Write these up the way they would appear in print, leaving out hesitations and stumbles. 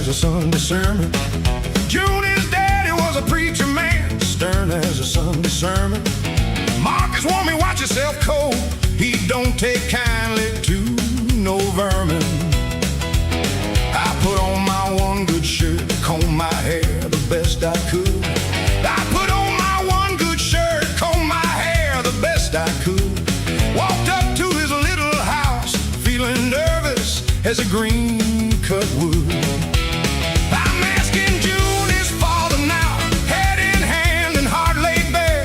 as a Sunday sermon. Junie's daddy was a preacher man, stern as a Sunday sermon. Marcus warned me, watch yourself cold. He don't take kindly to no vermin. I put on my one good shirt, comb my hair the best I could. I put on my one good shirt, comb my hair the best I could. Walked up to his little house, feeling nervous as a green cut wood. I'm asking Junie's father now, head in hand and heart laid bare.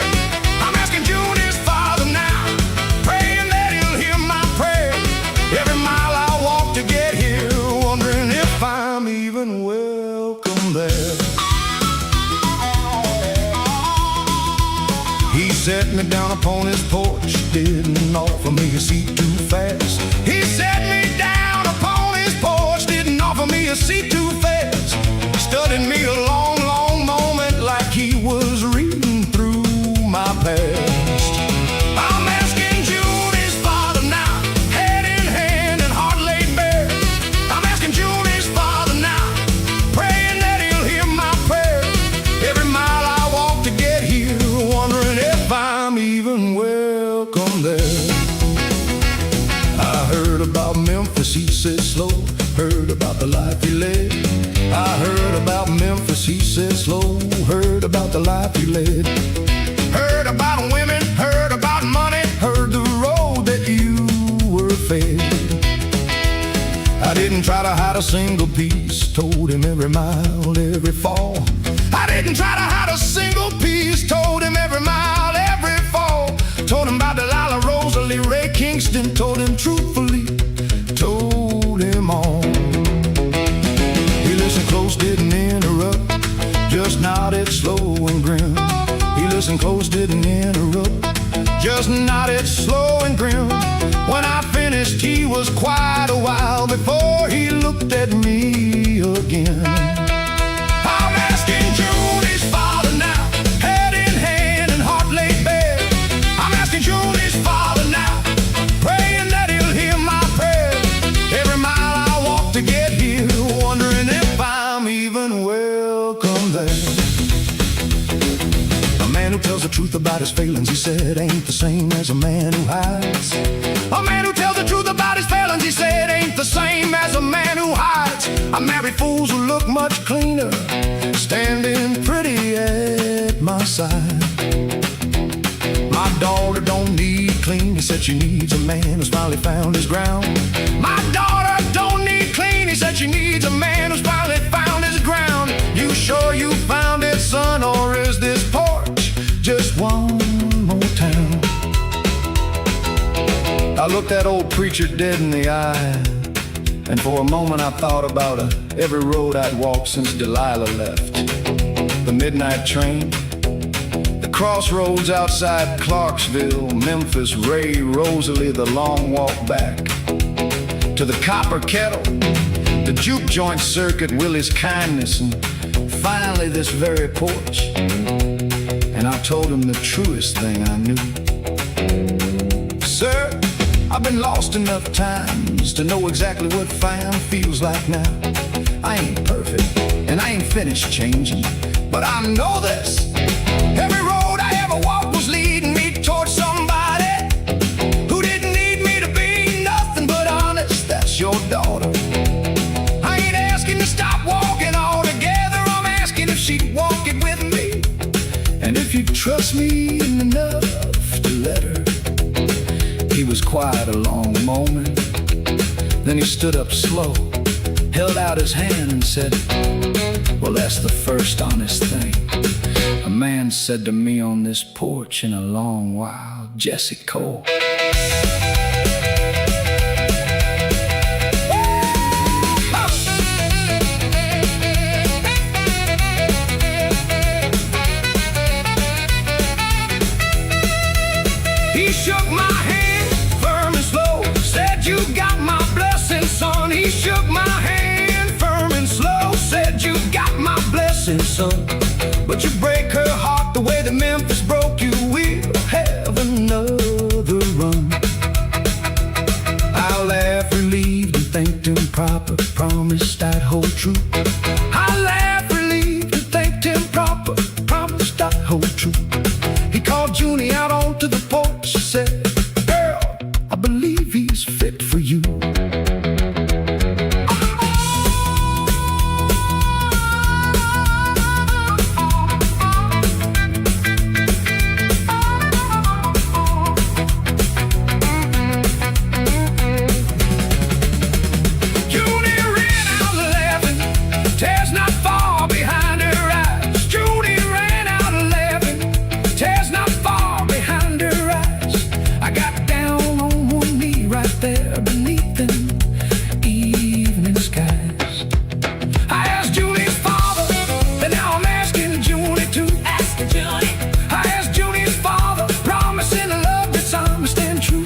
I'm asking Junie's father now, praying that he'll hear my prayer. Every mile I walk to get here, wondering if I'm even welcome there. He set me down upon his porch, didn't offer me a seat too fast. He set me down upon his porch, didn't offer me a seat too fast. Studied me a long, long moment like he was reading through my past. I'm asking Junie's father now, head in hand and heart laid bare. I'm asking Junie's father now, praying that he'll hear my prayer. Every mile I walk to get here, wondering if I'm even welcome there. I heard about Memphis, he said slow, heard about the life he led. I heard about Memphis, he said slow, heard about the life he led. Heard about women, heard about money, heard the road that you were fed. I didn't try to hide a single piece, told him every mile, every fall. I didn't try to hide a single piece, told him every mile, every fall. Told him about Delilah, Rosalie, Ray Kingston, told him truthfully, told him all. He listened close, didn't interrupt, just nodded slow and grim. He listened close, didn't interrupt, just nodded slow and grim. When I finished, he was quite a while before he looked at me again. I'm asking Junie's father now, head in hand and heart laid bare. I'm asking Junie's father now, praying that he'll hear my prayer. Every mile I walk to get here, wondering if I'm even welcome there. A man who tells the truth about his failings, he said, ain't the same as a man who hides. A man who tells the truth about his failings, he said, ain't the same as a man who hides. I married fools who look much cleaner, standing pretty at my side. My daughter don't need clean, he said she needs a man who's finally found his ground. My daughter don't need clean, he said she needs a man who's finally found his ground. You sure you found it, son, or is this porch just one more town? I looked that old preacher dead in the eye, and for a moment I thought about every road I'd walked since Delilah left. The midnight train, the crossroads outside Clarksville, Memphis, Ray, Rosalie, the long walk back to the Copper Kettle, the juke joint circuit, Willie's kindness, and finally this very porch. And I told him the truest thing I knew. Sir, I've been lost enough times to know exactly what fine feels like now. I ain't perfect, and I ain't finished changing, but I know this. Every road I ever walked was leading me towards somebody who didn't need me to be nothing but honest. That's your daughter. I ain't asking to stop walking altogether, I'm asking if she'd walk it with me. And if you trust me enough to let her. He was quiet a long moment, then he stood up slow, held out his hand and said, well, that's the first honest thing a man said to me on this porch in a long while. Jesse Cole. He shook my hand firm and slow, said you got my blessing, son. He shook my hand firm and slow, said you got my blessing, son. But you break her heart the way that Memphis broke you. We'll have another run. I laughed relieved and thanked him proper, promised I'd hold true. hold true. He called Junie out onto the porch, said, "Girl, I believe he's fit for you." There beneath them evening skies, I asked Junie's father, but now I'm asking Junie too. I asked Junie's father, promising a love that's honest and true.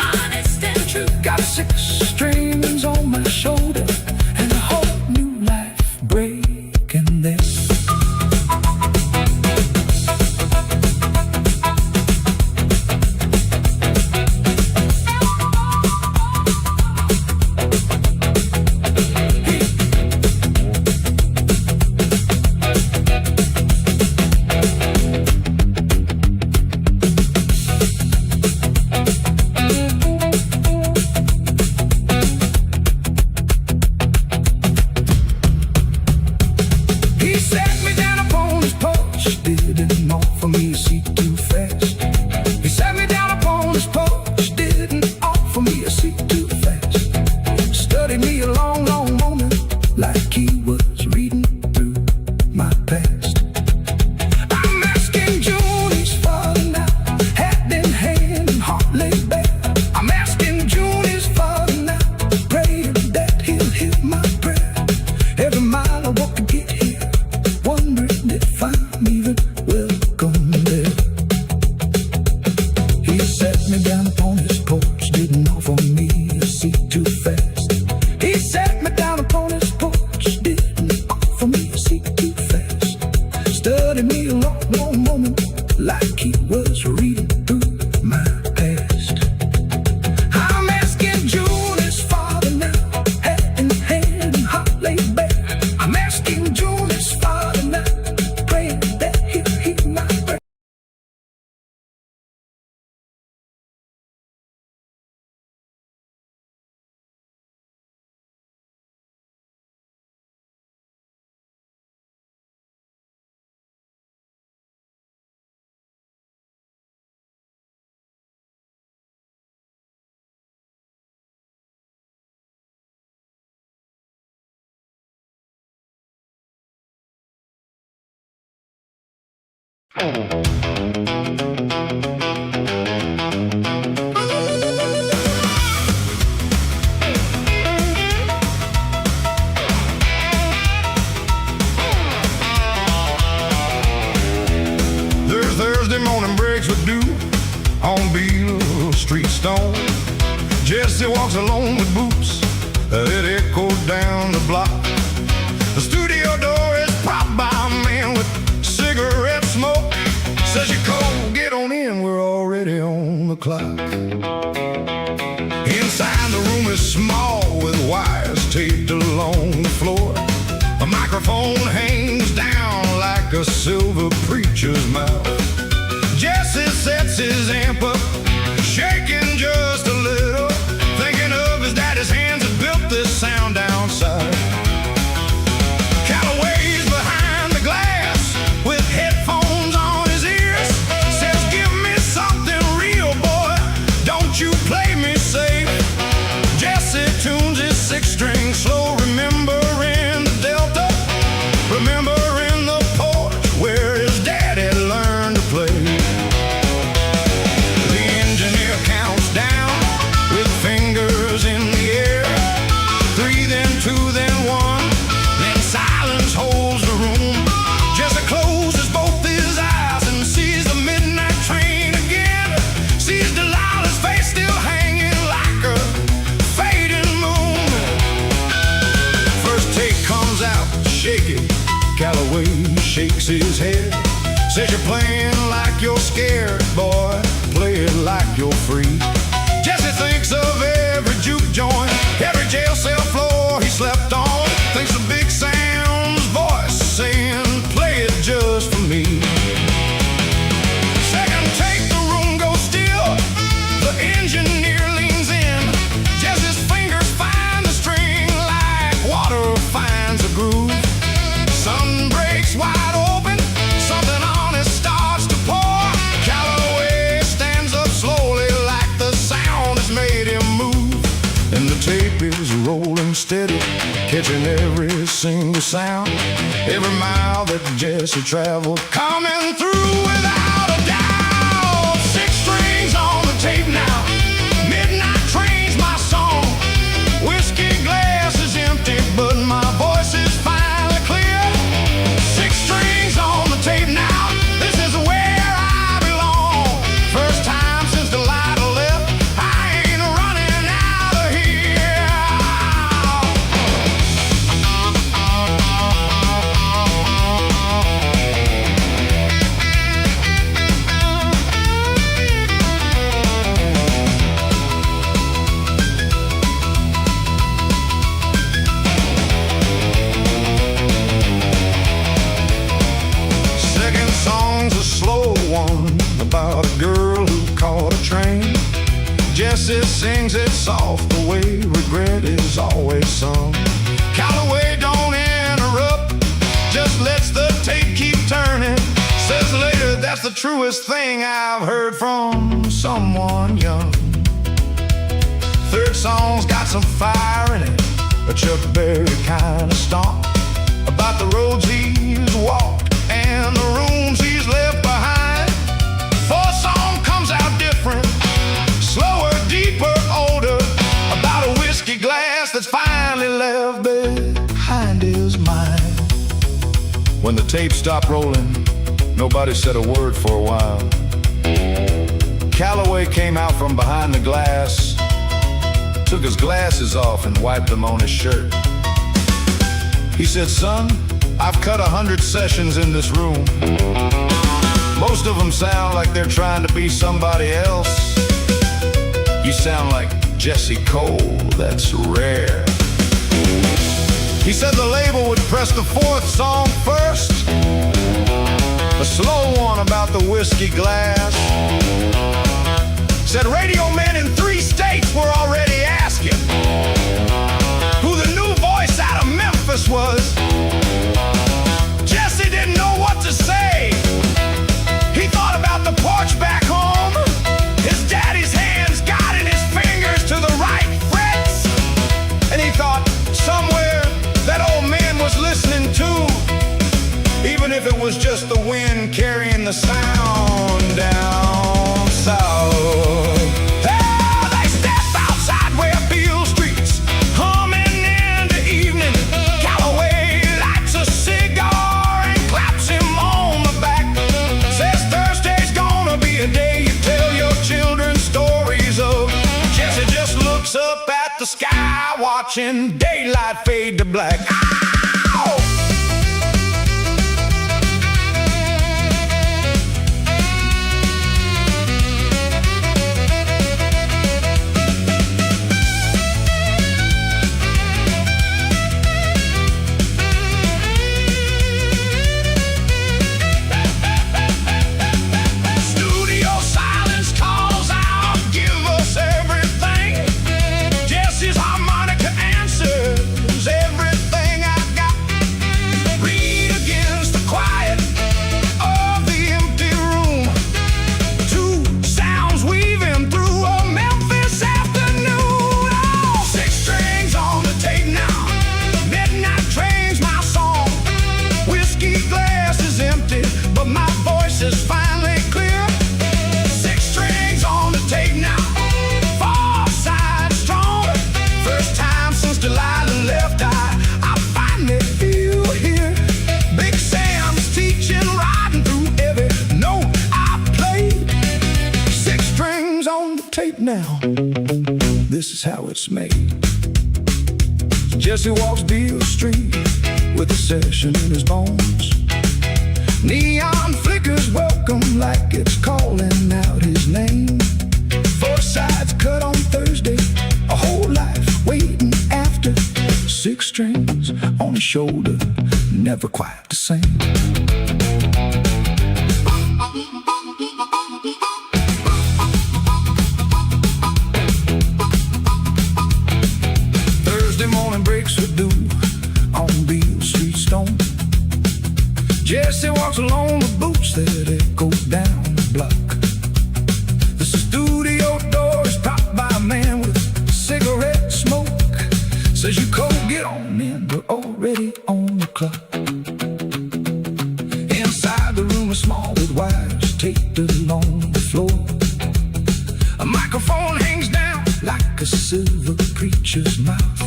Got 6 strings on my shoulder and a whole new life breaking them. Didn't offer me a seat too fast. He sat me down upon his porch. Didn't offer me a seat too fast. Studied me a long, long moment, like he was reading through my past. I'm asking Junie's father now, hat in hand and heart laid bare. I'm asking Junie's father now, praying that he'll hear my prayer. Every mile I walk to get here, wondering if I'm even welcome there. He sat me down upon his porch, didn't offer me a seat too fast. He sat me down upon his porch, didn't offer me a seat too fast. Studied me a long, long moment, like he was reading through my past. I'm asking Junie's father now, hat in hand and heart laid bare. I'm asking Junie's father now, praying that he'll hear my prayer. There's Thursday morning breaks with dew on Beale Street Stone. Jesse walks alone with boots that echoed down the block. The studio door is propped by a man with cigarette smoke. Says you're cold, get on in, we're already on the clock. Inside the room is small with wires taped along the floor. A microphone hangs down like a silver preacher's mouth. Jesse sets his amp up, shaking just a little, thinking of his daddy's hands that built this sound down south. Callaway's behind the glass with headphones on his ears. Says, give me something real, boy, don't you play me safe. Jesse tunes his 6-string slow, remembering the Delta, remembering the porch where his daddy learned to play. The engineer counts down with fingers in the air. 3, then 2, then 1, then silence holds the room. Jesse closes both his eyes and sees the midnight train again. Sees Delilah's face still hanging like a fading moon. First take comes out shaky. Callaway shakes his head. Says you're playing like you're scared, boy, play it like you're free. Jesse thinks of every juke joint, every jail cell floor he slept on. Thinks of Big Sam's voice saying, play it just for me. rolling steady, catching every single sound, every mile that Jesse traveled, coming through without a doubt. Six strings on the tape now, midnight train's my song. Whiskey glass is empty, but my voice is finally clear. Six strings on the tape now, this is where I belong. First time since the light left, I ain't running out of here. Second song's a slow one about a girl who caught a train. Jesse sings it soft the way regret is always sung. Calloway don't interrupt, just lets the tape keep turning. Says later that's the truest thing I've heard from someone young. Third song's got some fire in it, a Chuck Berry kind of stomp, about the roads he's walked and the rooms he's left behind. Fourth song comes out different, slower, deeper, older, about a whiskey glass that's finally left behind his mind. When the tape stopped rolling, nobody said a word for a while. Calloway came out from behind the glass, took his glasses off and wiped them on his shirt. He said, "Son, I've cut 100 sessions in this room. Most of them sound like they're trying to be somebody else. You sound like Jesse Cole, that's rare." He said the label would press the fourth song first, a slow one about the whiskey glass. Said radio men in 3 states were already asking who the new voice out of Memphis was. Jesse didn't know what to say. He thought about the porch back home, his daddy's hands guiding his fingers to the right frets. And he thought somewhere that old man was listening too, even if it was just the wind carrying the sound down south. They step outside where Beale Street's humming in the evening. Calloway lights a cigar and claps him on the back. Says Thursday's gonna be a day you tell your children stories of. Jesse just looks up at the sky, watching daylight fade to black. Ow! Now, this is how it's made. Jesse walks Beale Street with a session in his bones. Neon flickers welcome like it's calling out his name. 4 sides cut on Thursday, a whole life waiting after. 6 strings on his shoulder, never quite the same. Jesse walks along with boots that echo down the block. The studio door is propped by a man with cigarette smoke. floor. A microphone hangs down like a silver preacher's mouth.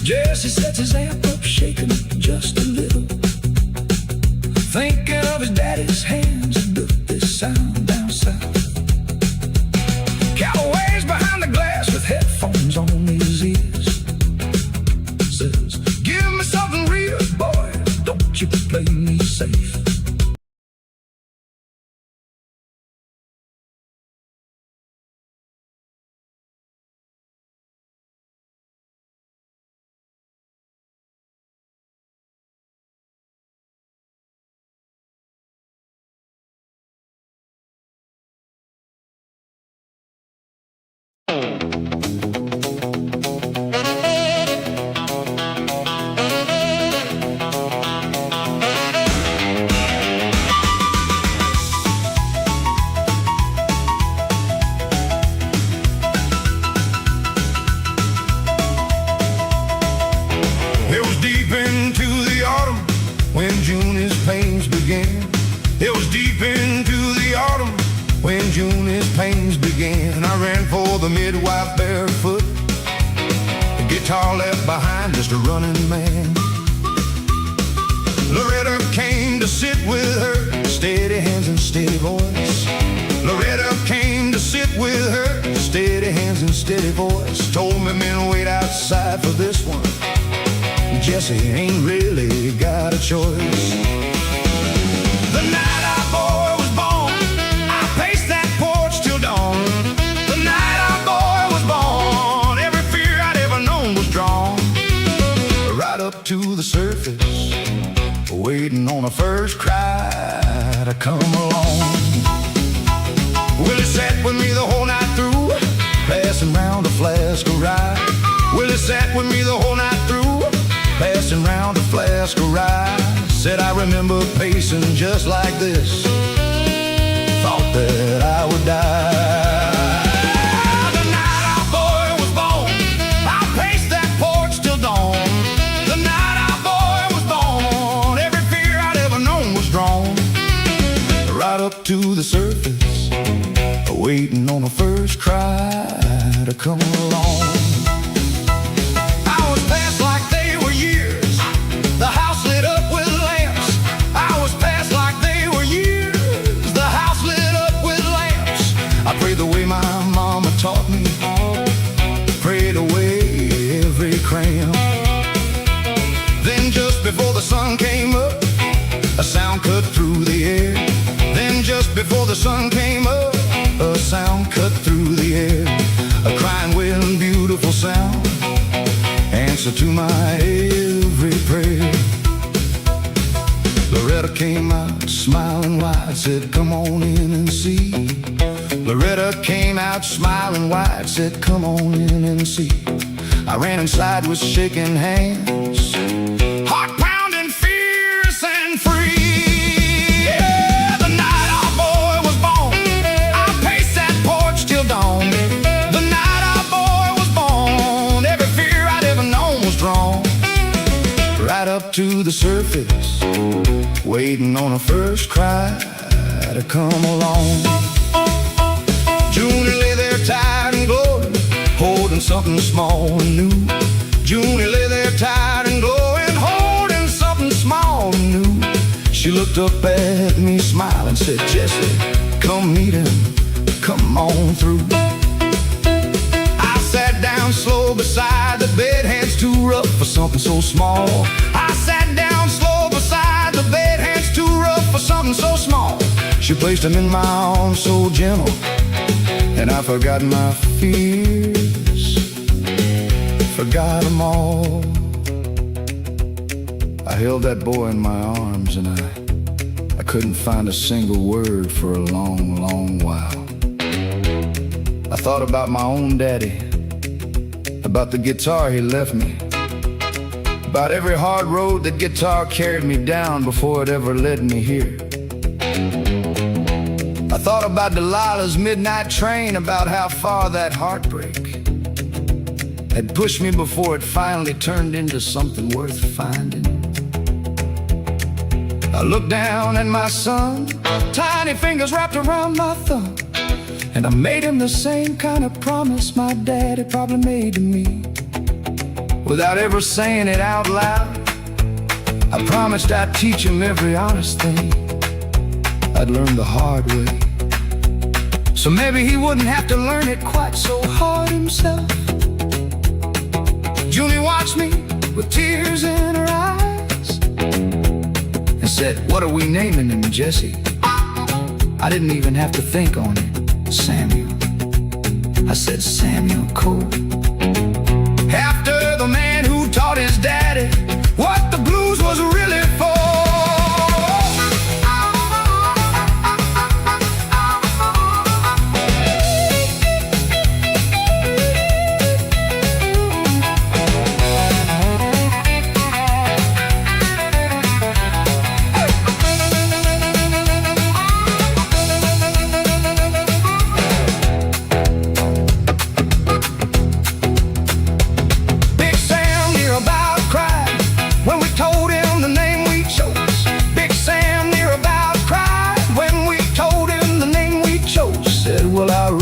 Jesse sets his amp up, shaking it just a little, thinking of his daddy's hands that built this sound down south. Calloway's behind the glass with headphones on his ears, says, "Give me something real, boy, don't you play me safe." It was deep into the autumn when June his pains began. It was deep into the autumn when June his pains began. I ran for the midwife barefoot, the guitar left behind, just a running man. Loretta came to sit with her, steady hands and steady voice. Loretta came to sit with her, steady hands and steady voice. Told me men wait outside for this one, Jesse ain't really got a choice. The night our boy was born, I paced that porch till dawn. The night our boy was born, every fear I'd ever known was drawn right up to the surface, waiting on a first cry to come along. Willie sat with me the whole night through, passing round a flask of rye. Willie sat with me the whole night through, passing round a flask of rye. Said I remember pacing just like this, thought that I would die. The night our boy was born, I paced that porch till dawn. The night our boy was born, every fear I'd ever known was drawn right up to the surface, waiting on a first cry to come along. The way my mama taught me, prayed away every cram. Then just before the sun came up, a sound cut through the air. Then just before the sun came up, a sound cut through the air. A crying, wailing, beautiful sound, answer to my every prayer. Loretta came out smiling wide, said, "Come on in and see." Loretta came out smiling wide, said, "Come on in and see." I ran inside with shaking hands, heart pounding, fierce and free. Yeah, the night our boy was born, I paced that porch till dawn. The night our boy was born, every fear I'd ever known was drawn right up to the surface, waiting on a first cry to come along. Junie lay there tired and glowing, holding something small and new. Junie lay there tired and glowing, holding something small and new. She looked up at me smiling, said, "Jesse, come meet him, come on through." I sat down slow beside the bed, hands too rough for something so small. I sat down slow beside the bed, hands too rough for something so small. She placed him in my arms so gentle, and I forgot my fears, forgot them all. I held that boy in my arms and I couldn't find a single word for a long, long while. I thought about my own daddy, about the guitar he left me, about every hard road that guitar carried me down before it ever led me here. I thought about Delilah's midnight train, about how far that heartbreak had pushed me before it finally turned into something worth finding. I looked down at my son, tiny fingers wrapped around my thumb, and I made him the same kind of promise my daddy probably made to me. Without ever saying it out loud, I promised I'd teach him every honest thing I'd learned the hard way, so maybe he wouldn't have to learn it quite so hard himself. Julie watched me with tears in her eyes and said, "What are we naming him, Jesse?" I didn't even have to think on it. Samuel. I said, "Samuel Cole." After the man who taught his daddy what the blues was really for.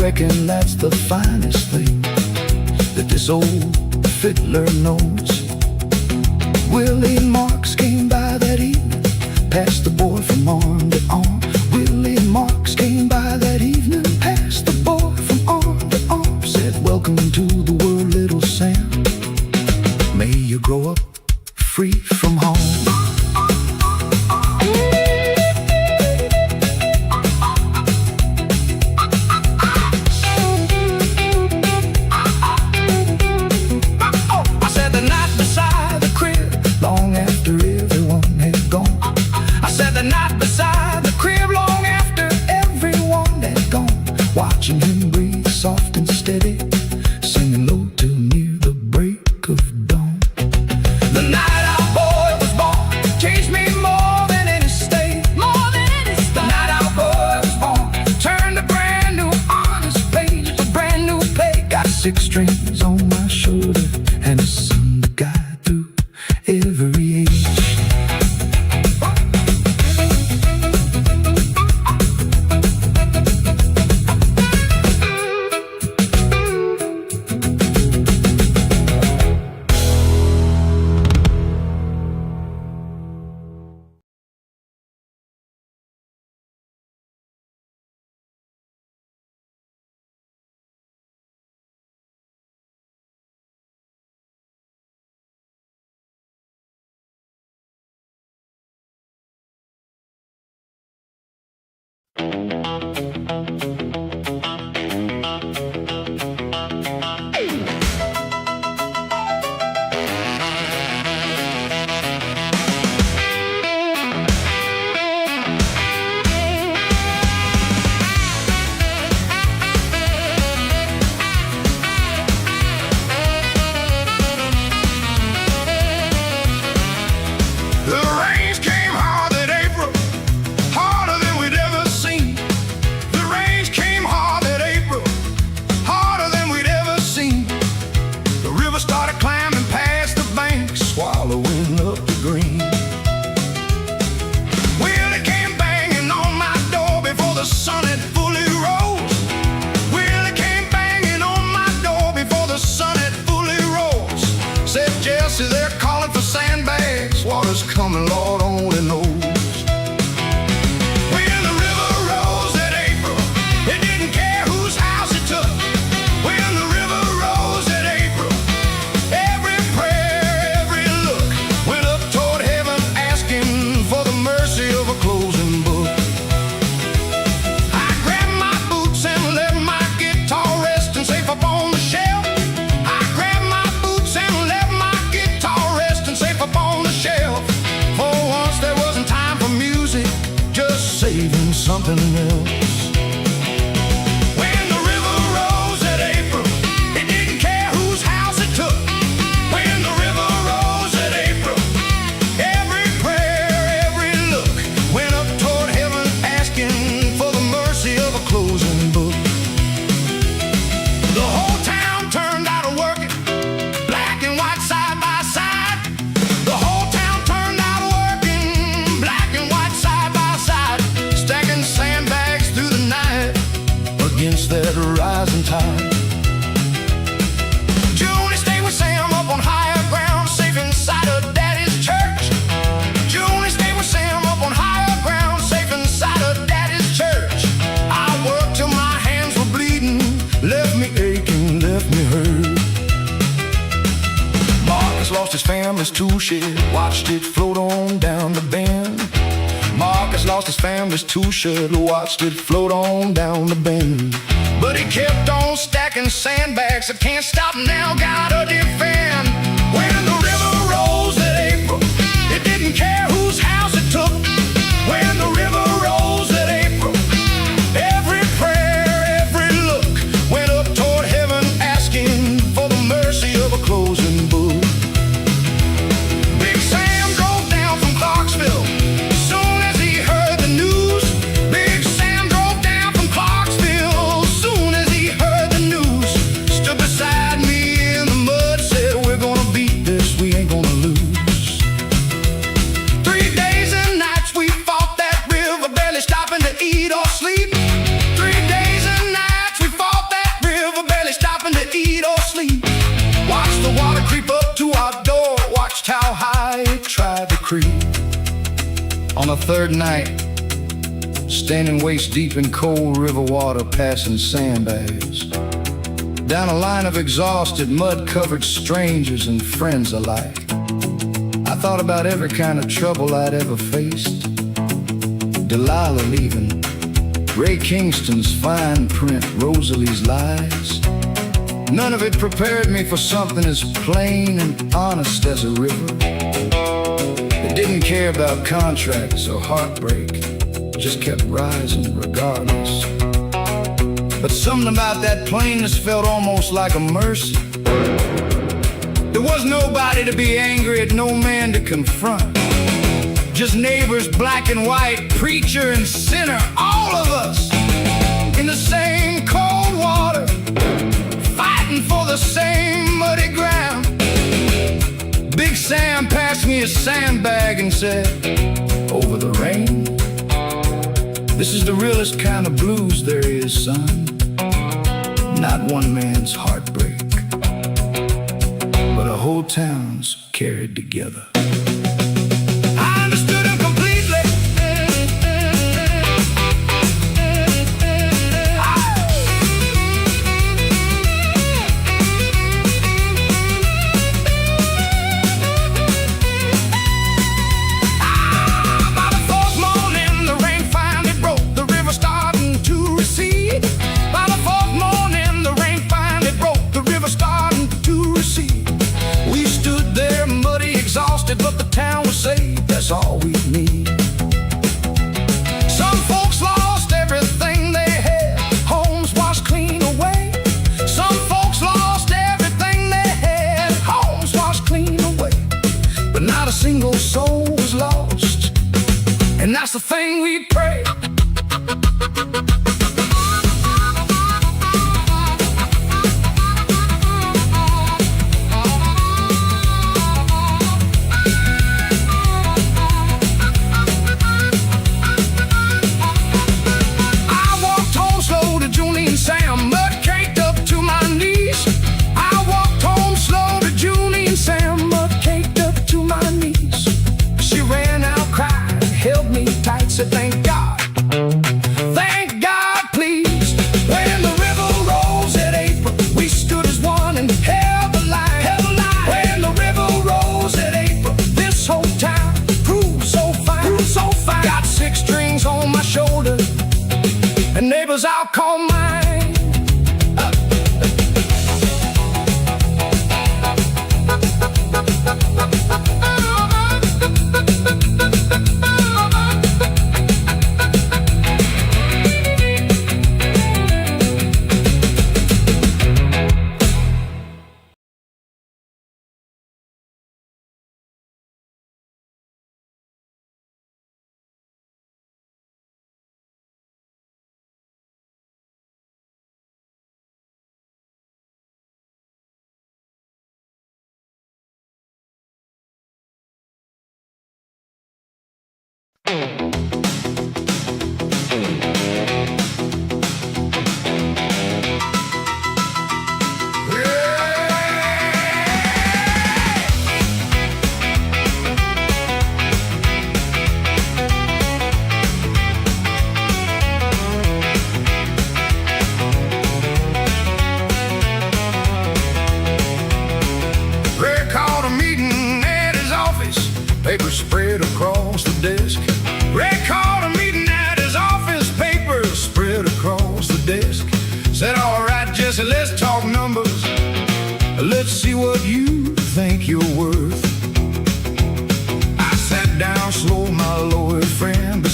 Reckon that's the finest thing that this old fiddler knows. Willie Marks came by that evening, passed the boy from arm to arm. Willie Marks came by that evening, passed the boy from arm to arm. Said, "Welcome to the world, little Sam. May you grow up free from home." Watching him breathe soft and steady, singing low till near the break of dawn. The night our boy was born changed me more than any state. More than any state. The night our boy was born turned a brand new honest page, a brand new page. Got 6 strings on my shoulder and a son to guide through every age. tool shed, watched it float on down the bend. Marcus lost his family's tool shed, watched it float on down the bend. But he kept on stacking sandbags that can't stop now, gotta defend. When the river rose that April, it didn't care whose house it took. When the river rose that April, every prayer, every look went up toward heaven, asking for the mercy of a closing book. Big Sam drove down from Clarksville soon as he heard the news. Big Sam drove down from Clarksville soon as he heard the news. Stood beside me in the mud, said, we're gonna beat this, we ain't gonna lose. 3 days and nights we fought that river, barely stopping to eat or sleep. 3 days and nights we fought that river, barely stopping to eat or sleep. Watched the water creep up to our door, watched how high it tried to creep. On the third night, standing waist deep in cold river water, passing sandbags down a line of exhausted, mud-covered strangers and friends alike. I thought about every kind of trouble I'd ever faced. Delilah leaving, Ray Kingston's fine print, Rosalie's lies. None of it prepared me for something as plain and honest as a river. It didn't care about contracts or heartbreak, just kept rising regardless. But something about that plainness felt almost like a mercy. There was nobody to be angry at, no man to confront. Just neighbors, black and white, preacher and sinner, all of us in the same cold water, fighting for the same muddy ground. Big Sam passed me a sandbag and said, over the rain, this is the realest kind of blues there is, son. Not one man's heartbreak, but a whole town's carried together. I understood him completely. By the fourth morning, the rain finally broke, the river starting to recede. By the fourth morning, the rain finally broke, the river starting to recede. We stood there muddy, exhausted, but the town was saved, that's all we need. Some folks lost everything they had, homes washed clean away. Some folks lost everything they had, homes washed clean away. But not a single soul was lost, and that's the thing we pray. I walked home slow to Julie and Sam, mud caked up to my knees. I walked home slow to Julie and Sam, mud caked up to my knees. She ran out crying, held me tight, said thank God, please. When the river rose at April, we stood as one and held the line. When the river rose at April, this whole town proved so fine. Got 6 strings on my shoulder, and neighbors I'll call mine.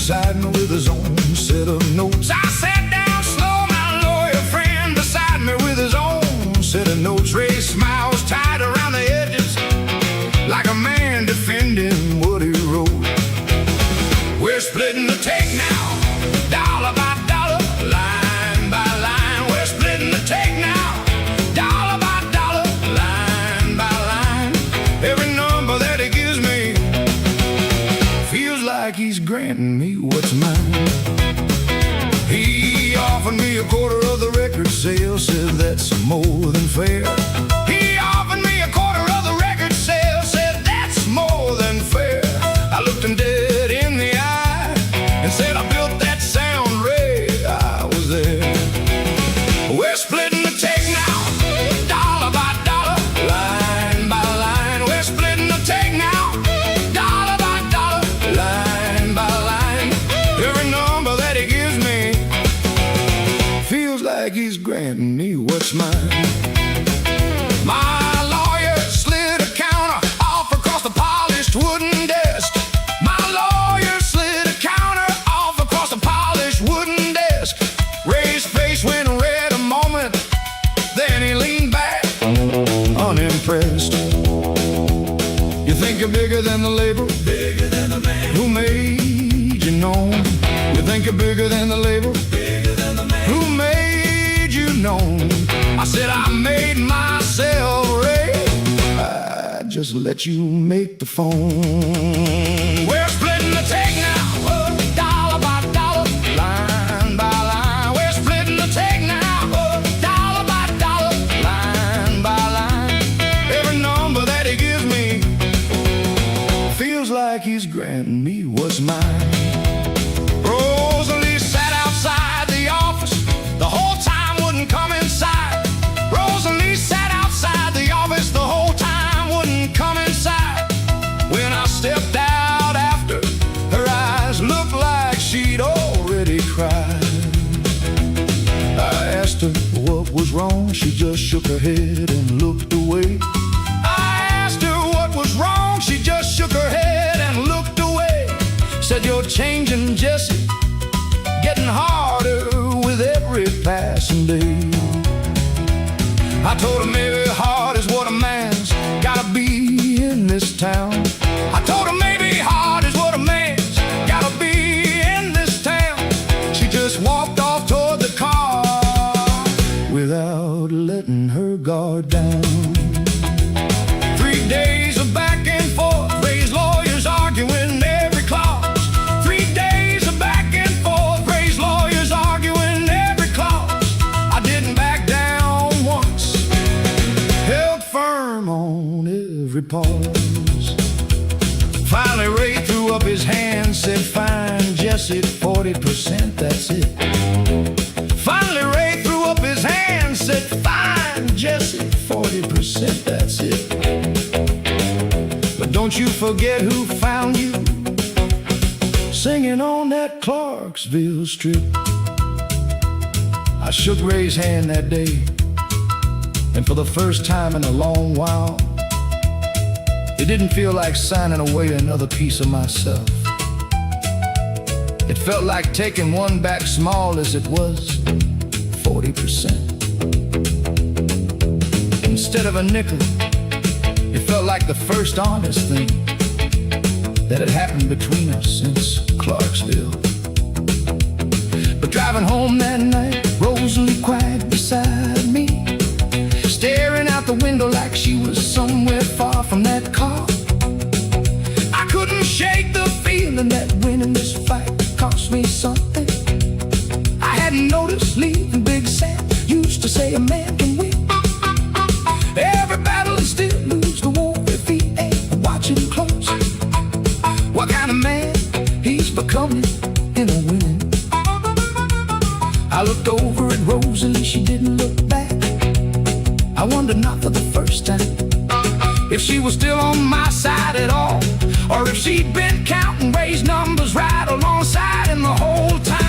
beside me with his own set of notes. I sat down slow, my lawyer friend beside me with his own set of notes. Ray smiles tied around the edges like a man defending what he wrote. We're splitting the take now, dollar by dollar, line by line. We're splitting the take now, dollar by dollar, line by line. Every number that he gives me feels like he's granting me what's mine. He offered me a quarter of the record sale, said that's more than fair. He offered me a quarter of the record sale, said that's more than fair. I looked him dead in the eye and said, I built that sound, Ray, I was there. We're splitting the take now, dollar by dollar, line by line. We're splitting the take now, dollar by dollar, line by line. Every number that he gives me feels like he's granting me what's mine. My lawyer slid a counter off across the polished wooden desk. My lawyer slid a counter off across the polished wooden desk. Ray's face went red a moment, then he leaned back, unimpressed. You think you're bigger than the label? Bigger than the man who made you known. You think you're bigger than the label? Bigger than the man who made you known. I said I made myself, Ray. I just let you make the phone. We're splitting the take now, dollar by dollar, line by line. We're splitting the take now, dollar by dollar, line by line. Every number that he gives me feels like he's granting me what's mine. Rosalie sat outside the office the whole time, wouldn't come inside. Rosalie sat outside the office the whole time, wouldn't come inside. When I stepped out after, her eyes looked like she'd already cried. I asked her what was wrong, she just shook her head and looked away. I asked her what was wrong, she just shook her head and looked away. Said, you're changing, Jesse, getting harder with every passing day. I told her maybe hard is what a man's gotta be in this town. I told her maybe hard is what a man's gotta be in this town. She just walked off toward the car without letting her guard down. 3 days of back and forth, Ray's lawyers arguing every clause. 3 days of back and forth, Ray's lawyers arguing every clause. I didn't back down once, held firm on every pause. Finally Ray threw up his hand, said, fine, Jesse, 40%, that's it. Finally Ray threw up his hand, said, fine, Jesse, 40%, that's it. But don't you forget who found you singing on that Clarksville strip. I shook Ray's hand that day, and for the first time in a long while, it didn't feel like signing away another piece of myself. It felt like taking one back, small as it was, 40%. Instead of a nickel, it felt like the first honest thing that had happened between us since Clarksville. But driving home that night, Rosalie quiet beside me, staring out the window like she was somewhere far from that car. I couldn't shake the feeling that winning this fight cost me something. I hadn't noticed leaving Big Sam used to say a man can win every battle and still lose the war if he ain't watching close. What kind of man he's becoming in a winning. I looked over at Rosalie, she didn't look back. I wondered, not for the first time, if she was still on my side at all, or if she'd been counting Ray's numbers right alongside him the whole time.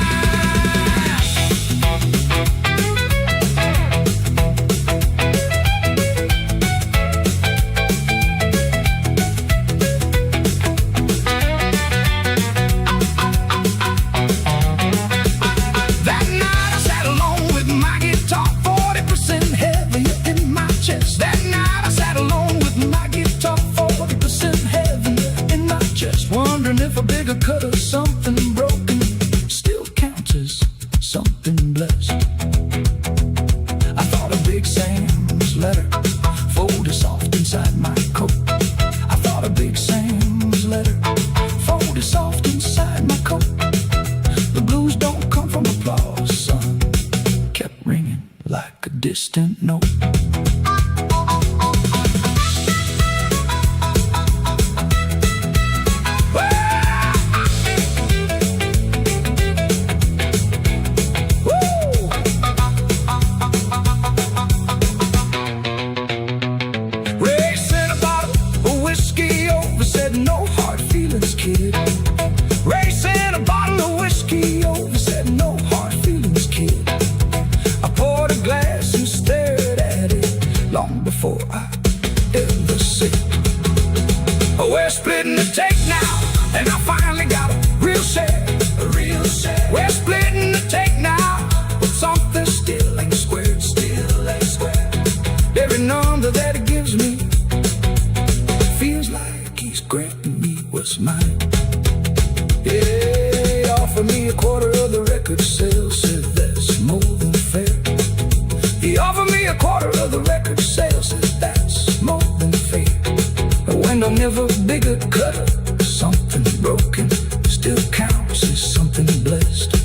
letter folded soft inside my coat. I thought of Big Sam's letter folded soft inside my coat. The blues don't come from applause, son, kept ringing like a distant note. No hard feelings, kid. Racing a bottle of whiskey over, said no hard feelings, kid. I poured a glass and stared at it long before I ever said, oh, we're splitting the take now, and I finally got a real share. A real share. We're splitting the take now, but something still ain't squared. Still ain't squared. Every number that it gives me feels like he's granting me what's mine. Yeah, he offered me a quarter of the record sales, said that's more than fair. He offered me a quarter of the record sales, said that's more than fair. When I'm never bigger cutter, something broken still counts as something blessed.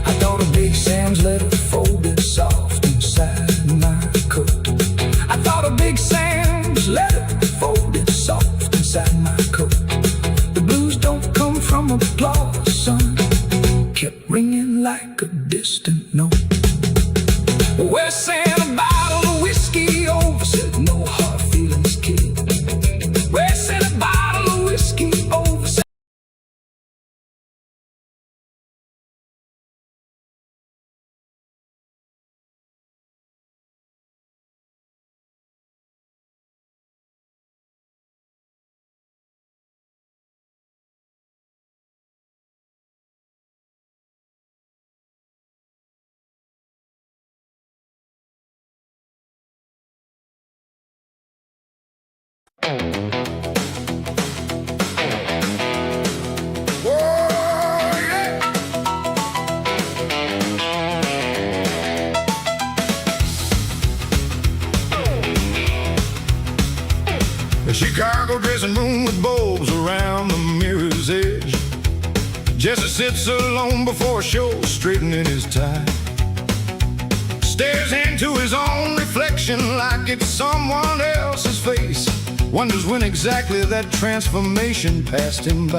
I thought of Big Sam's letter folded soft inside my coat. I thought of Big Sam's letter folded soft inside my coat. The blues don't come from applause, son, kept ringing like a distant note. We're saying a bottle of whiskey over, said no hard feelings, kid. We're saying a bottle of whiskey over, said the Chicago dressing room with bulbs around the mirror's edge. Jesse sits alone before a show, straightening his tie. Stares into his own reflection like it's someone else's face. Wonders when exactly that transformation passed him by.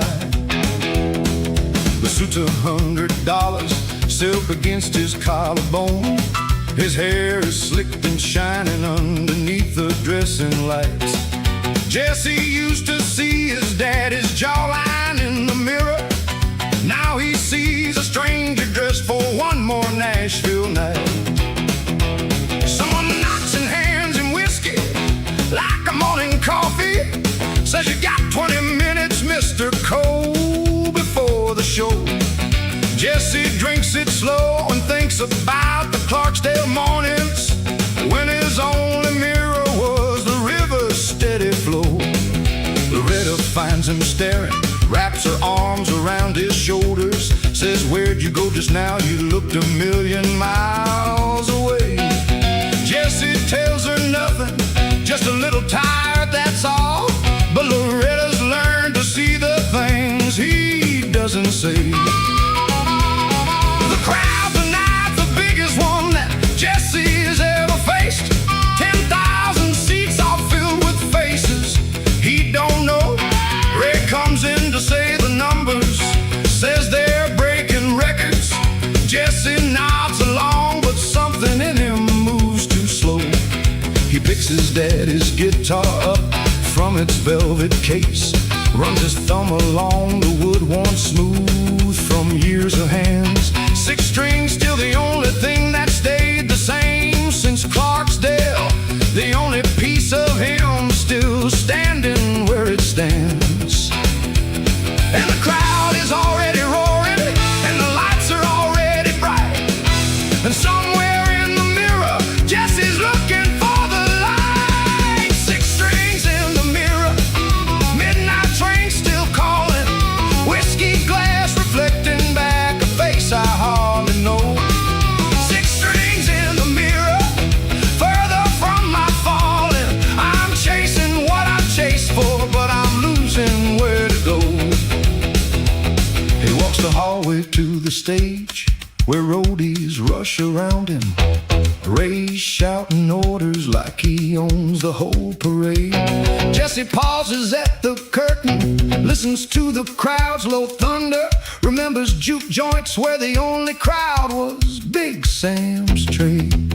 The suit's $100, silk against his collarbone. His hair is slicked and shining underneath the dressing lights. Jesse used to see his daddy's jawline in the mirror. Now he sees a stranger dressed for one more Nashville night. Someone knocks and hands him whiskey like a morning coffee. Says you got 20 minutes, Mr. Cole, before the show. Jesse drinks it slow and thinks about the Clarksdale mornings when his only mirror was the river's steady flow. Loretta finds him staring, wraps her arms around his shoulders, says, where'd you go just now? You looked a million miles away. Jesse tells her nothing, just a little tired, that's all. But Loretta's learned to see the things he doesn't say. The crowd tonight's the biggest one that Jesse's ever faced. 10,000 seats all filled with faces he don't know. Ray comes in to say the numbers, says they're breaking records. Jesse nods along, but something in him moves too slow. He picks his daddy's guitar up from its velvet case, runs his thumb along the wood worn smooth from years of hands. 6 strings, still the only thing that stayed the same since Clarksdale. The only piece of him still standing where it stands. And the crowd is already roaring, and the lights are already bright. And somewhere in the mirror, Jesse's looking for the light. 6 strings in the mirror, midnight train still calling, whiskey glass reflecting back a face I hardly know. 6 strings in the mirror, further the stage where roadies rush around him. Ray's shouting orders like he owns the whole parade. Jesse pauses at the curtain, listens to the crowd's low thunder, remembers juke joints where the only crowd was Big Sam's trade.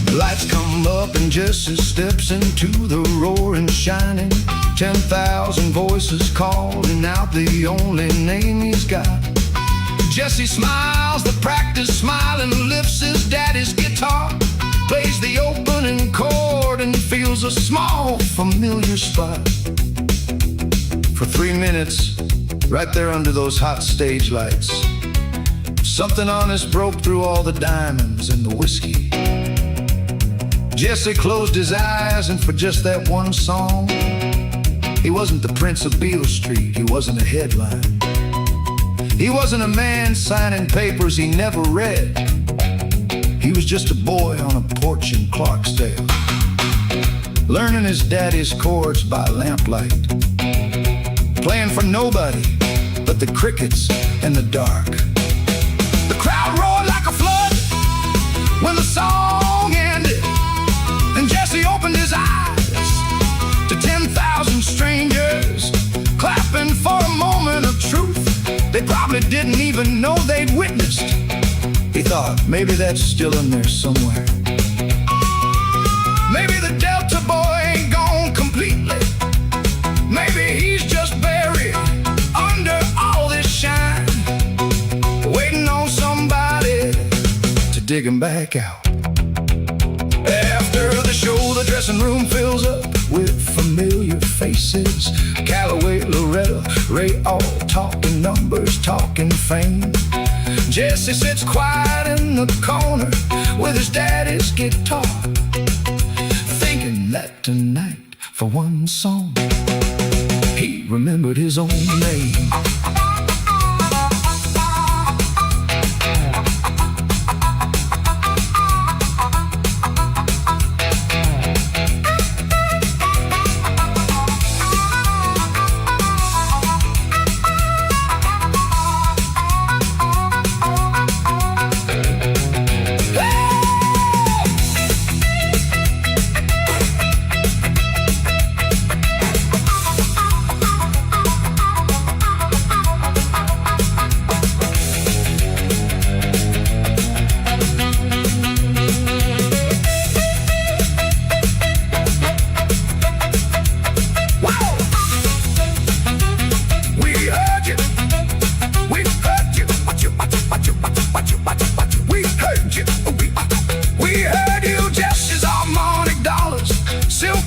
The lights come up and Jesse steps into the roaring shining. 10,000 voices calling out the only name he's got. Jesse smiles the practice smile and lifts his daddy's guitar, plays the opening chord and feels a small familiar spot. For 3 minutes, right there under those hot stage lights, something honest broke through all the diamonds and the whiskey. Jesse closed his eyes, and for just that one song, he wasn't the Prince of Beale Street, he wasn't a headline. He wasn't a man signing papers he never read. He was just a boy on a porch in Clarksdale, learning his daddy's chords by lamplight, playing for nobody but the crickets and the dark. The crowd roared like a flood when the song ended, and Jesse opened his eyes to 10,000 strangers clapping for a moment of truth they probably didn't even know they'd witnessed. He thought, maybe that's still in there somewhere. Maybe the Delta boy ain't gone completely. Maybe he's just buried under all this shine, waiting on somebody to dig him back out. After the show, the dressing room fills up with familiar faces. Calloway, Loretta, Ray, all talking numbers, talking fame. Jesse sits quiet in the corner with his daddy's guitar, thinking that tonight, for one song, he remembered his own name.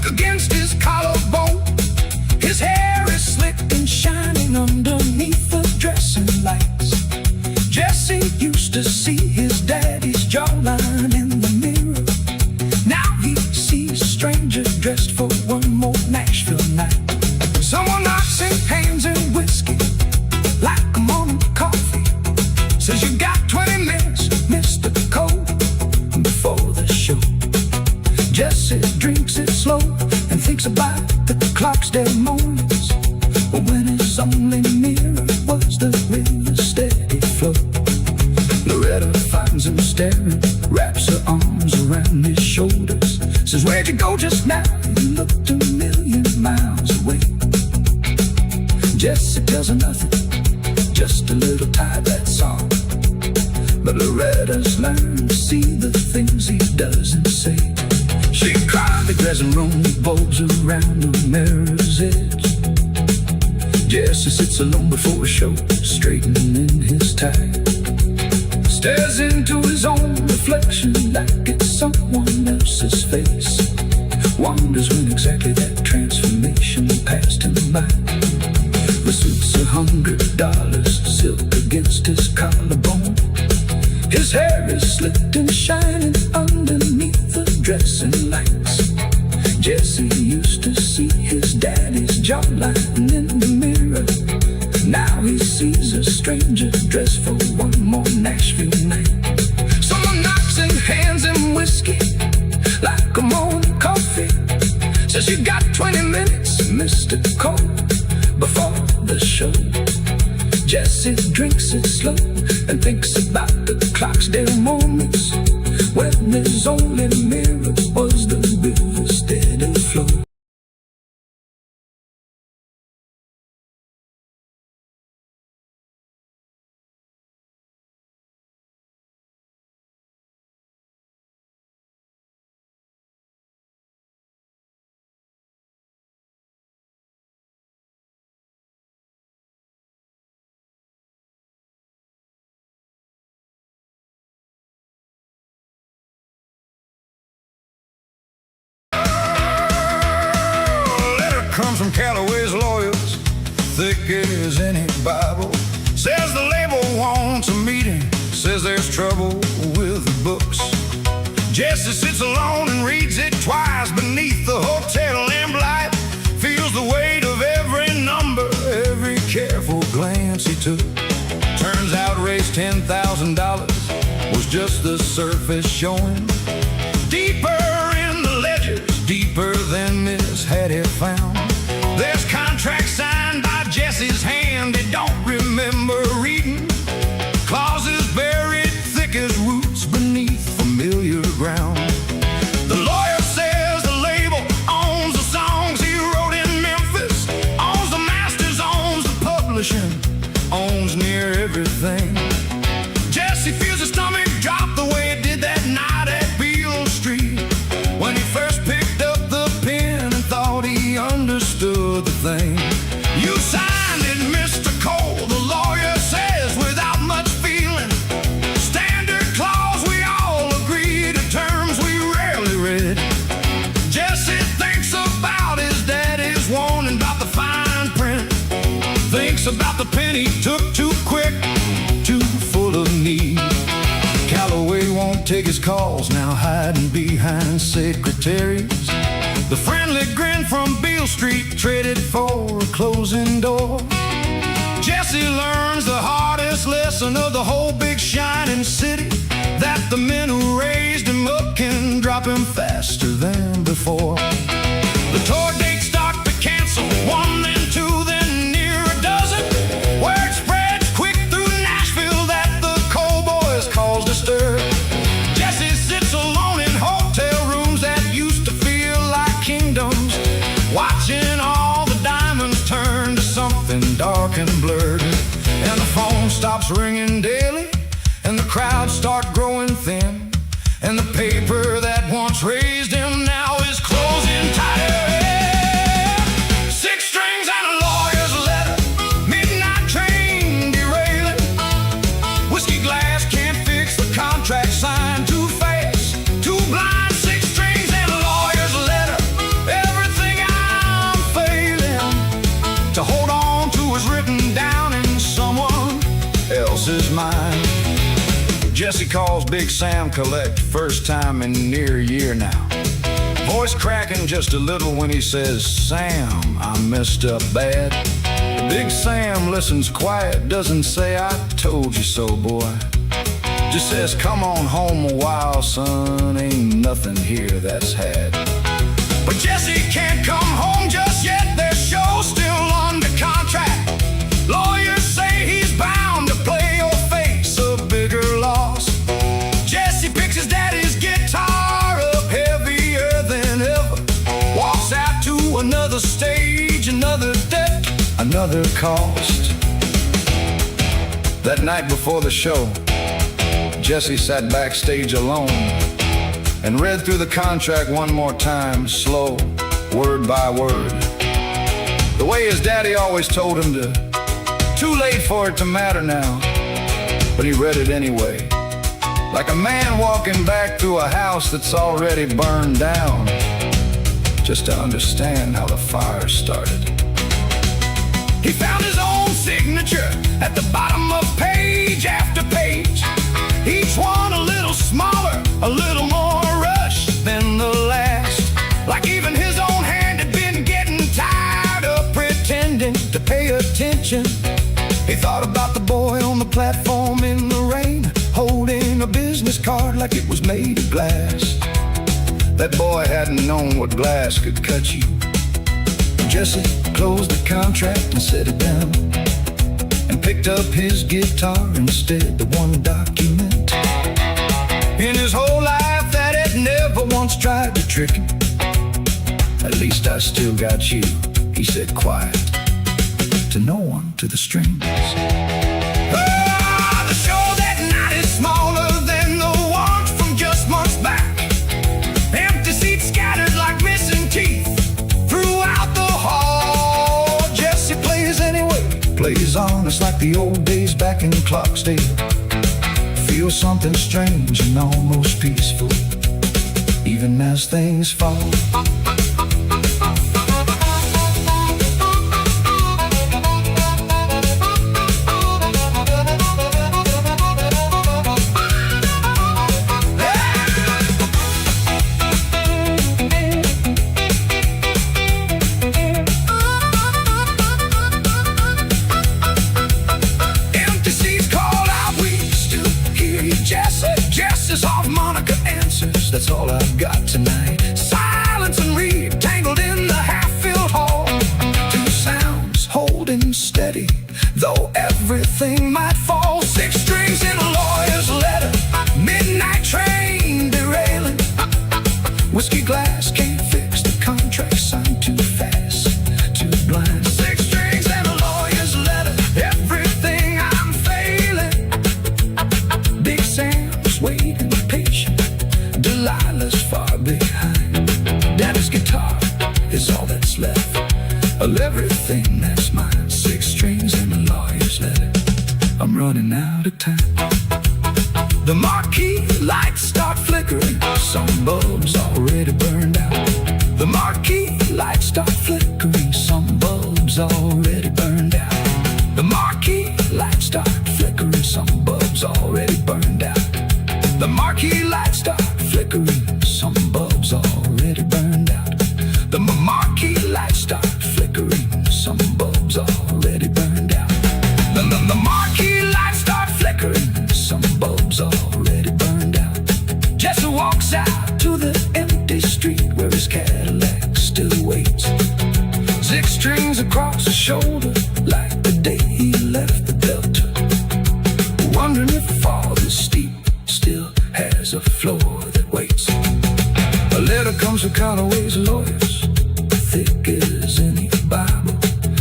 Against his collarbone, his hair is slick and shining underneath the dressing lights. Jesse used to see his daddy's jawline in the mirror. Now he sees strangers dressed for one more Nashville night. Someone knocks in hands and whiskey like a morning coffee, says you got 20 minutes, Mr. Cole, before the show. Jesse drinks it slow and thinks about the Clarksdale mornings when his only mirror was the river steady flow. Loretta finds him staring, wraps her arms around his shoulders, says, where'd you go just now? You looked a million miles away. Jesse tells her nothing, just a little tired that song. But Loretta's learned to see the things he doesn't say. She cried, the dressing room revolves around the mirror's edge. Jesse sits alone before a show, straightening his tie. Stares into his own reflection like it's someone else's face. Wonders when exactly that transformation passed him by. The suit's $100, silk against his collarbone. His hair is slicked and shining underneath the dressing lights. Jesse used to see his daddy's jawline in the mirror. Now he sees a stranger dressed for one more Nashville night. Someone knocks in hands and whiskey like a morning coffee, says you got 20 minutes, Mr. Cole, before the show. Jesse drinks it slow and thinks about the clock's dim moments when his only mirror was the river's steady flow. Comes from Calloway's lawyers, thick as any Bible. Says the label wants a meeting, says there's trouble with the books. Jesse sits alone and reads it twice beneath the hotel lamp light. Feels the weight of every number, every careful glance he took. Turns out Ray's $10,000 was just the surface showing. Deeper in the ledgers, deeper than Miss Hattie found. There's contracts signed by Jesse's hand he don't remember reading. Clauses buried thick as roots beneath familiar ground. The lawyer says the label owns the songs he wrote in Memphis, owns the masters, owns the publishing, owns near everything. Jesse feels his stomach drop the way it did that night at Beale Street, when he first picked up the pen and thought he understood the thing. You signed it, Mr. Cole, the lawyer says without much feeling. Standard clause, we all agree to terms we rarely read. Jesse thinks about his daddy's warning about the fine print. Thinks about the pen he took too quick, too full of need. Calloway won't take his calls now, hiding behind secretaries. The friendly grin from Beale Street traded for a closing door. Jesse learns the hardest lesson of the whole big shining city, that the men who raised him up can drop him faster than before. The tour dates start to cancel, one then two, then near a dozen. Word spreads quick through Nashville that the Cole boys caused a stir. Jesse sits alone in hotel rooms that used to feel like kingdoms, watching all the diamonds turn to something dark and blurred. And the phone stops ringing daily, and the crowds start growing thin, and the paper that once raised him now is closing tighter. Six strings and a lawyer's letter, midnight train derailing. Whiskey glass can't fix the contract signed too fast, too blind. Six strings and a lawyer's letter, everything I'm failing to hold on to is written down in someone else's mind. Jesse calls Big Sam collect, first time in near a year now. Voice cracking just a little when he says, Sam, I messed up bad. Big Sam listens quiet, doesn't say I told you so, boy. Just says, come on home a while, son, ain't nothing here that's had. But Jesse can't come home just yet, their show's still under contract. Lawyers say he's bound to play or face a bigger loss. Jesse picks his daddy's guitar up heavier than ever, walks out to another stage, another debt, another cost. That night before the show, Jesse sat backstage alone and read through the contract one more time, slow, word by word. The way his daddy always told him to. Too late for it to matter now, but he read it anyway, like a man walking back through a house that's already burned down, just to understand how the fire started. He found his own signature at the bottom of page after page, each one a little smaller, a little more rushed than the last, like even his own hand had been getting tired of pretending to pay attention. He thought about the boy on the platform in the rain, holding a business card like it was made of glass. That boy hadn't known what glass could cut you. Jesse closed the contract and set it down, and picked up his guitar instead, the one document in his whole life that had never once tried to trick him. At least I still got you, he said quiet, to no one, to the strings. The show that night is smaller than the ones from just months back. Empty seats scattered like missing teeth throughout the hall. Jesse plays anyway, plays on, it's like the old days back in Clarksdale. Feel something strange and almost peaceful, even as things fall. Jesse's harmonica answers, that's all I've got tonight. Silence and reed tangled in the half-filled hall. Two sounds holding steady, though everything might fall. Six strings in a lawyer's letter, midnight train derailing. Whiskey glass can't fix the contract, signed too fast, too blind. Six strings and a lawyer's letter, everything I'm failing. Big Sam's waiting patient, Delilah's far behind. Daddy's guitar is all that's left of everything that's mine. Six strings and a lawyer's letter, I'm running out of time. The marquee lights start flickering, some bulbs already burned out. The marquee lights start flickering, some bulbs already burned out. The marquee lights start flickering, some bulbs already burned out. The marquee lights start flickering, some bulbs already burned out. The marquee lights start flickering, some bulbs already burned out. The marquee lights start flickering, some bulbs already burned out. Jesse walks out to the empty street where his Cadillac still waits. Six strings across his shoulder like the day he left the Delta. Wondering if all this steep still has a floor that waits. A letter comes from Callaway's lawyers, thick as any Bible.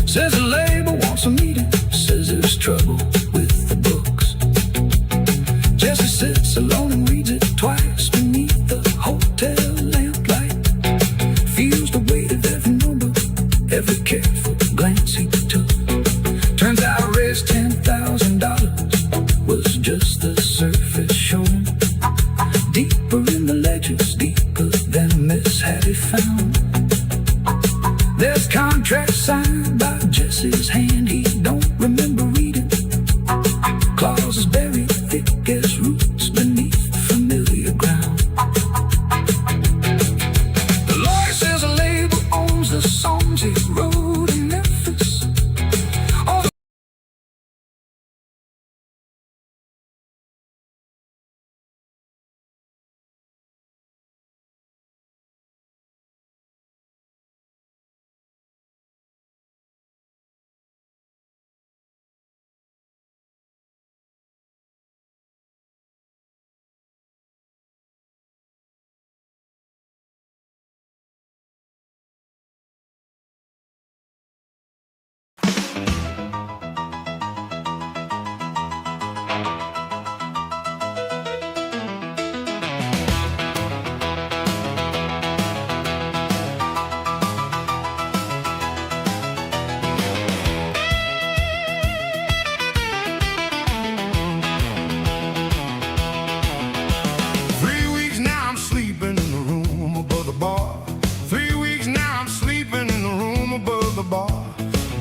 Says the label wants a meeting, says there's trouble with the books. Jesse sits alone and reads it twice beneath the hotel lamplight. Feels the weight of every number, every careful glance he took. Turns out raised $10,000 was just the surface showing. Deeper in the ledgers, deeper than Miss Hattie found. There's contracts signed by Jesse's hand he don't remember reading. Clauses buried thick as roots beneath familiar ground. The lawyer says a label owns the songs he wrote in Memphis.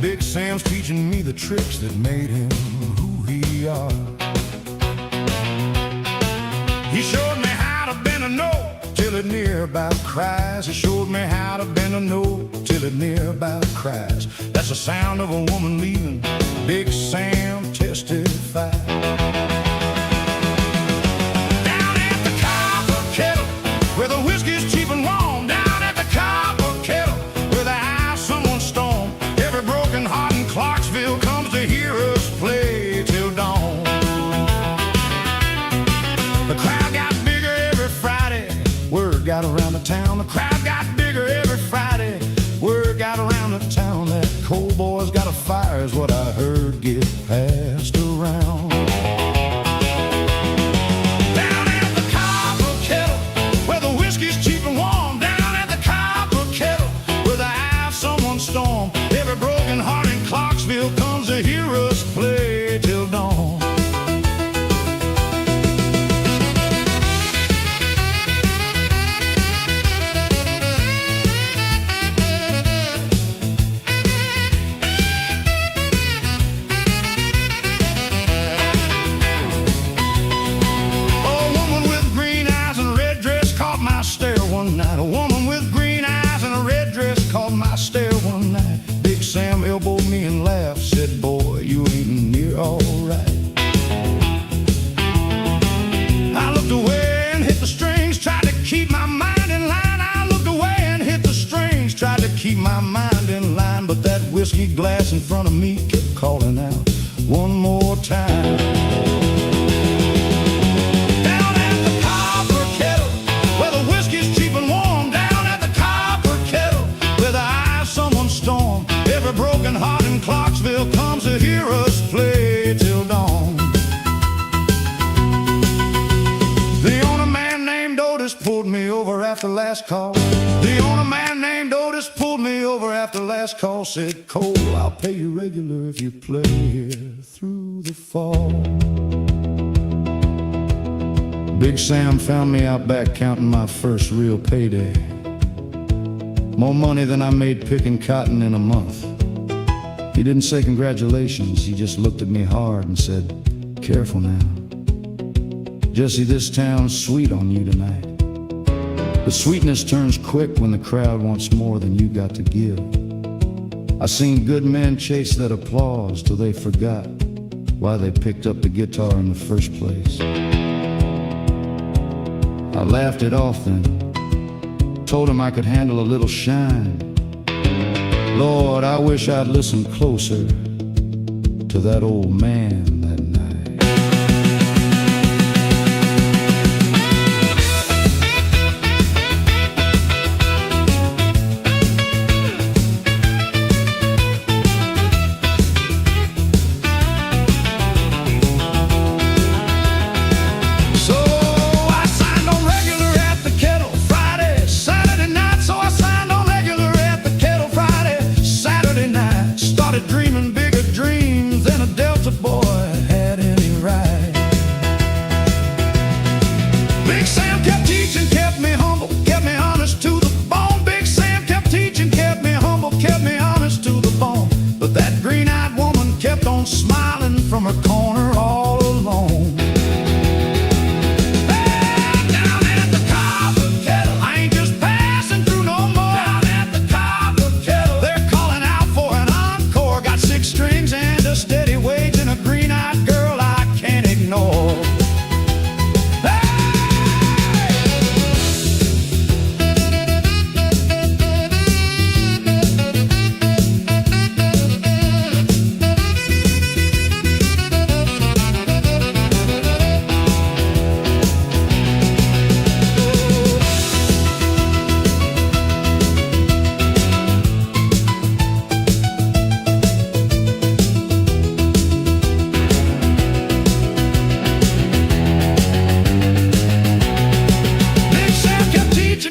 Big Sam's teaching me the tricks that made him who he are. He showed me how to bend a note till it near about cries. He showed me how to bend a note till it near about cries. That's the sound of a woman leaving, Big Sam testified. Down at the Copper Kettle, where the whiskey's cheap and warm. Down at the Copper Kettle, where the house someone stormed. Every broken heart in Clarksville comes to hear us play. town. The crowd got bigger every Friday. Word got around the town that cold boy's got a fire, is what I heard get passed around. Down at the Copper Kettle, where the whiskey's cheap and warm. Down at the Copper Kettle, where the eye of someone storm. Every broken heart in Clarksville comes to hear us play till dawn. A woman with green eyes and a red dress caught my stare one night. Big Sam elbowed me and laughed, said, "Boy, you ain't near alright." I looked away and hit the strings, tried to keep my mind in line. I looked away and hit the strings, tried to keep my mind in line. But that whiskey glass in front of me kept calling out one more time. Every broken heart in Clarksville comes to hear us play till dawn. The owner man named Otis pulled me over after last call. The owner man named Otis pulled me over after last call. Said, "Cole, I'll pay you regular if you play here through the fall." Big Sam found me out back counting my first real payday. More money than I made picking cotton in a month. He didn't say congratulations, he just looked at me hard and said, "Careful now. Jesse, this town's sweet on you tonight. The sweetness turns quick when the crowd wants more than you got to give. I seen good men chase that applause till they forgot why they picked up the guitar in the first place." I laughed it off then, told him I could handle a little shine. Lord, I wish I'd listened closer to that old man that night. So I signed on regular at the Kettle Friday, Saturday night. So I signed on regular at the Kettle Friday, Saturday night. Started dreaming bigger dreams than a Delta boy had any right. Big Sam kept teaching, kept me humble, kept me honest to the bone. Big Sam kept teaching, kept me humble, kept me honest to the bone. But that green-eyed woman kept on smiling from her corner all alone. Steady wage and a green-eyed girl I can't ignore.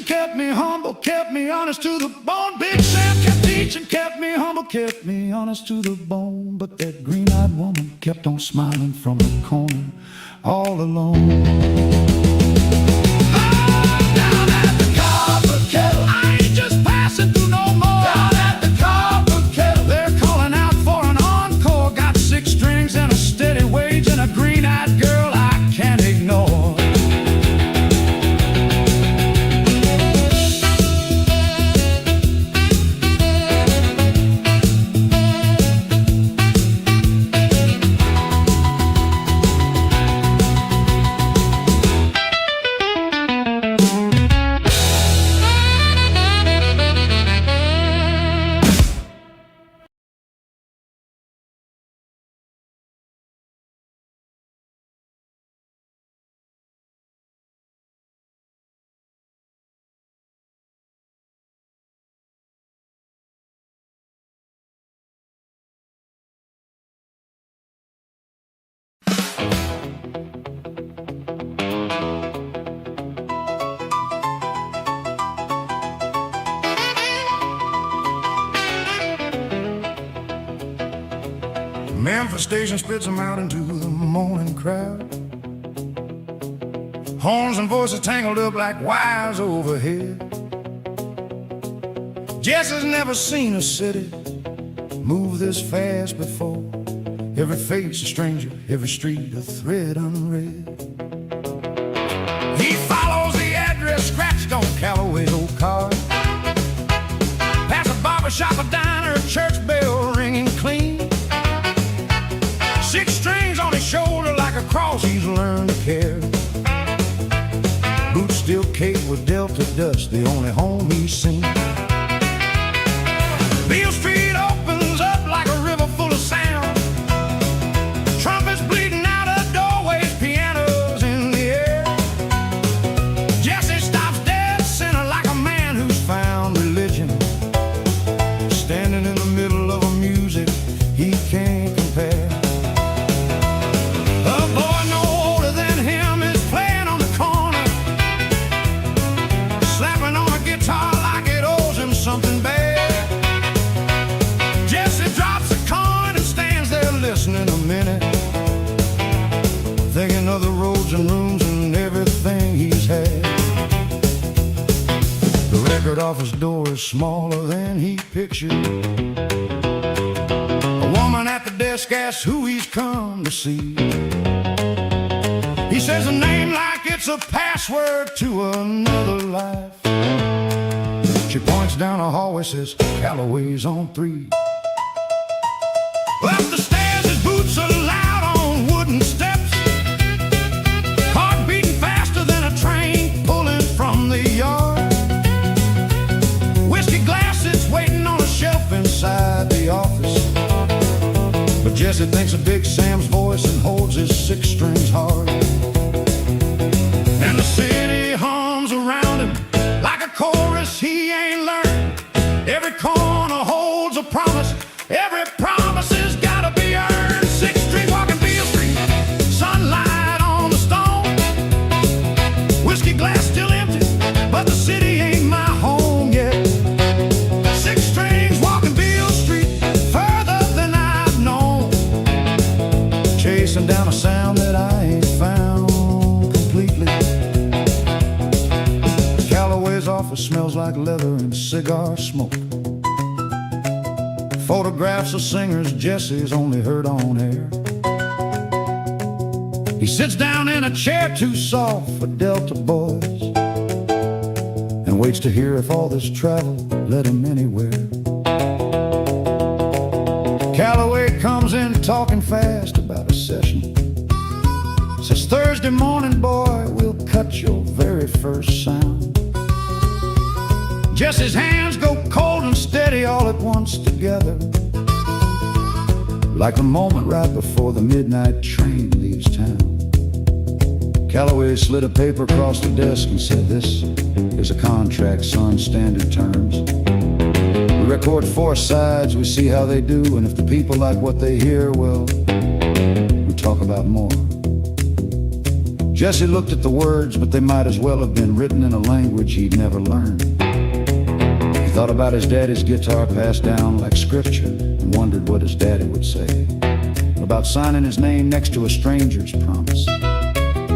Kept me humble, kept me honest to the bone. Big Sam kept teaching, kept me humble, kept me honest to the bone. But that green-eyed woman kept on smiling from the corner all alone. Down at the Copper Kettle, I ain't just passing through no more. Down at the Copper Kettle, they're calling out for an encore. Got 6 strings and a steady wage and a green-eyed girl I can't ignore. Memphis station spits them out into the morning crowd. Horns and voices tangled up like wires overhead. Jesse's never seen a city move this fast before. Every face a stranger, every street a thread unread. He follows the address scratched on Calloway's old car. Past a barber shop, a diner, a church bell ringing clean. 6 strings on his shoulder like a cross he's learned to carry. Boots still caked with Delta dust, the only home he's seen. Beale Street opens up like a river full of sound. Trumpets bleeding out of doorways, pianos in the air. Jesse stops dead center like a man who's found religion, standing in the middle of a music he can't compare. A boy no older than him is playing on the corner, slapping on a guitar like it owes him something bad. Listening a minute, thinking of the roads and rooms and everything he's had. The record office door is smaller than he pictured. A woman at the desk asks who he's come to see. He says a name like it's a password to another life. She points down a hallway, says Calloway's on 3. Up the stairs, his boots are loud on wooden steps. Heart beating faster than a train pulling from the yard. Whiskey glasses waiting on a shelf inside the office. But Jesse thinks of Big Sam's voice and holds his 6 strings hard. And the city hums around him like a chorus he ain't learned. Every corner holds a promise. Every promise has gotta be earned. 6th Street, walking Beale Street, sunlight on the stone. Whiskey glass still empty, but the city ain't my home yet. 6 strings, walking Beale Street, further than I've known. Chasing down a sound that I ain't found completely. Calloway's office smells like leather and cigar smoke. Photographs of singers Jesse's only heard on air. He sits down in a chair too soft for Delta boys and waits to hear if all this travel led him anywhere. Calloway comes in talking fast about a session. Says Thursday morning, boy, we'll cut your very first sound. Jesse's hands go cold and steady all at once together, like the moment right before the midnight train leaves town. Calloway slid a paper across the desk and said, "This is a contract, son, standard terms. We record 4 sides, we see how they do, and if the people like what they hear, well, we talk about more." Jesse looked at the words, but they might as well have been written in a language he'd never learned. He thought about his daddy's guitar passed down like scripture and wondered what his daddy would say about signing his name next to a stranger's promise.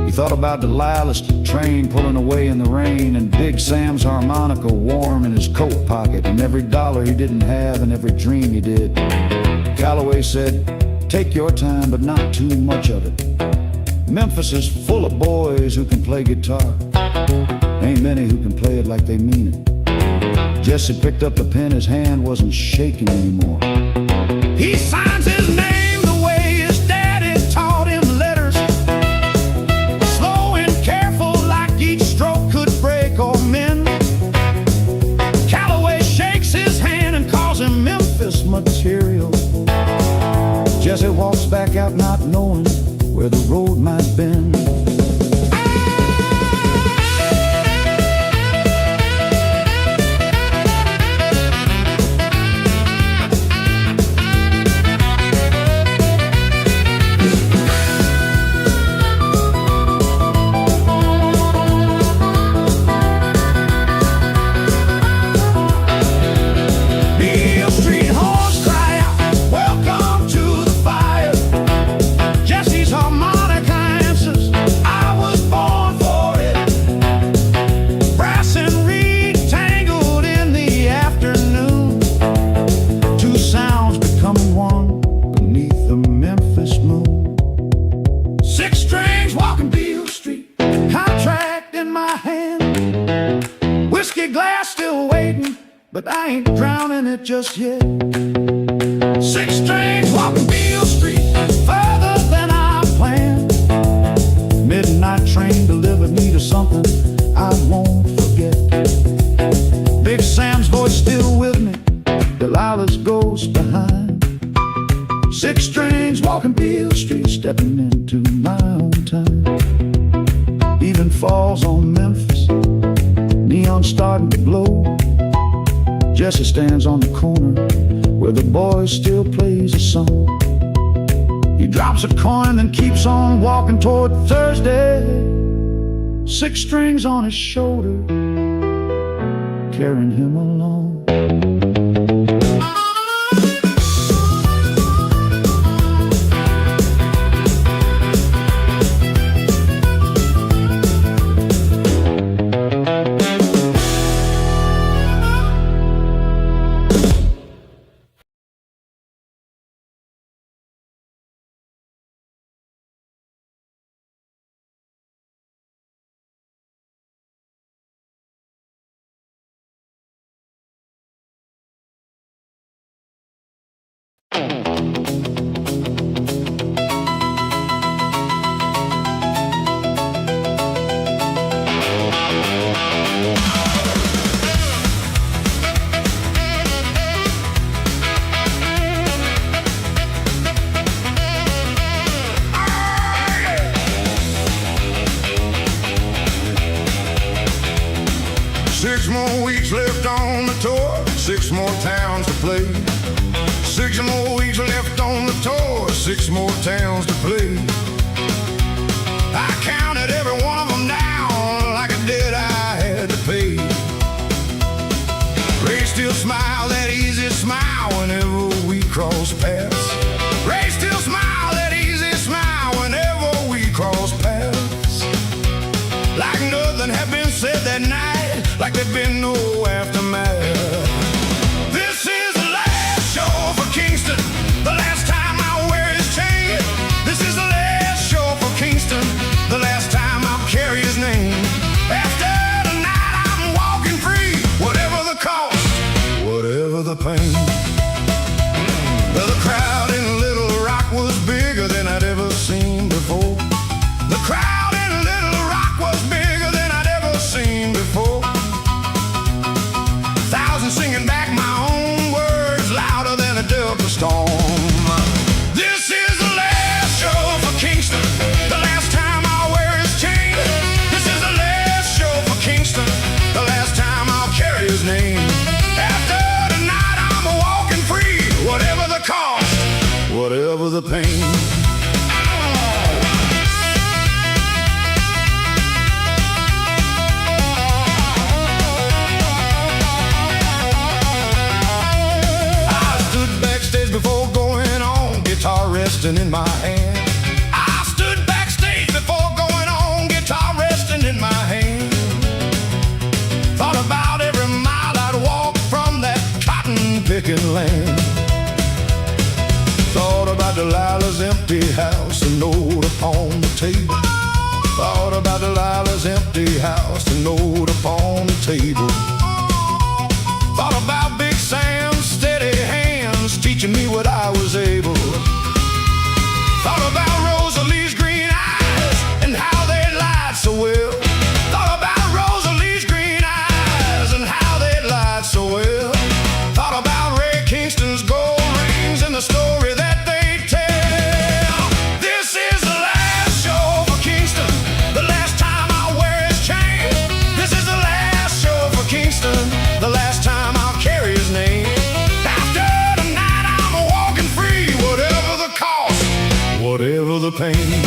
He thought about Delilah's train pulling away in the rain and Big Sam's harmonica warm in his coat pocket and every dollar he didn't have and every dream he did. Calloway said, "Take your time, but not too much of it. Memphis is full of boys who can play guitar. Ain't many who can play it like they mean it." Jesse picked up the pen, his hand wasn't shaking anymore. He signs his name the way his daddy taught him letters, slow and careful like each stroke could break or mend. Calloway shakes his hand and calls him Memphis material. Jesse walks back out not knowing where the road might bend. Beale Street horns cry out, "Welcome to the fire." glass still waiting, but I ain't drowning it just yet. 6 strings walking Beale Street, further than I planned. Midnight train delivered me to something I won't forget. Big Sam's voice still with me, Delilah's ghost behind. 6 strings walking Beale Street, stepping into my own time. Even falls on Memphis, neon starting to glow. Jesse stands on the corner where the boy still plays a song. He drops a coin and keeps on walking toward Thursday. 6 strings on his shoulder, carrying him along. 6 more weeks left on the tour, 6 more towns to play. 6 more weeks left on the tour, 6 more towns to play. I counted every one of them down like a debt I had to pay. Ray still smiled that easy smile whenever we cross paths. Ray still smiled that easy smile whenever we cross paths. Like nothing had been said that night, like there'd been no aftermath. This is the last show for Kingston, the last time I'll wear his chain. This is the last show for Kingston, the last time I'll carry his name. After tonight I'm walking free, whatever the cost, whatever the pain. Well, the crowd in Little Rock was bigger than I'd ever seen before. The crowd in Little Rock was bigger than I'd ever seen before. Thousands singing back my own words louder than a Delta storm. This is the last show for Kingston, the last time I'll wear his chain. This is the last show for Kingston, the last time I'll carry his name. After tonight I'm walking free, whatever the cost, whatever the pain. Before going on, guitar resting in my hand. I stood backstage before going on, guitar resting in my hand. Thought about every mile I'd walk from that cotton-picking land. Thought about Delilah's empty house, a note upon the table. Thought about Delilah's empty house, a note upon the table. Thought about Big Sam's steady hands teaching me what I was able. Thought about Rosalie's green eyes and how they lied so well. Thought about Rosalie's green eyes and how they lied so well. Thought about Ray Kingston's gold rings and the story that they tell. This is the last show for Kingston, the last time I'll wear his chain. This is the last show for Kingston, the last time I'll carry his name. After tonight I'm walking free, whatever the cost, whatever the pain.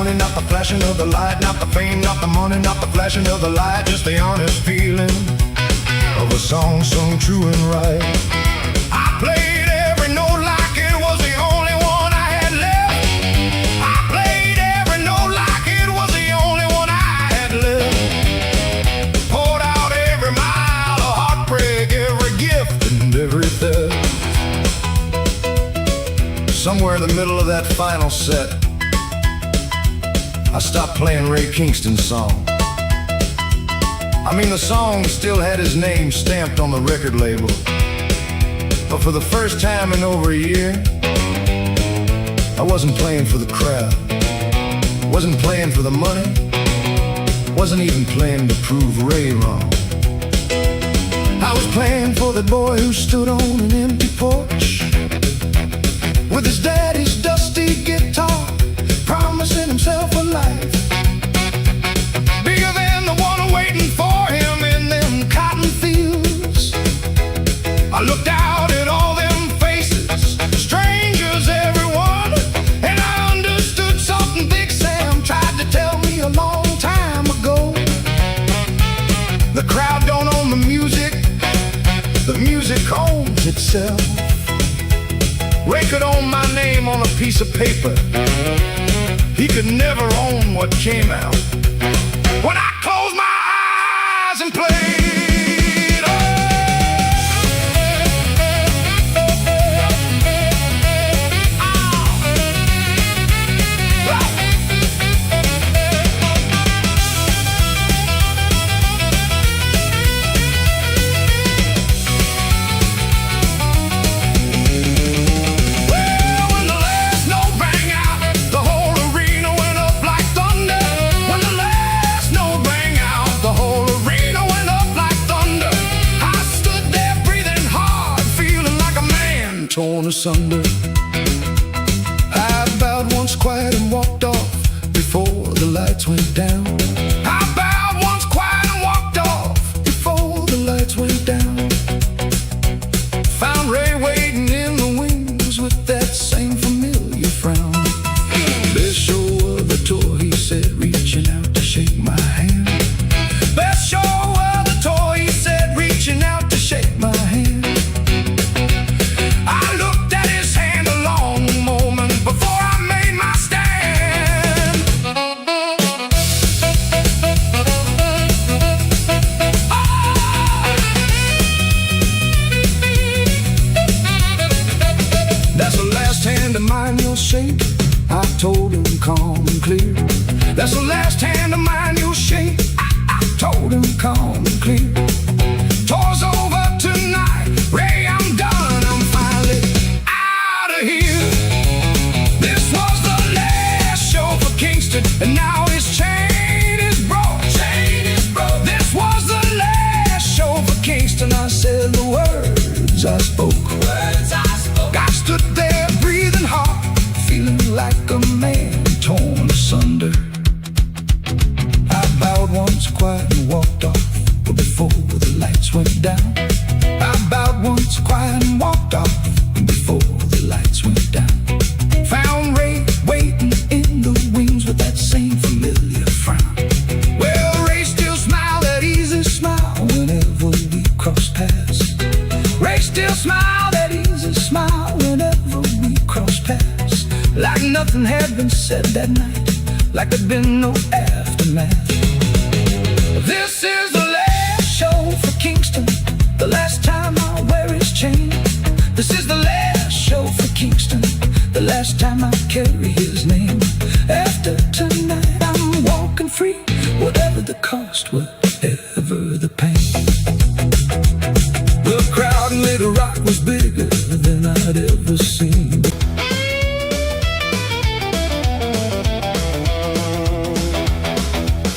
Not the flashing of the light, not the fame, not the money, not the flashing of the light, just the honest feeling of a song sung true and right. I played every note like it was the only one I had left. I played every note like it was the only one I had left. Poured out every mile of heartbreak, every gift and every theft. Somewhere in the middle of that final set, I stopped playing Ray Kingston's song. I mean, the song still had his name stamped on the record label. But for the first time in over a year, I wasn't playing for the crowd, wasn't playing for the money, wasn't even playing to prove Ray wrong. I was playing for the boy who stood on an empty porch with his daddy's dusty guitar, promising himself a life bigger than the one waiting for him in them cotton fields. I looked out at all them faces, strangers everyone, and I understood something Big Sam tried to tell me a long time ago. The crowd don't own the music owns itself. Ray could own my name on a piece of paper, he could never own what came out when I closed my eyes and played. Torn asunder, I bowed once quiet and walked off before the lights went down. I bowed once quiet and walked off before the lights went down. Found Ray waiting in the wings with that same familiar frown. Best show of the tour, he said, reaching out to shake my hand. Best show of the tour, he said, reaching out to shake my hand. Hand of mine you'll shake, I told him calm and clear. That's the last hand of mine you'll shake, I told him calm and clear. Tour's over tonight, Ray, I'm done, I'm finally out of here. This was the last show for Kingston, and now his chain is broke. This was the last show for Kingston. I said the words I spoke. I stood there breathing hard, feeling like a man torn asunder. I bowed once quiet and walked off before the lights went down. I bowed once quiet and walked off before the lights went down. Found Ray waiting in the wings with that same familiar frown. Well, Ray still smiled that easy smile whenever we crossed paths. Ray still smiled that easy smile whenever we crossed paths. Like nothing had been said that night, like there'd been no aftermath. This is the last show for Kingston, the last time I wear his chain. This is the last show for Kingston, the last time I carry his name. After tonight I'm walking free, whatever the cost, whatever the pain. The crowd in Little Rock was bigger than I'd ever seen.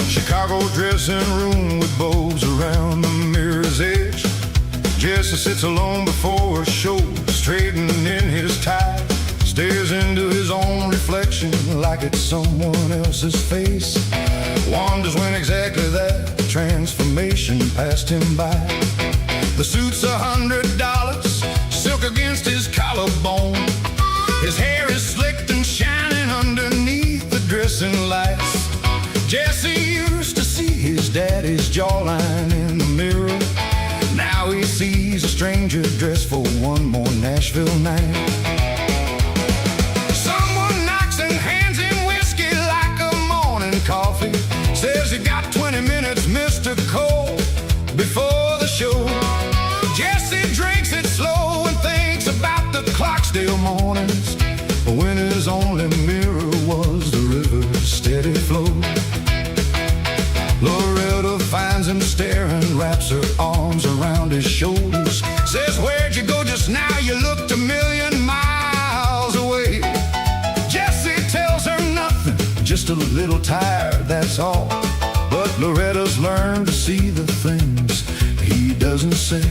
Chicago dressing room with bulbs around the mirror's edge. Jesse sits alone before a show, straightening in his tie. Stares into his own reflection like it's someone else's face. Wonders when exactly that transformation passed him by. The suit's $100, silk against his collarbone. His hair is slicked and shining underneath the dressing lights. Jesse used to see his daddy's jawline in the mirror. Now he's stranger dressed for one more Nashville night. Someone knocks and hands him whiskey like a morning coffee. Says you got 20 minutes, Mr. Cole, before the show. Jesse drinks it slow and thinks about the Clarksdale mornings, when his only mirror was the river's steady flow. Loretta finds him staring, wraps her arms around his shoulders, says, "Where'd you go just now? You looked a million miles away." Jesse tells her nothing, just a little tired, that's all. But Loretta's learned to see the things he doesn't say.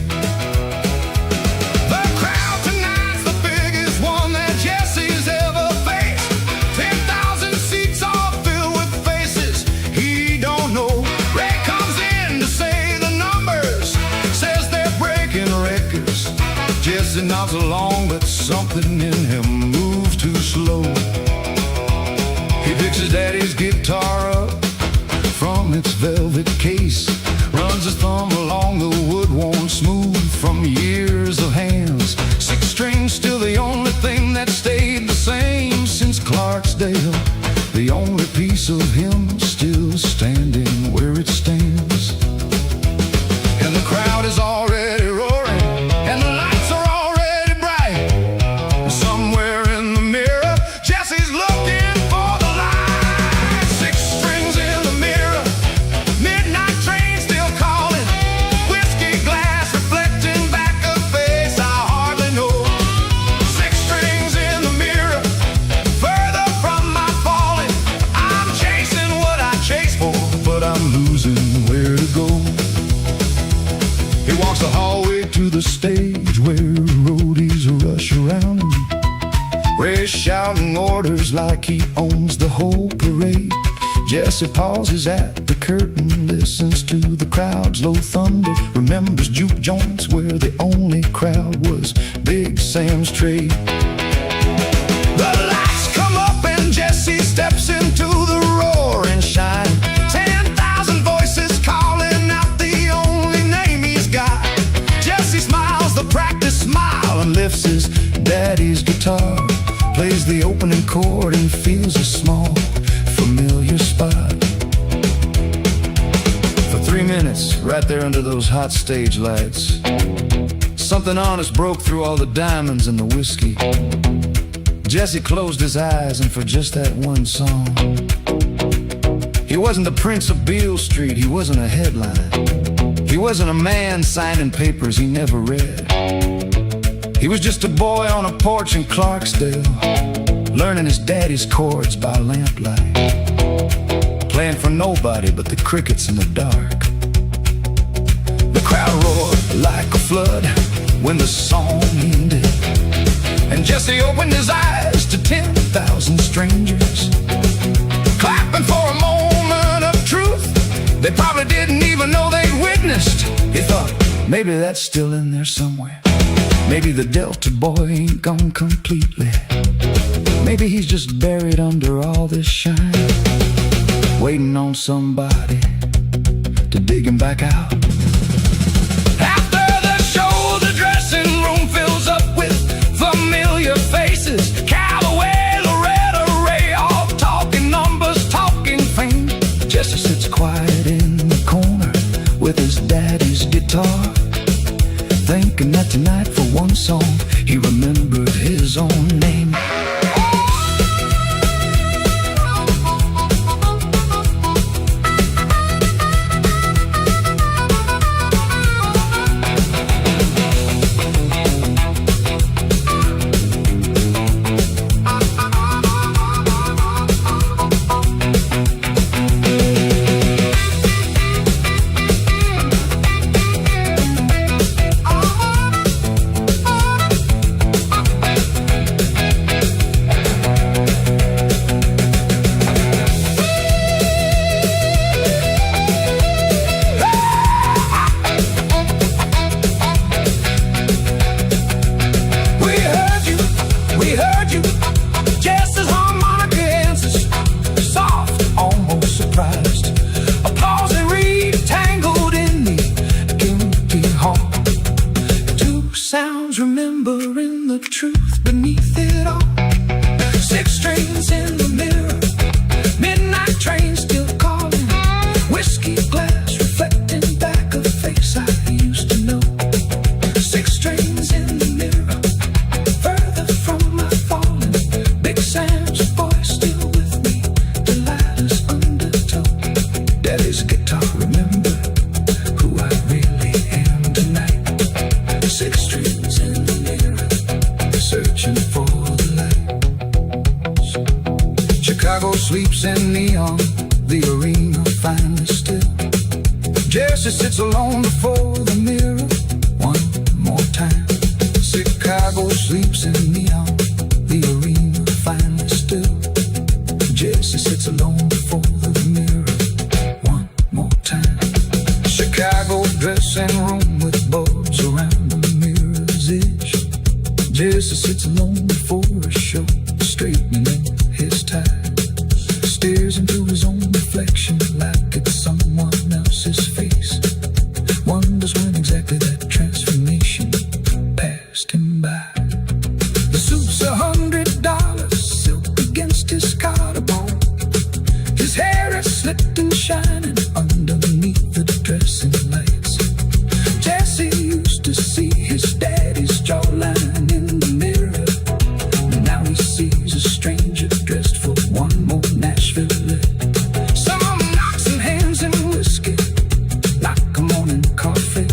The crowd tonight's the biggest one that Jesse's ever faced. 10,000 seats all filled with faces he don't know. Ray comes in to say the numbers, says they're breaking records. Jesse nods along, but something in him moves too slow. He picks his daddy's guitar up from its velvet case, runs his thumb along the wood worn smooth from years of hands. 6 strings, still the only thing that stayed the same since Clarksdale. The only piece of him still standing where it stands. And the crowd is already roaring, and the lights are already bright. Somewhere in the mirror, Jesse's looking for the light. 6 strings in the mirror, midnight train still calling, whiskey glass reflecting back a face I hardly know. 6 strings in the mirror, further from my falling. I'm chasing what I chase for, but I'm losing where to go. He walks the hallway to the stage where roadies rush around him. Ray's shouting orders like he owns the whole parade. Jesse pauses at the curtain, listens to the crowd's low thunder, remembers juke joints where the only crowd was Big Sam's trade. The lights come up and Jesse steps into the roaring shine. 10,000 voices calling out the only name he's got. Jesse smiles the practice smile and lifts his daddy's guitar, plays the opening chord and feels a small familiar spot. For 3 minutes, right there under those hot stage lights, something honest broke through all the diamonds and the whiskey. Jesse closed his eyes, and for just that one song, he wasn't the Prince of Beale Street, he wasn't a headline, he wasn't a man signing papers he never read. He was just a boy on a porch in Clarksdale, learning his daddy's chords by lamplight, playing for nobody but the crickets in the dark. The crowd roared like a flood when the song ended, and Jesse opened his eyes to 10,000 strangers, clapping for a moment of truth they probably didn't even know they'd witnessed. He thought, maybe that's still in there somewhere. Maybe the Delta boy ain't gone completely. Maybe he's just buried under all this shine, waiting on somebody to dig him back out. After the show, the dressing room fills up with familiar faces. Calloway, Loretta, Ray, all talking numbers, talking fame. Jesse sits quiet in the corner with his daddy's guitar, thinking that tonight for one song he remembered his own name. Jesse sits alone before the mirror one more time. Chicago sleeps in neon, the arena finally still. Jesse sits alone before the mirror one more time. Chicago dressing room with bulbs around the mirror's edge. Jesse sits alone before a show, straightening his tie. Stares into his own reflection like it's someone else's face. Wonders when exactly that transformation passed him by. The suit's $100, silk against his collarbone. His hair is slicked and shining underneath the dressing lights. Jesse used to see his daddy's jawline in the mirror. Now he sees a stranger dressed for one more Nashville lick. Some knocks some hands in whiskey, like a morning coffee.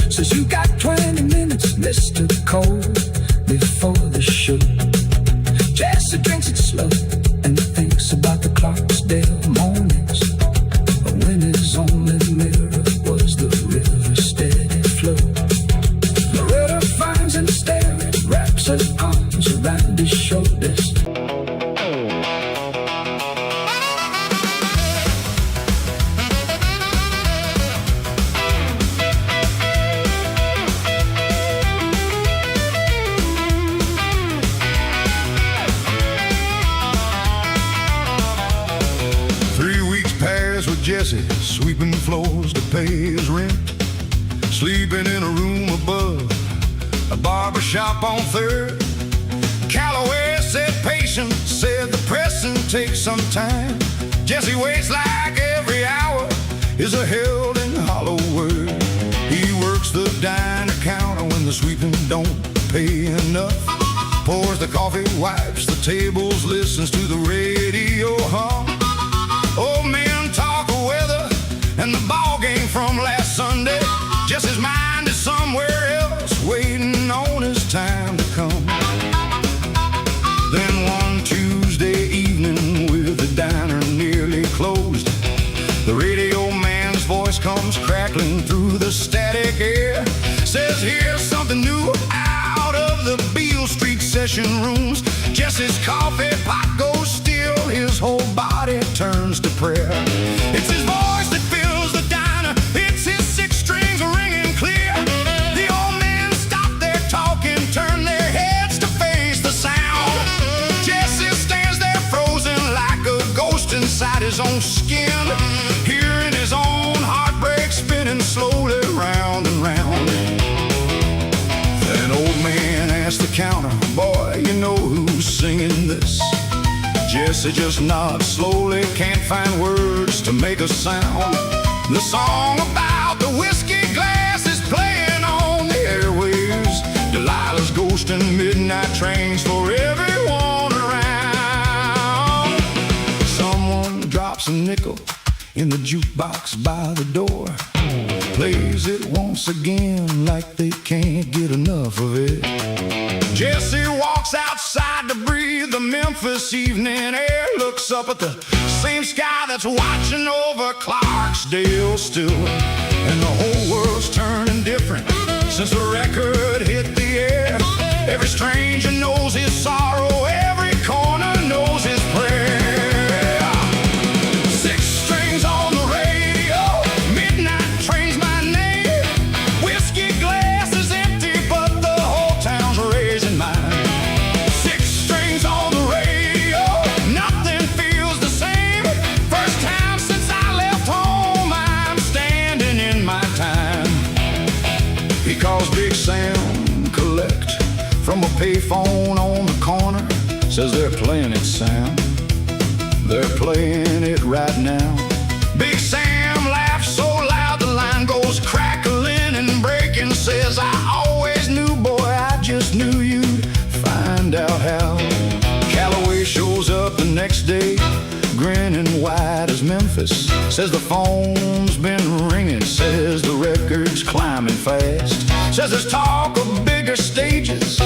Says you got 20 minutes, Mr. Cole, before the show. Jesse drinks it slow and thinks about the Clarksdale mornings, when his only mirror was the river's steady flow. Loretta finds him staring, wraps her arms around his shoulders. 3 weeks pass with Jesse, sweeping floors to pay his rent, sleeping in a room above a barber shop on 3rd. Calloway said patience, said the pressing takes some time. Jesse waits like every hour is a held in hollow word. He works the diner counter when the sweeping don't pay enough. Pours the coffee, wipes the tables, listens to the radio hum. Old men talk of weather and the ball game from last Sunday. Jesse's mind is somewhere else, waiting on his time to come. Then one Tuesday evening, with the diner nearly closed, the radio man's voice comes crackling through the static air. Says here's something new out of the Beale Street session rooms. Jesse's coffee pot goes still, his whole body turns to prayer. It's his voice that fills the diner, it's his 6 strings ringing clear. The old men stop their talking, turn their heads to face the sound. Jesse stands there frozen like a ghost inside his own skin, hearing his own heartbreak spinning slowly round and round. An old man asked the counter, boy, you know who's singing this? Jesse just nods slowly, can't find words to make a sound. The song about the whiskey glass is playing on the airwaves. Delilah's ghost and midnight trains for everyone around. Someone drops a nickel in the jukebox by the door, plays it once again like they can't get enough of it. Jesse walks outside to breathe the Memphis evening air, looks up at the same sky that's watching over Clarksdale still. And the whole world's turning different since the record hit the air. Every stranger knows his sorrow, every corner knows his prayer. 6 strings on the radio, midnight train's my name. Whiskey glass is empty, but the whole town's raising mine. 6 strings on the radio, nothing feels the same. First time since I left home, I'm standing in my time. He calls Big Sam, collect from a payphone on the corner. Says they're playing it, Sam, they're playing it right now. Big Sam laughs so loud the line goes crackling and breaking. Says I always knew, boy, I just knew you'd find out how. Calloway shows up the next day, grinning wide as Memphis. Says the phone's been ringing, says the record's climbing fast. Says there's talk of bigger stages,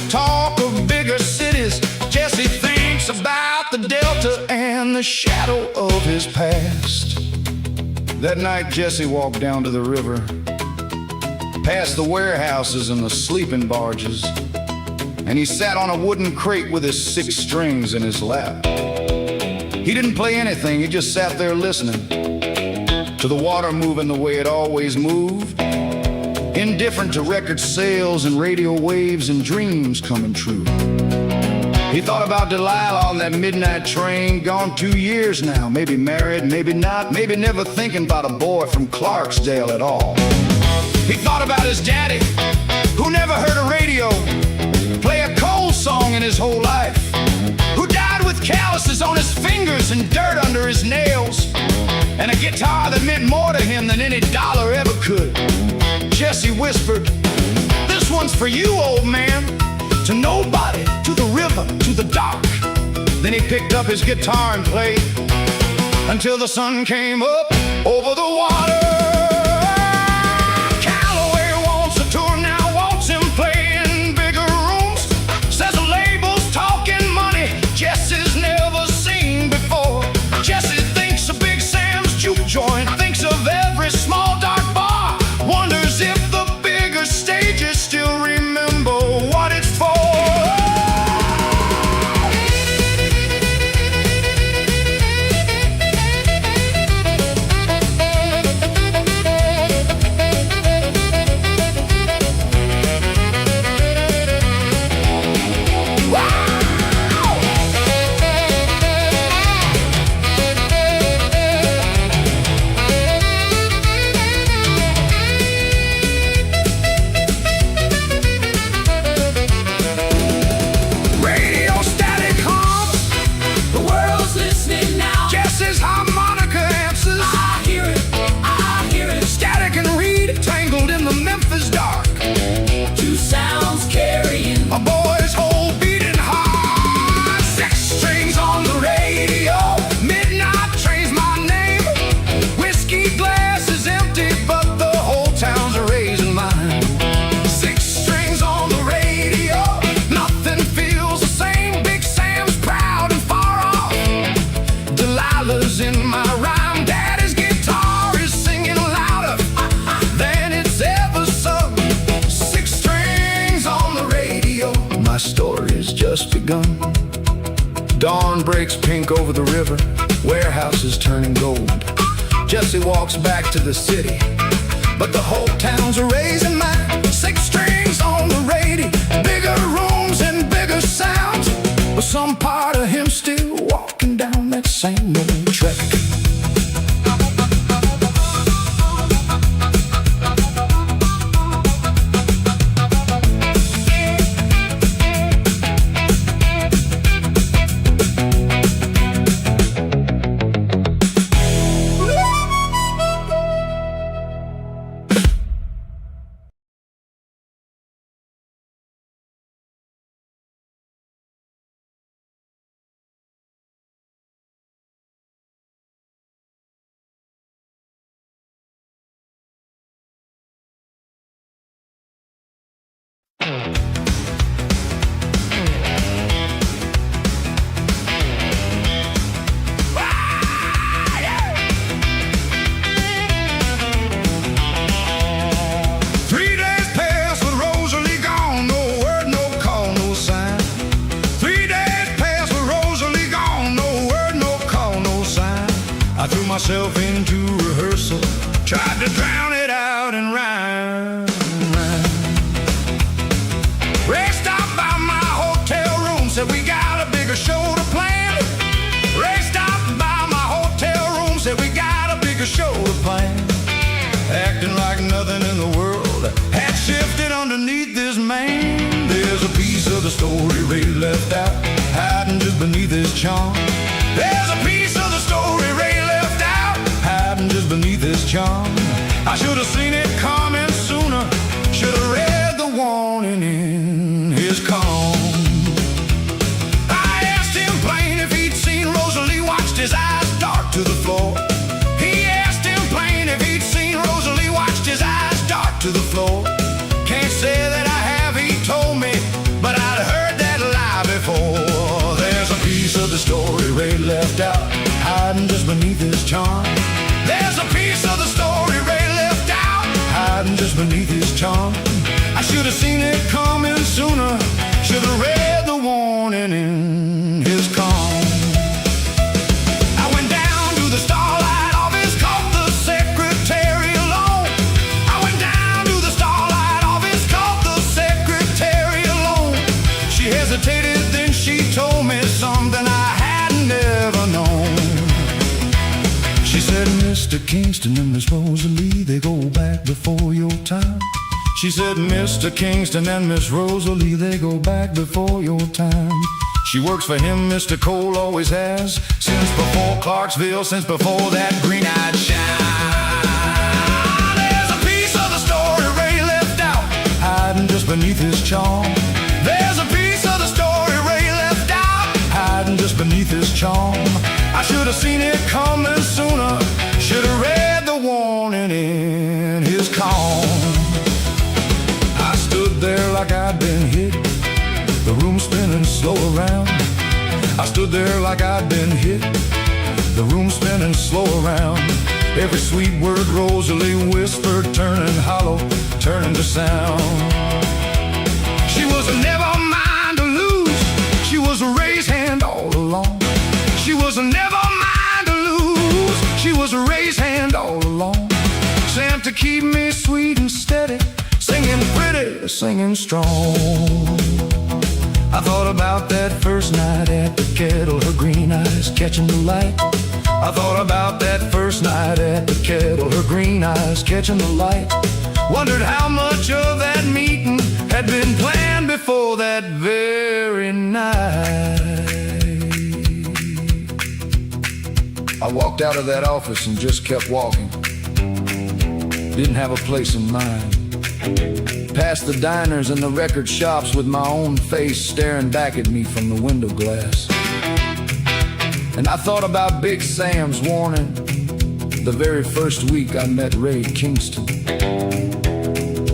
talk of bigger cities. Jesse thinks about the Delta and the shadow of his past. That night, Jesse walked down to the river, past the warehouses and the sleeping barges, and he sat on a wooden crate with his 6 strings in his lap. He didn't play anything, he just sat there listening to the water moving the way it always moved, indifferent to record sales and radio waves and dreams coming true. He thought about Delilah on that midnight train, gone 2 years now, maybe married, maybe not, maybe never thinking about a boy from Clarksdale at all. He thought about his daddy, who never heard a radio play a Cole song in his whole life, who died with calluses on his fingers and dirt under his nails, and a guitar that meant more to him than any dollar ever could. Jesse whispered, "This one's for you, old man. To nobody, to the river, to the dark." Then he picked up his guitar and played until the sun came up over the water. Calloway wants a tour now, wants him playing bigger rooms. Says the label's talking money Jesse's never seen before. Jesse thinks of Big Sam's juke joint, thinks of every small dark bar, wonders if the bigger stages still remember what it's for. In my rhyme, Daddy's guitar is singing louder than it's ever sung. 6 strings on the radio. My story's just begun. Dawn breaks pink over the river, warehouses turning gold. Jesse walks back to the city, but the whole town's a raising mine. 6 strings on the radio, bigger rooms and bigger sounds, but some part of him still walking down that same old track. I threw myself into rehearsal, tried to drown it out in rhyme. Ray stopped by my hotel room, said we got a bigger show to plan. Ray stopped by my hotel room, said we got a bigger show to plan. Acting like nothing in the world had shifted underneath this man. There's a piece of the story Ray left out, hiding just beneath his charm. There's a piece of the story Ray left out, hiding just beneath his charm. I should have seen it coming sooner, should have read the warning in his calm. I asked him plain if he'd seen Rosalie, watched his eyes dart to the floor. He asked him plain if he'd seen Rosalie, watched his eyes dart to the floor. Can't say that I have, he told me, but I'd heard that lie before. There's a piece of the story Ray left out, hiding just beneath his charm. There's a piece of the hiding just beneath his charm. I should have seen it coming sooner, should have read the warning in his calm. I went down to the starlight office, caught the secretary alone. I went down to the starlight office, caught the secretary alone. She hesitated, then she told me something I hadn't ever known. She said, Mr. Kingston and Miss Rosalie, they go back before your time. She said, Mr. Kingston and Miss Rosalie, they go back before your time. She works for him, Mr. Cole always has, since before Clarksville, since before that green-eyed shine. There's a piece of the story Ray left out, hiding just beneath his charm. There's a piece of the story Ray left out, hiding just beneath his charm. I should have seen it coming sooner, should have read the warning in his calm. I stood there like I'd been hit, the room spinning slow around. I stood there like I'd been hit, the room spinning slow around. Every sweet word Rosalie whispered, turning hollow, turning to sound. She was a never mind to lose, she was a Ray's hand all along. She was a never mind to lose, she was a Ray's hand all along. Sent to keep me sweet and steady, singing pretty, singing strong. I thought about that first night at the kettle, her green eyes catching the light. I thought about that first night at the kettle, her green eyes catching the light. Wondered how much of that meeting had been planned before that very night. I walked out of that office and just kept walking. Didn't have a place in mind. Past the diners and the record shops with my own face staring back at me from the window glass. And I thought about Big Sam's warning the very first week I met Ray Kingston.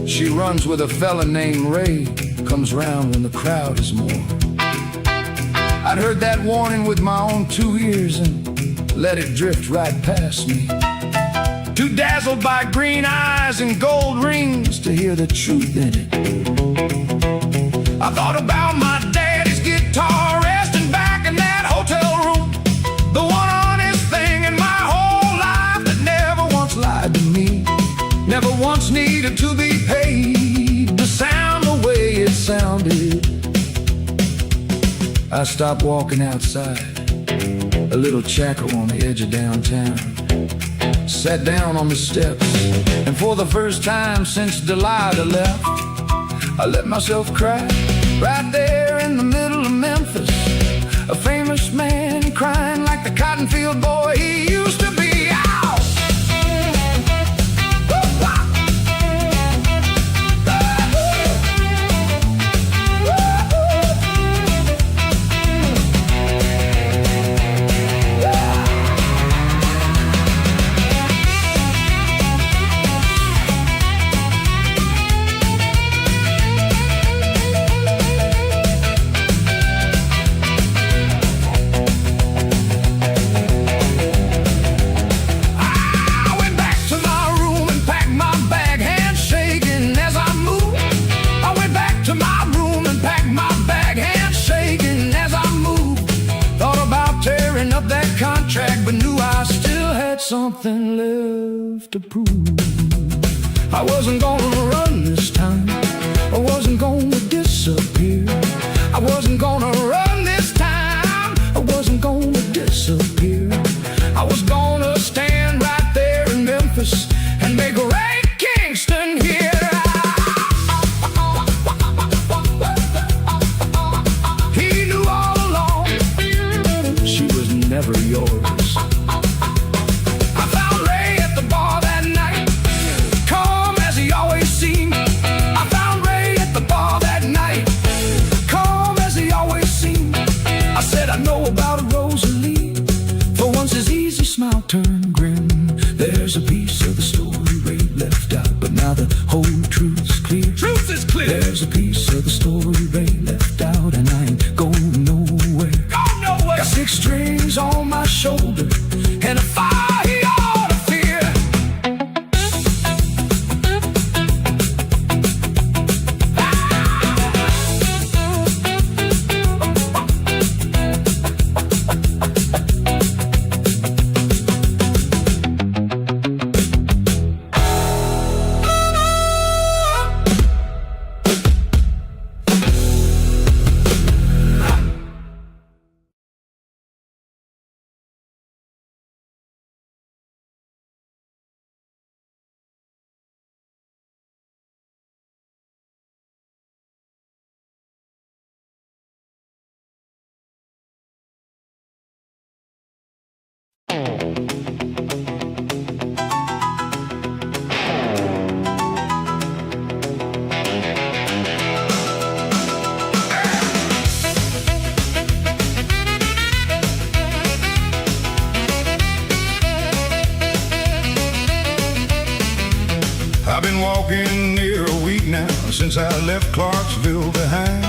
She runs with a fella named Ray, comes round when the crowd is more. I'd heard that warning with my own 2 ears and let it drift right past me. Too dazzled by green eyes and gold rings to hear the truth in it. I thought about my daddy's guitar resting back in that hotel room, the one honest thing in my whole life that never once lied to me, never once needed to be paid to sound the way it sounded. I stopped walking outside, a little shack on the edge of downtown. Sat down on the steps, and for the first time since Delilah left, I let myself cry right there in the middle of Memphis. A famous man crying like the cotton field boy he used to be. Ow! But knew I still had something left to prove. I wasn't gonna run this time, I wasn't gonna disappear. I wasn't gonna run this time, I wasn't gonna disappear. I was gonna stand right there in Memphis and make Ray Kingston hear. He knew all along she was never yours. Smile turned grim. There's a piece of the story Ray left out, but now the whole truth's clear. Truth is clear. There's a piece of the story Ray left out, and I ain't going nowhere. Go nowhere. Got 6 strings on my shoulder and a fire he ought to fear. walking near a week now since I left Clarksville behind.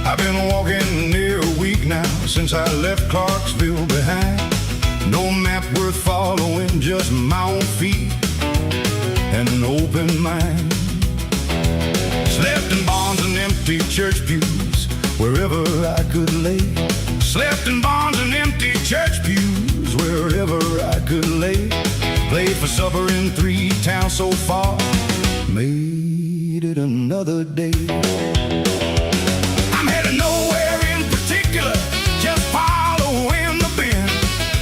I've been walking near a week now since I left Clarksville behind. No map worth following, just my own feet and an open mind. Slept in barns and empty church pews wherever I could lay. Slept in barns and empty church pews wherever I could lay. Played for supper in 3 towns so far, made it another day. I'm headed nowhere in particular, just following the bend.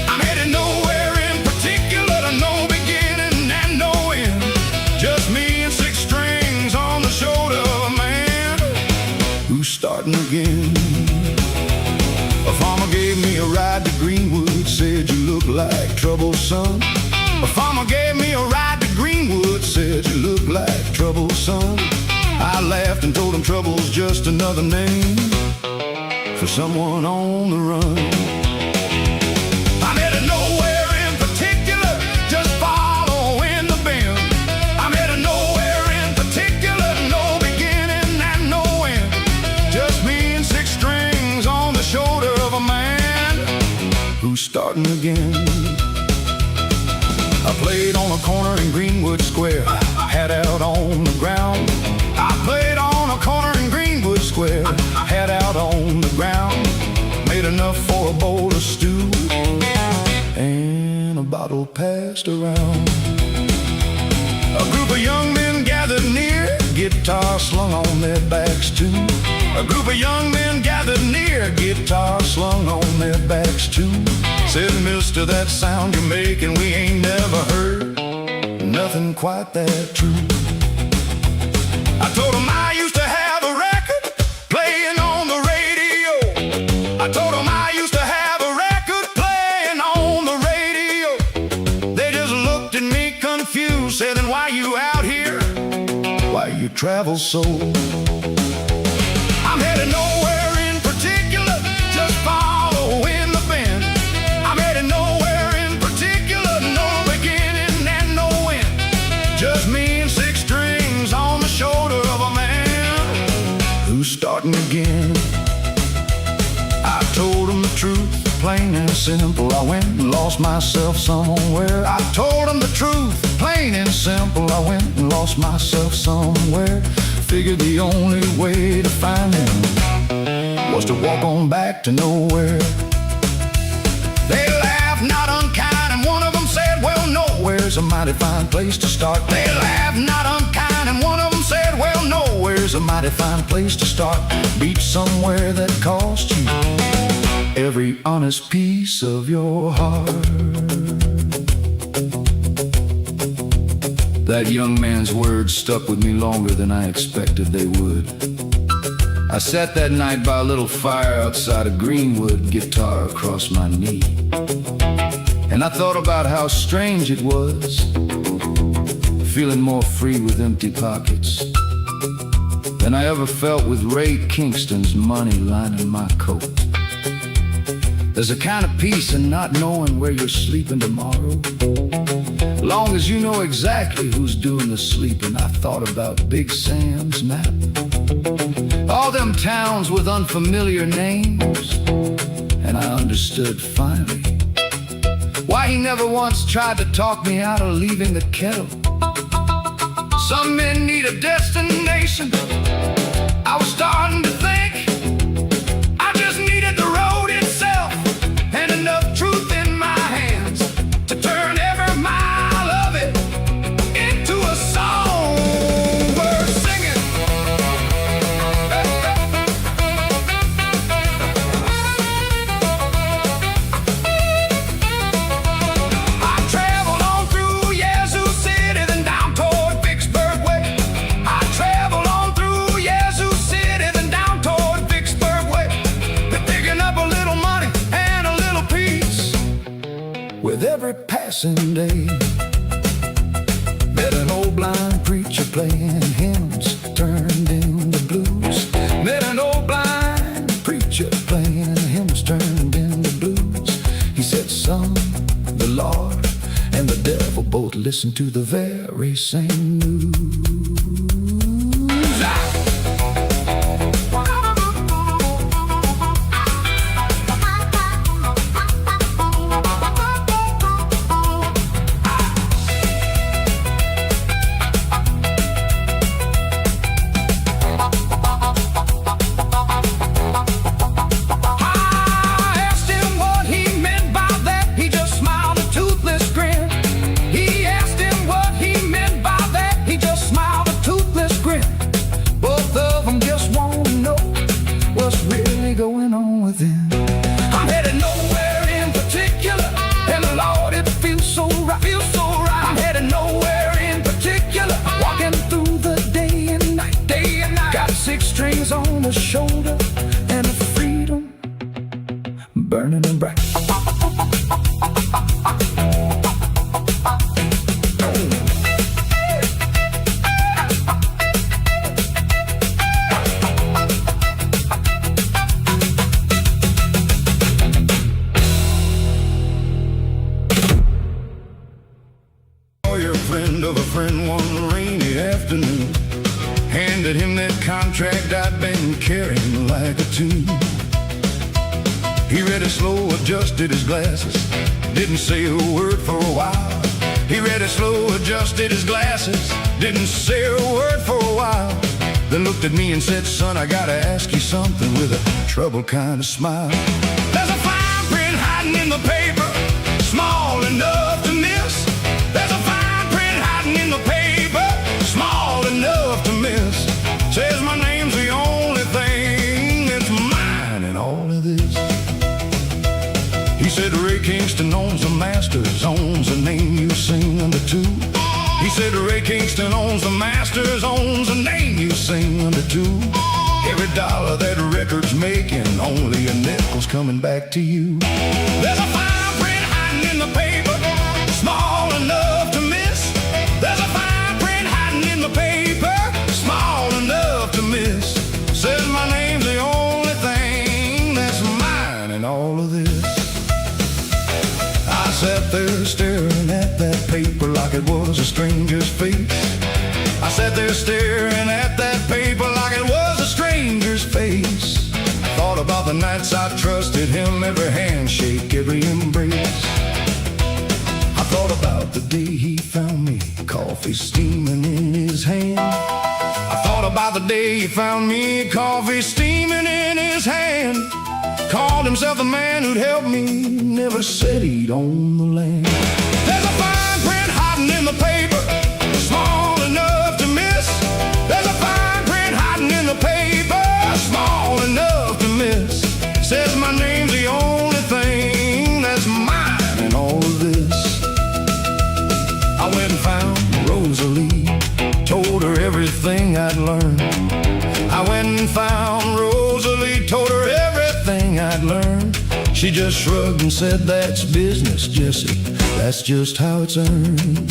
I'm headed nowhere in particular, to no beginning and no end. Just me and 6 strings on the shoulder of a man who's starting again. A farmer gave me a ride to Greenwood, said you look like trouble, son. A farmer gave me a ride to Greenwood, said you look like trouble, son. I laughed and told him trouble's just another name for someone on the run. I'm headed nowhere in particular, just following the bend. I'm headed nowhere in particular, no beginning and no end. Just me and 6 strings on the shoulder of a man who's starting again. I played on a corner in Greenwood Square, hat out on the ground. I played on a corner in Greenwood Square, hat out on the ground. Made enough for a bowl of stew and a bottle passed around. A group of young men gathered near, guitar slung on their backs too. A group of young men gathered near, guitar slung on their backs too. Said, mister, that sound you're making we ain't never heard, nothing quite that true. I told him I used to have a record playing on the radio. I told him I used to have a record playing on the radio. They just looked at me confused, said, then why you out here? Why you travel so? I'm headed nowhere in particular, just following the bend. I'm headed nowhere in particular, no beginning and no end. Just me and 6 strings on the shoulder of a man who's starting again. I told him the truth, plain and simple. I went and lost myself somewhere. I told him the truth, plain and simple. I went and lost myself somewhere. Figured the only way to find him was to walk on back to nowhere. They laughed, not unkind, and one of them said, well, nowhere's a mighty fine place to start. They laughed, not unkind, and one of them said, well, nowhere's a mighty fine place to start. Beach somewhere that cost you every honest piece of your heart. That young man's words stuck with me longer than I expected they would. I sat that night by a little fire outside of Greenwood, guitar across my knee. And I thought about how strange it was, feeling more free with empty pockets than I ever felt with Ray Kingston's money lining my coat. There's a kind of peace in not knowing where you're sleeping tomorrow, long as you know exactly who's doing the sleeping. I thought about Big Sam's map, all them towns with unfamiliar names, and I understood finally why he never once tried to talk me out of leaving the kettle. Some men need a destination. I was starting to think I just needed the road itself and enough truth in my hands to turn every mile of it into a song worth singing. I traveled on through Yazoo City, then down toward Vicksburg way. I traveled on through Yazoo City, then down toward Vicksburg way. Been picking up a little money and a little peace with every passing day. Met an old blind preacher playing hymns turned into blues. Met an old blind preacher playing hymns turned into blues. He said, son, the Lord and the devil both listen to the very same news. a shoulder and a freedom burning and bright. Friend of a friend one rainy afternoon handed him that contract I'd been carrying like a tune. He read it slow, adjusted his glasses, didn't say a word for a while. He read it slow, adjusted his glasses, didn't say a word for a while. Then looked at me and said, son, I gotta ask you something, with a troubled kind of smile. There's a fine print hiding in the paper, small enough to miss. There's a in the paper, small enough to miss. Says my name's the only thing that's mine in all of this. He said Ray Kingston owns the Masters, owns the name you sing under two. He said Ray Kingston owns the Masters, owns the name you sing under two. Every dollar that record's making, only a nickel's coming back to you. There's a fine print hiding in the paper, small enough to miss. There's a fine print hiding in the paper, small enough to miss. Says my name's the only thing that's mine in all of this. I sat there staring at that paper like it was a stranger's face. I sat there staring at that paper like it was a stranger's face. Thought about the nights I trusted him, every handshake, every embrace. I thought about the day he found me, coffee steaming in his hand. I thought about the day he found me, coffee steaming in his hand. Called himself the man who'd help me, never said he'd own the land. There's a fine print hiding in the paper, small enough to miss. There's a fine print hiding in the paper, small enough to miss. Says my name's the only thing that's mine in all of this. I went and found Rosalie, told her everything I'd learned. I went and found Rosalie, told her everything I'd learned. She just shrugged and said, that's business, Jesse, that's just how it's earned.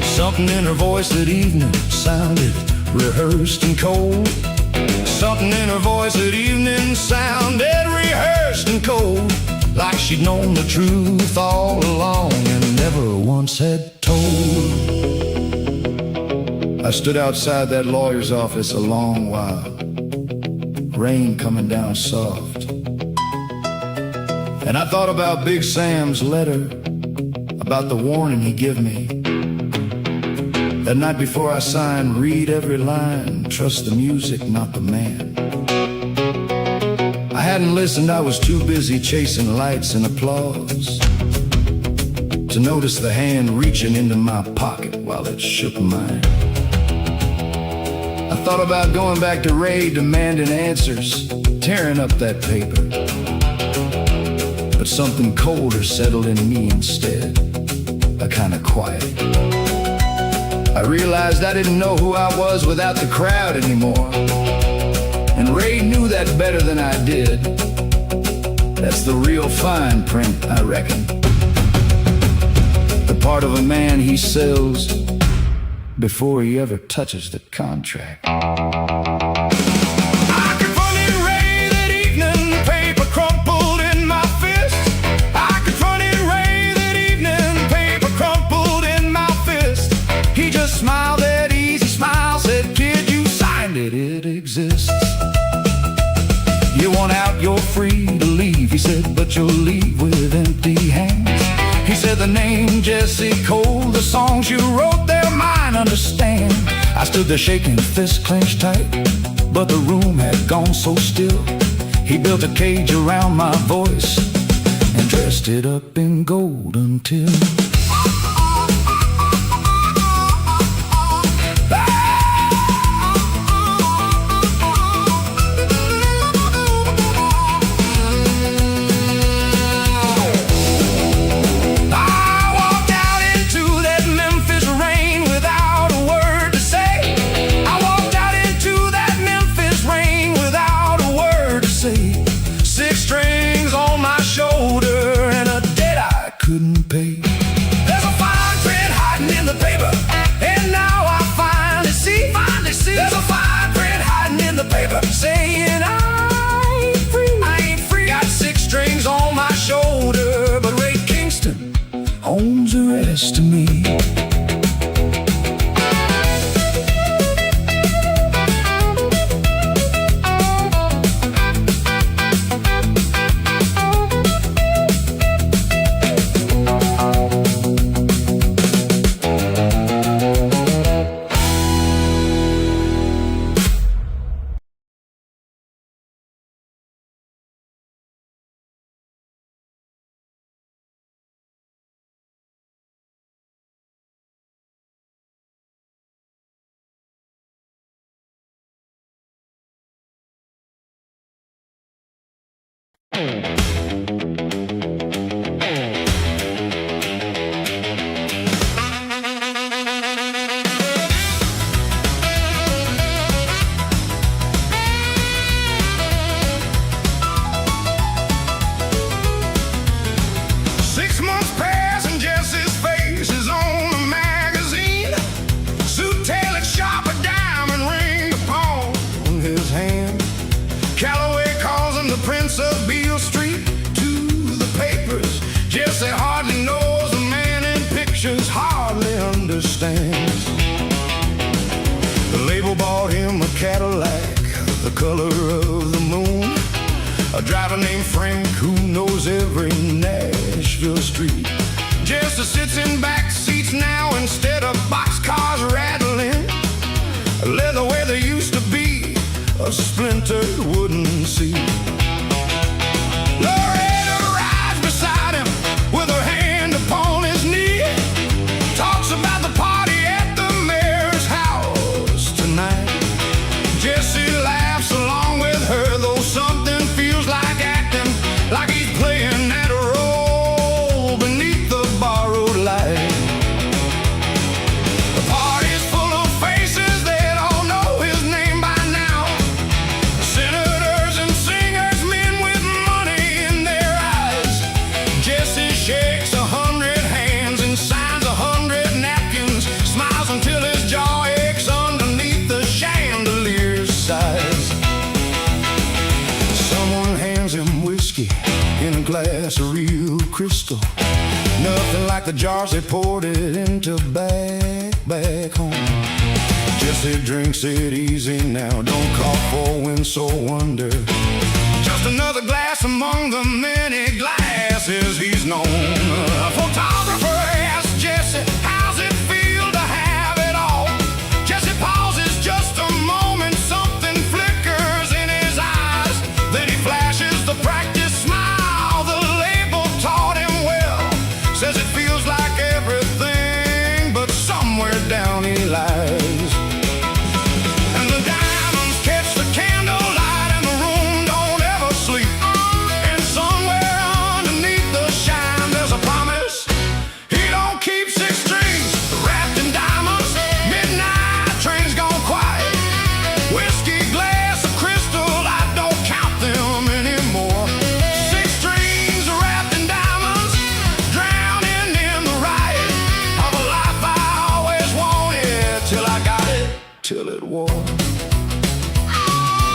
Something in her voice that evening sounded rehearsed and cold. Something in her voice that evening sounded rehearsed and cold, like she'd known the truth all along and never once had told. I stood outside that lawyer's office a long while, rain coming down soft. And I thought about Big Sam's letter, about the warning he gave me. That night before I signed, read every line, trust the music, not the man. I hadn't listened, I was too busy chasing lights and applause to notice the hand reaching into my pocket while it shook mine. I thought about going back to Ray, demanding answers, tearing up that paper. But something colder settled in me instead, a kind of quiet. I realized I didn't know who I was without the crowd anymore. And Ray knew that better than I did. That's the real fine print, I reckon. The part of a man he sells before he ever touches the contract. I confronted Ray that evening, paper crumpled in my fist. I confronted Ray that evening, paper crumpled in my fist. He just smiled that easy smile, said, kid, you signed it, it exists. You want out, you're free to leave, he said, but you'll leave with empty hands. He said the name Jesse Cole, the songs you wrote, they're mine, understand. I stood there shaking, fist clenched tight, but the room had gone so still. He built a cage around my voice and dressed it up in gold until confess to me. Jesse hardly knows the man in pictures hardly understands. The label bought him a Cadillac, the color of the moon. A driver named Frank who knows every Nashville street. Jesse sits in back seats now instead of boxcars rattling. Leather where there used to be a splintered wooden seat. With her hand upon his knee, talks about the party at the mayor's house tonight. Jesse laughs along with her, though something feels like acting, like he's playing that role beneath the borrowed light. The party's full of faces that all know his name by now. Senators and singers, men with money in their eyes. Jesse shakes 100 hands and signs 100 napkins, smiles until his jaw aches underneath the chandelier's size. Someone hands him whiskey in a glass of real crystal, nothing like the jars they poured it into back home. Jesse drinks it easy now, don't call for wind, so wonder. Just another glass among the many glasses he's known. A photographer asks Jesse, how's it feel to have it all? Jesse pauses just a moment, something flickers in his eyes. Then he flashes the practice smile the label taught him well. Says it feels like everything, but somewhere down he lies. And the diamonds catch the candlelight and the room don't ever sleep. And somewhere underneath the shine there's a promise. He don't keep 6 strings wrapped in diamonds. Midnight train's gone quiet. Whiskey glass of crystal, I don't count them anymore. 6 strings wrapped in diamonds, drowning in the riot of a life I always wanted, till I got it, till it wore.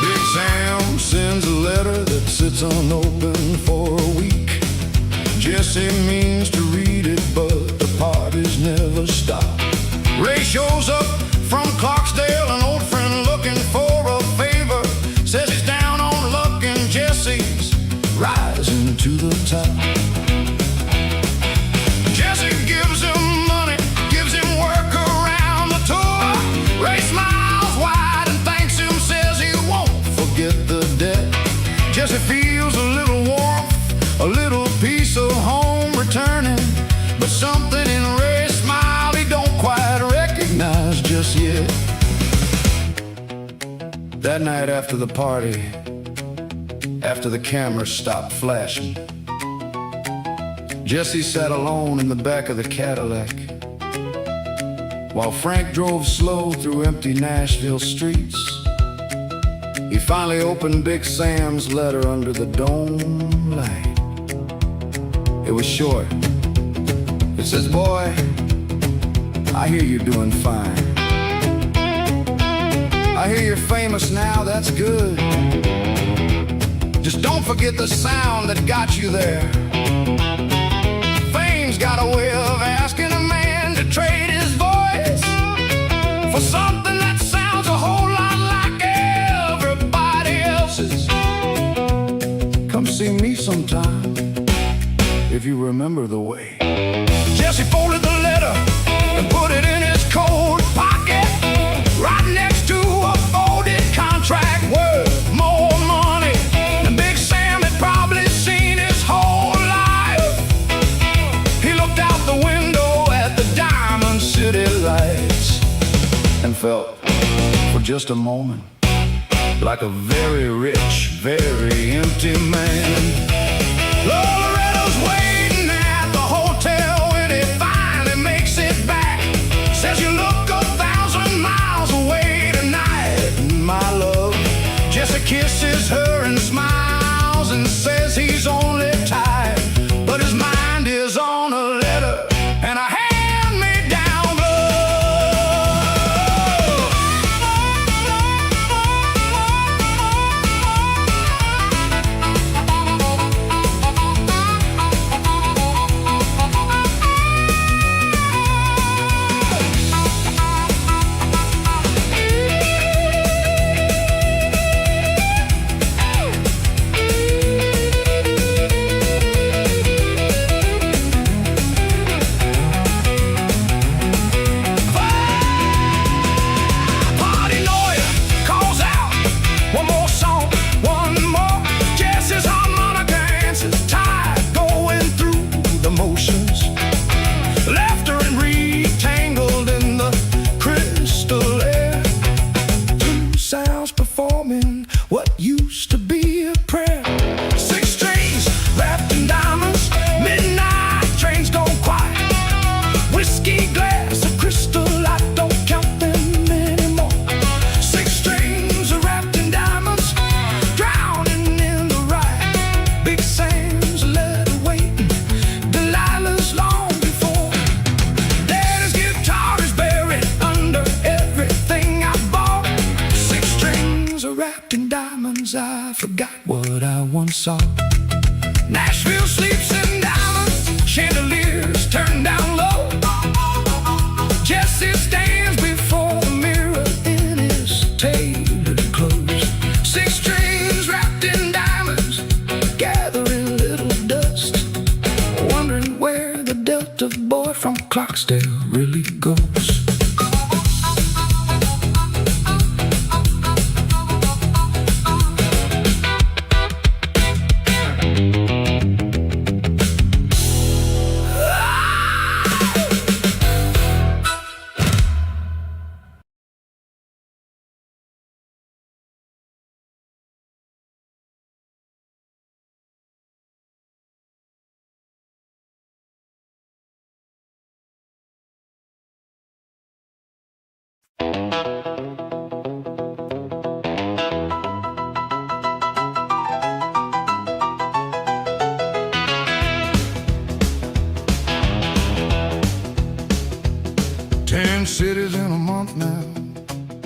Big Sam sends a letter that sits unopened for a week. Jesse means to read it, but the parties never stop. Ray shows up from Clarksdale, an old friend looking for a favor. Says he's down on luck and Jesse's rising to the top. Jesse gives him money, gives him work around the tour. Ray smiles wide and thanks him, says he won't forget the debt. Jesse feels a little warmth, a little piece of home returning, but something in Ray's smile he don't quite recognize just yet. That night after the party, after the cameras stopped flashing, Jesse sat alone in the back of the Cadillac, while Frank drove slow through empty Nashville streets. He finally opened Big Sam's letter under the dome light. It was short. It says, boy, I hear you're doing fine. I hear you're famous now, that's good. Just don't forget the sound that got you there. Fame's got a way of asking a man something that sounds a whole lot like everybody else's. Come see me sometime, if you remember the way. Jesse folded the letter and put it in his coat pocket, right next to a folded contract worth more money than Big Sam had probably seen his whole life. He looked out the window at the Diamond City lights and felt, for just a moment, like a very rich, very empty man. Loretta's waiting at the hotel when he finally makes it back. Says you look 1,000 miles away tonight, my love. Jesse kisses her and smiles and says he's only tired, but his mind is on a letter and a hand-me-down performing what used to be a prayer. 6 strings wrapped in diamonds, midnight trains don't quiet. Whiskey glass, a crystal, I don't count them anymore. 6 strings are wrapped in diamonds, drowning in the riot. Big Sam's letter waiting, Delilah's long before. Daddy's guitar is buried under everything I bought. 6 strings are wrapped in diamonds, I forgot what I once saw. Nashville sleeps in diamonds, chandeliers turned down low. Jesse stands before the mirror in his tailored clothes. 6 strings wrapped in diamonds, gathering little dust, wondering where the Delta boy from Clarksdale really goes. Ten cities in a month now,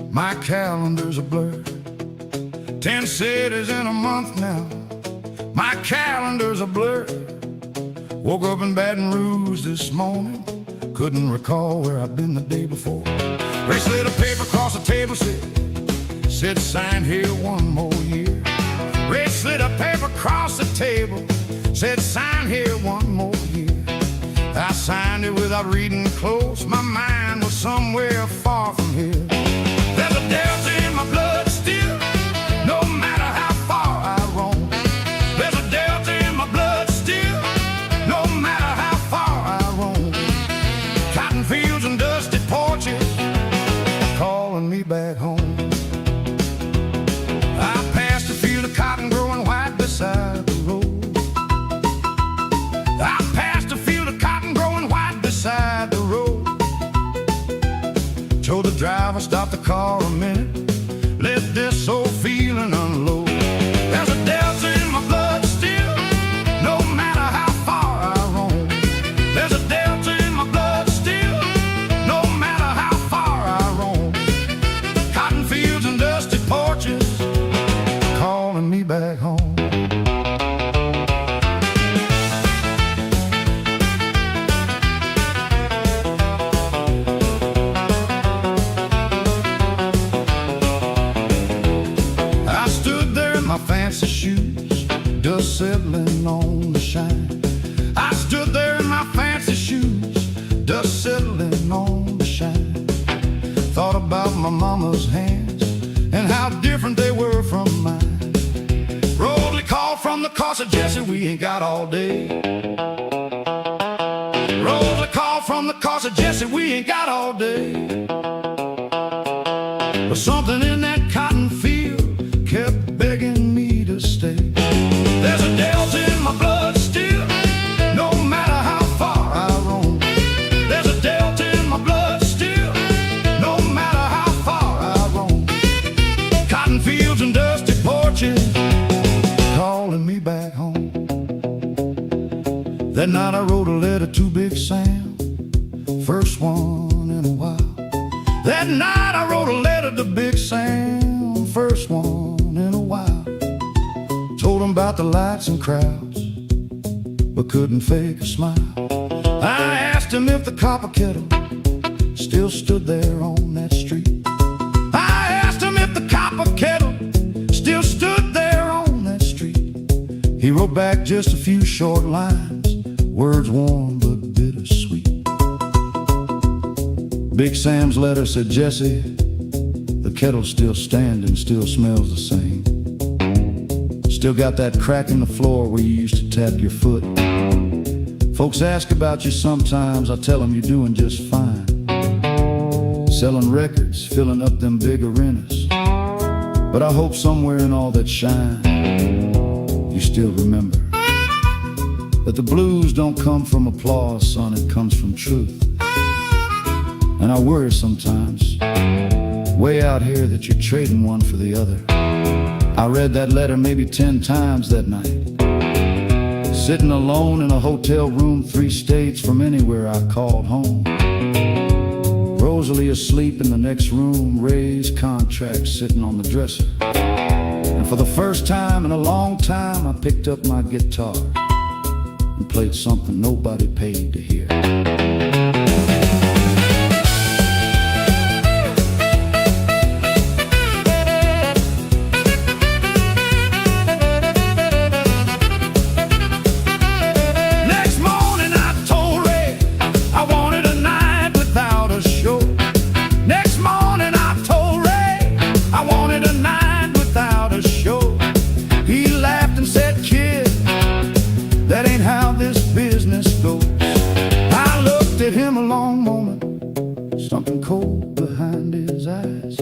my calendar's a blur. 10 cities in a month now, my calendar's a blur. Woke up in Baton Rouge this morning, couldn't recall where I'd been the day before. They slid a paper across the table, said sign here 1 more year. Ray slid a paper across the table, said sign here 1 more year. I signed it without reading close, my mind was somewhere far from here. There's a delta in my blood still, no matter how far I roam. There's a delta in my blood still, no matter how far I roam. Cotton fields and dusty porches calling me back home. I passed a field of cotton growing white beside the road. I passed a field of cotton growing white beside the road. Told the driver stop the car a minute, let this old feeling unload. There's a delta in my blood still, no matter how far I roam. There's a delta in my blood still, no matter how far I roam. Cotton fields and dusty porches calling me back home. my fancy shoes, dust settling on the shine. I stood there in my fancy shoes, dust settling on the shine. Thought about my mama's hands and how different they were from mine. Rolled a call from the car, said, Jesse, we ain't got all day. Rolled a call from the car, said, Jesse, we ain't got all day. But something in that cotton field kept begging me to stay. There's a delta in my blood still, no matter how far I roam. There's a delta in my blood still, no matter how far I roam. Cotton fields and dusty porches calling me back home. That night I wrote a letter to Big Sam, first one in a while. That night I wrote a letter to Big Sam, first one in a while. Told him about the lights and crowds, but couldn't fake a smile. I asked him if the copper kettle still stood there on that street. I asked him if the copper kettle still stood there on that street. He wrote back just a few short lines, words warm but bittersweet. Big Sam's letter said, Jesse, the kettle's still standing, still smells the same. Still got that crack in the floor where you used to tap your foot. Folks ask about you sometimes, I tell them you're doing just fine. Selling records, filling up them big arenas. But I hope somewhere in all that shine, you still remember that the blues don't come from applause, son, it comes from truth. And I worry sometimes, way out here, that you're trading one for the other. I read that letter maybe 10 times that night, sitting alone in a hotel room 3 states from anywhere I called home. Rosalie asleep in the next room, Ray's contract sitting on the dresser. And for the first time in a long time, I picked up my guitar and played something nobody paid to hear. Something cold behind his eyes.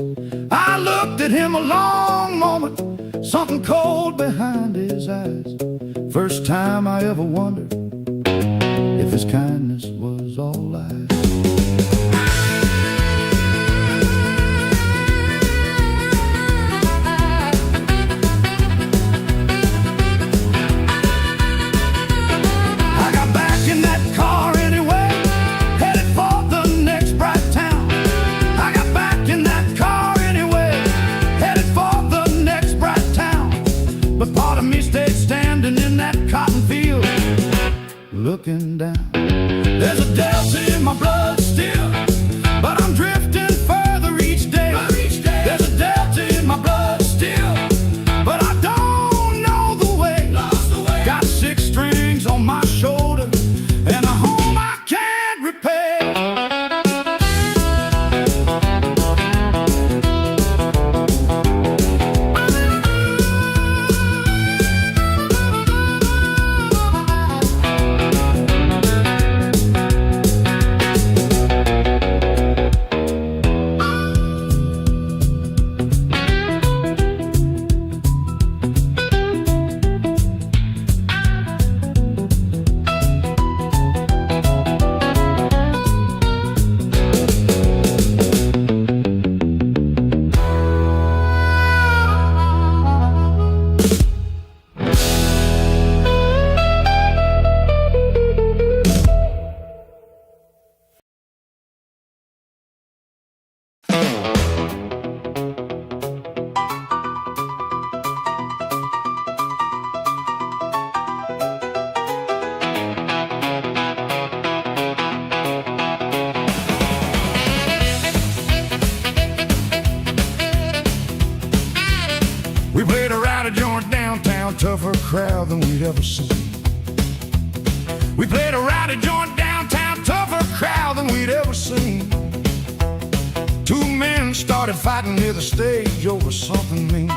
I looked at him a long moment, something cold behind his eyes. First time I ever wondered if his kindness was all lies. Looking down, there's a delta in my blood still, but I'm drifting further each day. There's a delta in my blood still, but I don't know the way. Got 6 strings on my shoulder and a home I can't repair. rowdy joint downtown, tougher crowd than we'd ever seen. We played a rowdy joint downtown, tougher crowd than we'd ever seen. Two men started fighting near the stage over something mean.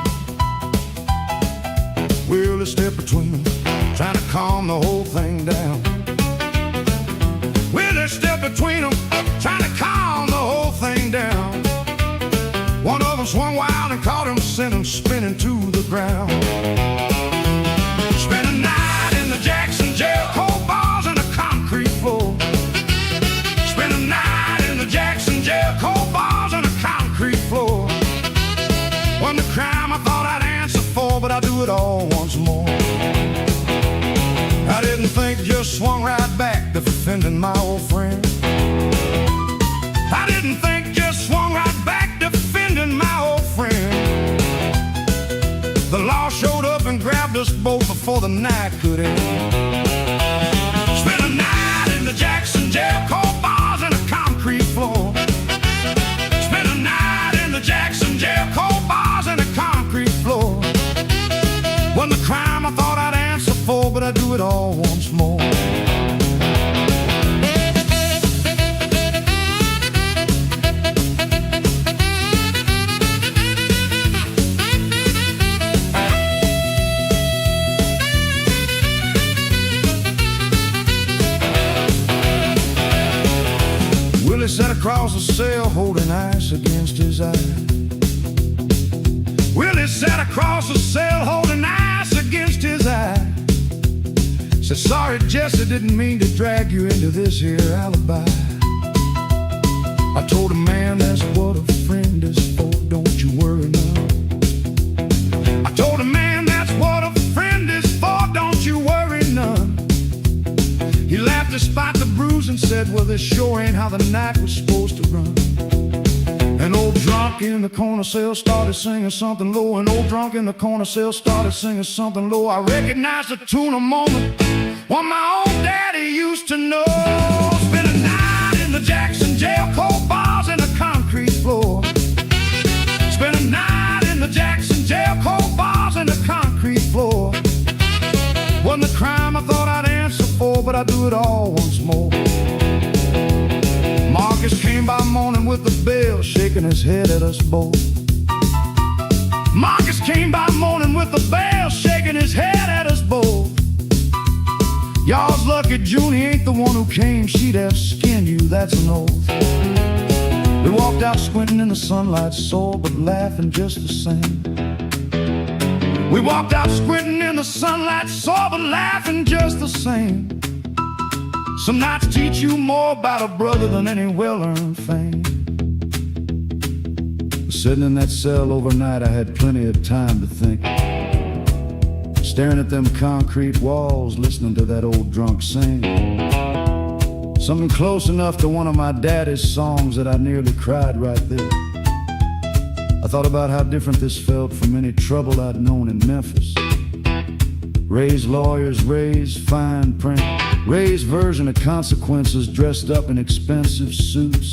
Willie stepped between them, trying to calm the whole thing down. Willie stepped between them, trying to calm the whole thing down. One of them swung wild and caught him, sent him spinning to the ground. Spent a night in the Jackson jail, cold bars and a concrete floor. Spent a night in the Jackson jail, cold bars and a concrete floor. Wasn't a crime I thought I'd answer for, but I'll do it all once more. I didn't think, just swung right back, defending my old friend. I didn't think, just swung right back, defending my old friend. The law showed up and grabbed us both before the night could end. Spent a night in the Jackson jail, cold bars and a concrete floor. Spent a night in the Jackson jail, cold bars and a concrete floor. Wasn't the crime I thought I'd answer for, but I do it all once more. Willie sat across the cell, holding ice against his eye. Willie sat across the cell, holding ice against his eye. Said, sorry, Jesse, didn't mean to drag you into this here alibi. I told him, man, that's what a friend is for, don't you worry none. I told him, man, that's what a friend is for, don't you worry none. He laughed despite the bruise and said, well, this sure ain't how the night was supposed to run. An old drunk in the corner cell started singing something low. An old drunk in the corner cell started singing something low. I recognized the tune a moment, one my old daddy used to know. Spent a night in the Jackson jail, cold bars and a concrete floor. Spent a night in the Jackson jail, cold bars and a concrete floor. Wasn't the crime I thought I'd answer for, but I do it all once more. Marcus came by morning with the bell, shaking his head at us both. Marcus came by morning with the bell, shaking his head at us both. Y'all's lucky Junie ain't the one who came, she'd have skinned you, that's an oath. We walked out squinting in the sunlight, sore but laughing just the same. We walked out squinting in the sunlight, sore but laughing just the same. Some nights teach you more about a brother than any well-earned fame. Sitting in that cell overnight, I had plenty of time to think. Staring at them concrete walls, listening to that old drunk sing. Something close enough to one of my daddy's songs that I nearly cried right there. I thought about how different this felt from any trouble I'd known in Memphis. Ray's lawyers, Ray's fine print, Ray's version of consequences dressed up in expensive suits.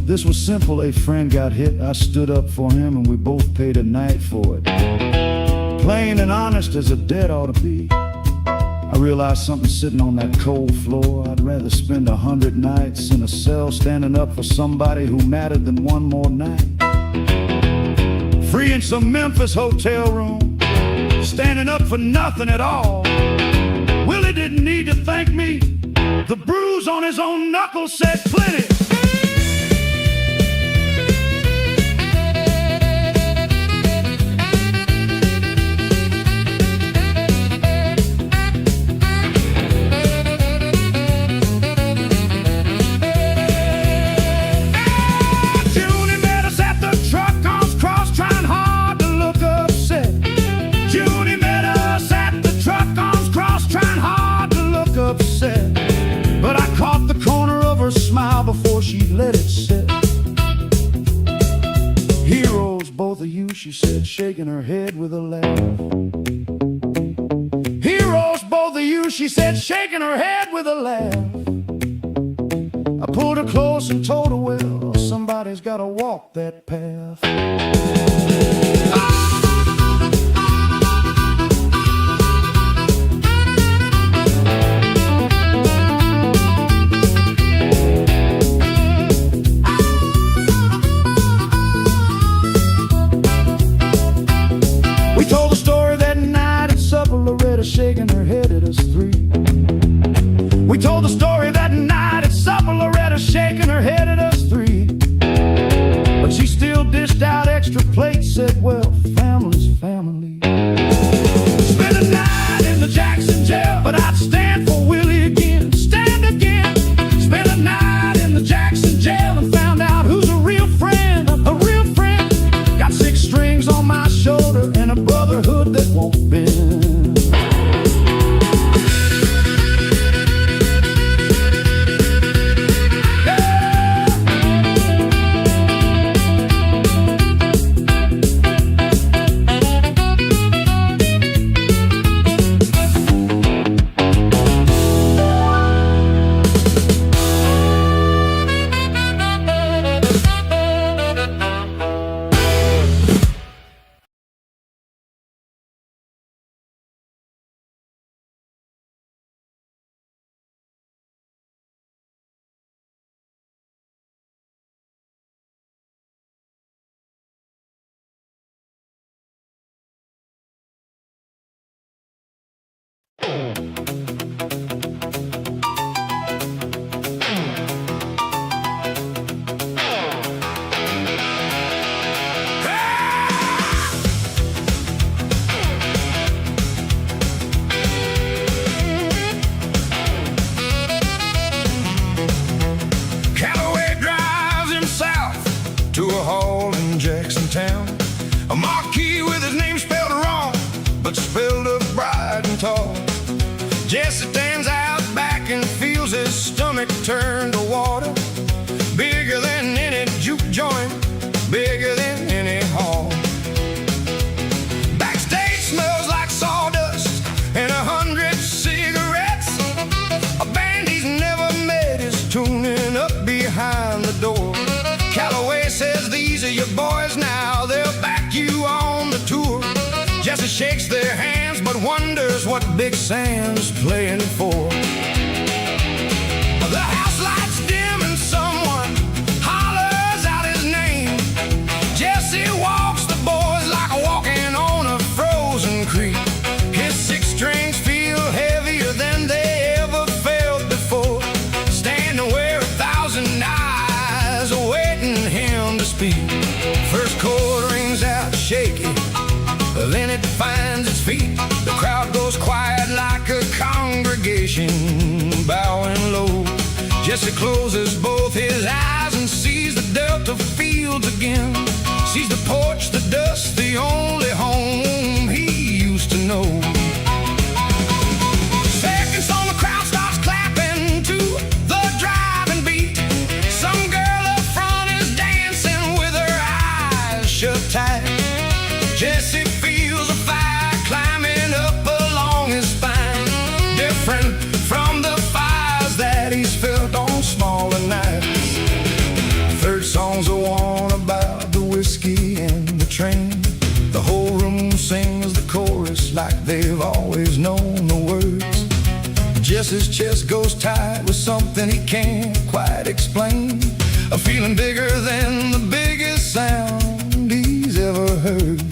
This was simple, a friend got hit, I stood up for him and we both paid a night for it. Plain and honest as a debt ought to be. I realized something sitting on that cold floor. I'd rather spend 100 nights in a cell standing up for somebody who mattered than one more night. Free in some Memphis hotel room, standing up for nothing at all. Willie didn't need to thank me. The bruise on his own knuckles said plenty. But I caught the corner of her smile before she let it sit. Heroes, both of you, she said, shaking her head with a laugh. Heroes, both of you, she said, shaking her head with a laugh. I pulled her close and told her, well, somebody's gotta walk that path. told the story that night at supper, Loretta shaking her head at us three. But she still dished out extra plates, said, well, family's family. Spent a night in the Jackson jail, but I'd stand for Willie again, stand again. Spent a night in the Jackson jail and found out who's a real friend, a real friend. Got 6 strings on my shoulder and a brotherhood that won't bend. To a hall in Jackson Town, a marquee with his name spelled wrong, but spelled up bright and tall. Jesse stands out back and feels his stomach turn to water. Bigger than any juke joint, bigger than any hall. Backstage smells like sawdust and 100 cigarettes. A band he's never met is tuning up behind the door. Calloway says these are your boys now, they'll back you on the tour. Jesse shakes their hands but wonders what Big Sam's playing for. The house lights dim and someone hollers out his name. Jesse walks the boys like walking on a frozen creek. His 6 strings feel heavier than they ever felt before, standing where 1,000 eyes awaiting him to speak. First chord rings out shaky, then it finds its feet. The crowd goes quiet like a congregation, bowing low. Jesse closes both his eyes and sees the Delta fields again. Sees the porch, the dust, the only home he used to know. Seconds on, the crowd starts clapping to the driving beat. Some girl up front is dancing with her eyes shut tight. Jesse feels a fire climbing up along his spine, different from the fires that he's felt on smaller nights. Third song's the one about the whiskey and the train. The whole room sings the chorus like they've always known the words. Jesse's chest goes tight with something he can't quite explain, a feeling bigger than the biggest sound he's ever heard.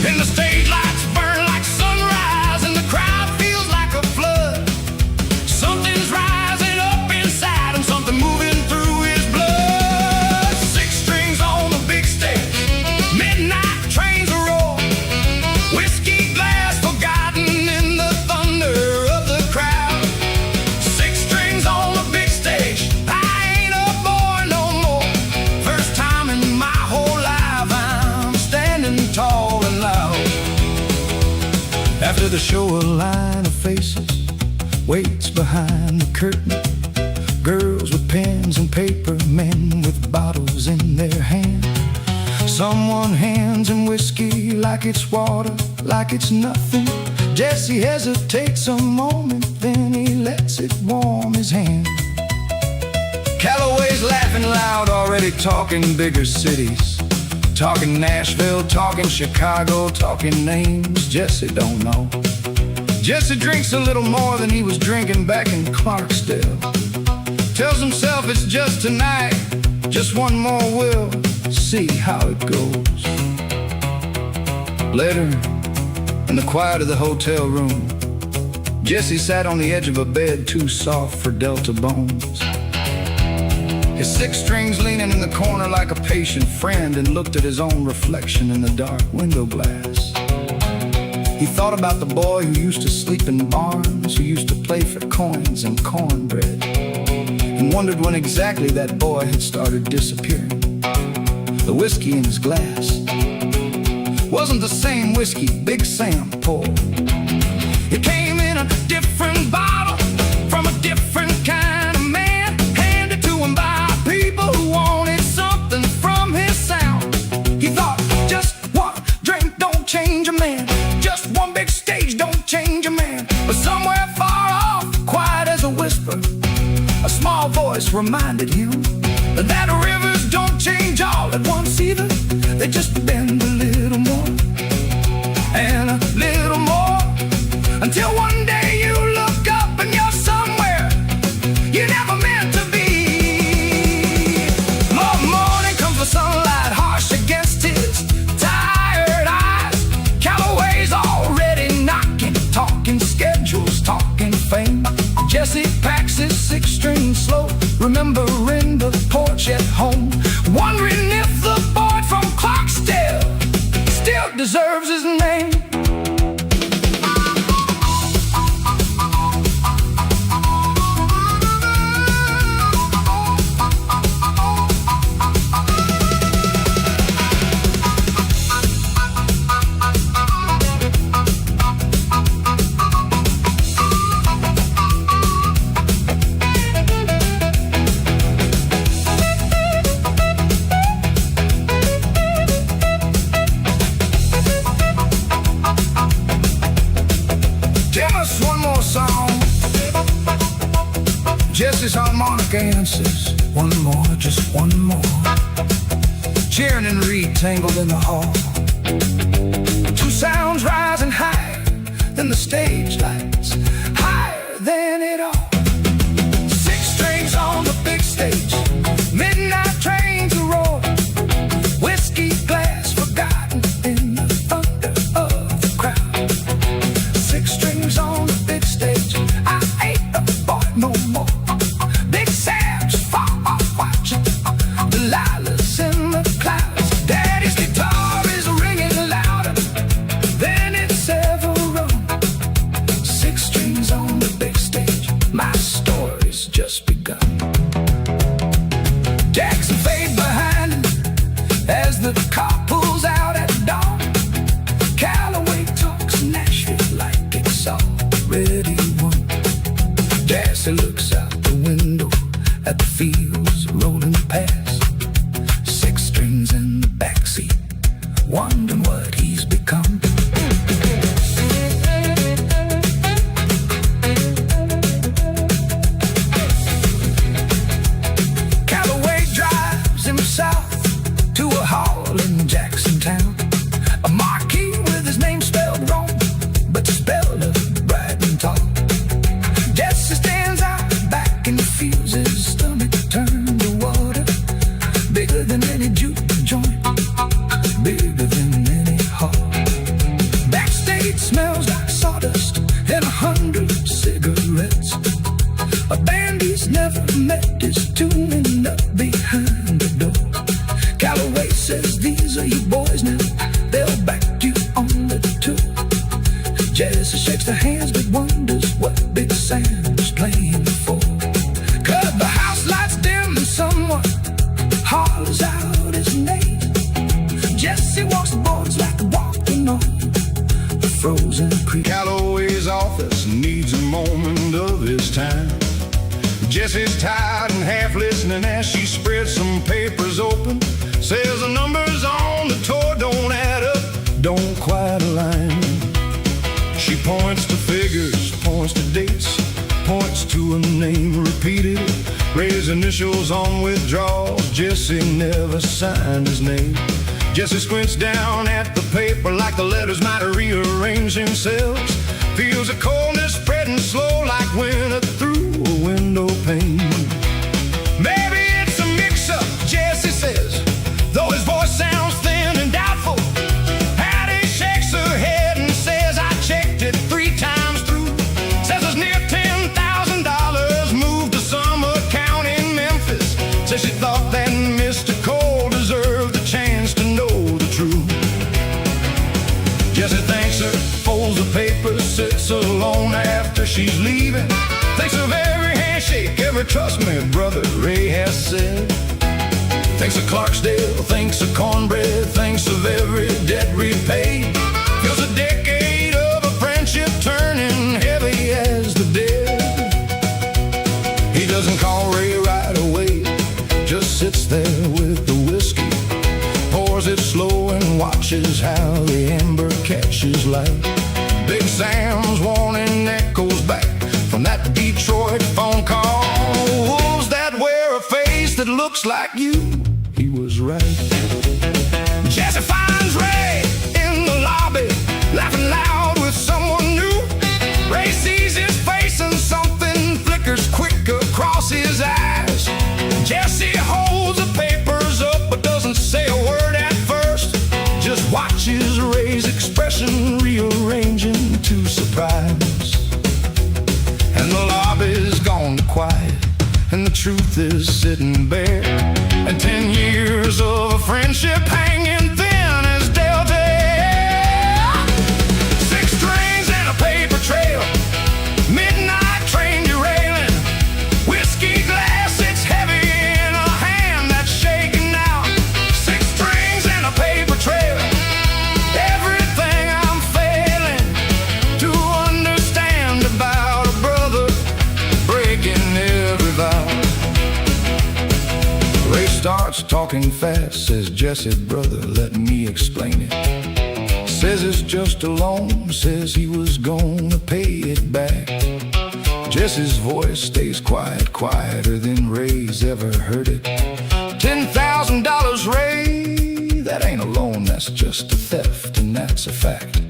And the stage lights burn like sunrise, and the crowd feels like a flood. Something's rising up inside him, something moving through his blood. 6 strings on the big stage, midnight trains a roar. Whiskey glass forgotten in the thunder of the crowd. 6 strings on the big stage, I ain't a boy no more. First time in my whole life I'm standing tall. After the show, a line of faces waits behind the curtain. Girls with pens and paper, men with bottles in their hand. Someone hands him whiskey like it's water, like it's nothing. Jesse hesitates a moment, then he lets it warm his hand. Calloway's laughing loud, already talking bigger cities. Talking Nashville, talking Chicago, talking names Jesse don't know. Jesse drinks a little more than he was drinking back in Clarksdale. Tells himself it's just tonight, just one more, we'll see how it goes. Later, in the quiet of the hotel room, Jesse sat on the edge of a bed too soft for Delta bones. His six strings leaning in the corner like a patient friend, and looked at his own reflection in the dark window glass. He thought about the boy who used to sleep in barns, who used to play for coins and cornbread, and wondered when exactly that boy had started disappearing. The whiskey in his glass wasn't the same whiskey Big Sam poured. It came in a different bottle from a different kind of man, handed to him by people who wanted something from his sound. He thought, just one drink don't change a man, just one big stage don't change a man. But somewhere far off, quiet as a whisper, a small voice reminded him that rivers don't change all at once either. They just bend a little more and a little more, until one day you look up and you're somewhere you never meant to be. Morning comes with sunlight harsh against his tired eyes. Calloway's already knocking, talking schedules, talking fame. Jesse packs his six-string slow, remembering the porch at home, wondering if the boy from Clarksdale still deserves his name. One more song. Jesse's harmonica answers, one more, just one more. Cheering and Reed tangled in the hall, two sounds rising higher than the stage lights, higher than it all. Six strings on the big stage, midnight train to roar, whiskey glass forgotten in the thunder of the crowd. Six strings on the big stage, I ain't a boy no more. Big Sam's far off watching, Delilah's in the clouds. Daddy's guitar is ringing louder than it's ever rung. Six strings on the big stage, my story's just begun. Jackson fade behind him as the car pulls out at dawn. Calloway talks Nashville like it's already won. Jesse looks out the window at the fields rolling past. Six strings in the backseat, wondering what he's become. Calloway drives him south to a hall in Jackson Town, a marquee with his name spelled wrong, but spelled up bright and tall. Jesse stands out back and feels his stomach turn to water, bigger than any juke joint, bigger than any hall. Backstage smells like sawdust and 100 cigarettes. A band he's never met is tuning up behind the door. Calloway says, these are you boys now, they'll back you on the tour. Jesse shakes their hands but wonders what Big Sam's playing for. 'Cause the house lights dim and someone hollers out his name. Jesse walks the boards like walking on the frozen creek. Calloway's office needs a moment of his time. Jesse's tired and half listening as she spreads some papers open. Says the numbers on the tour don't add up, don't quite align. She points to figures, points to dates, points to a name repeated, raised initials on withdrawals. Jesse never signed his name. Jesse squints down at the paper like the letters might rearrange themselves. Feels a coldness spreading slow like winter through a window pane. Maybe it's a mix-up, Jesse says, though his voice sounds thin and doubtful. Hattie shakes her head and says, I checked it 3 times through. Says she's leaving. Thinks of every handshake, every trust me brother Ray has said. Thinks of Clarksdale, thinks of cornbread, thinks of every debt repaid. Feels a decade of a friendship turning heavy as the dead. He doesn't call Ray right away, just sits there with the whiskey, pours it slow and watches how the ember catches light. Big Sam's warning echoes back from that Detroit phone call. Wolves that wear a face that looks like you, he was right. Jesse finds Ray in the lobby, laughing loud with someone new. Ray sees his face and something flickers quick across his eyes. Jesse holds the papers up but doesn't say a word at first, just watches Ray's expression rearranging to surprise. And the lobby's gone quiet, and the truth is sitting bare, and 10 years of a friendship hanging thin as Delta air. 6 strings and a paper trail, midnight train derailing, whiskey glass, it's heavy in a hand that's shaking now. 6 strings and a paper trail, everything I'm failing to understand about a brother breaking every vow. Ray starts talking fast, says, Jesse, brother, let me explain it. Says it's just a loan, says he was gonna pay it back. Jesse's voice stays quiet, quieter than Ray's ever heard it. $10,000, Ray, that ain't a loan, that's just a theft, and that's a fact.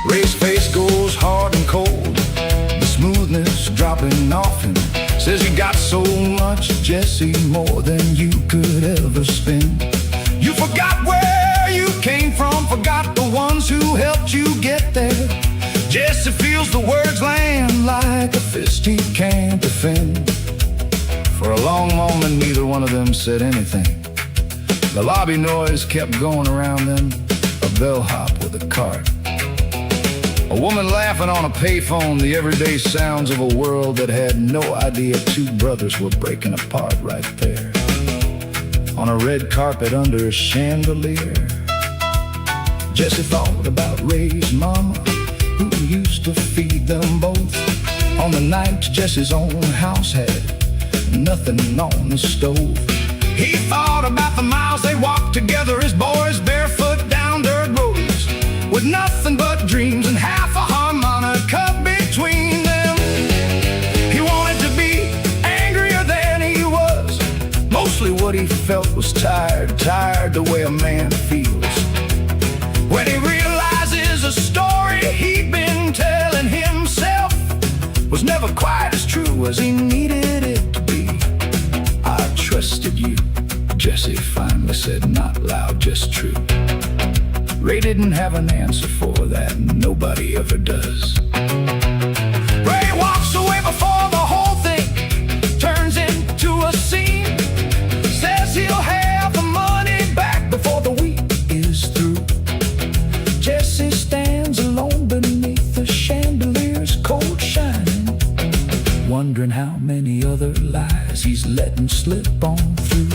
Ray's face goes hard and cold, the smoothness dropping off him. Says you got so much, Jesse, more than you could ever spend. You forgot where you came from, forgot the ones who helped you get there. Jesse feels the words land like a fist he can't defend. For a long moment, neither one of them said anything. The lobby noise kept going around them, a bellhop with a cart, a woman laughing on a payphone, the everyday sounds of a world that had no idea 2 brothers were breaking apart right there. On a red carpet under a chandelier, Jesse thought about Ray's mama, who used to feed them both. On the night Jesse's own house had nothing on the stove. He thought about the miles they walked together as boys barefoot down dirt roads, with nothing but dreams and half a harmonica between them. He wanted to be angrier than he was. Mostly what he felt was tired the way a man feels when he realizes a story he'd been telling himself was never quite as true as he needed it to be. I trusted you, Jesse finally said, not loud, just true. Ray didn't have an answer for that, nobody ever does. Ray walks away before the whole thing turns into a scene. Says he'll have the money back before the week is through. Jesse stands alone beneath the chandelier's cold shining, wondering how many other lies he's letting slip on through.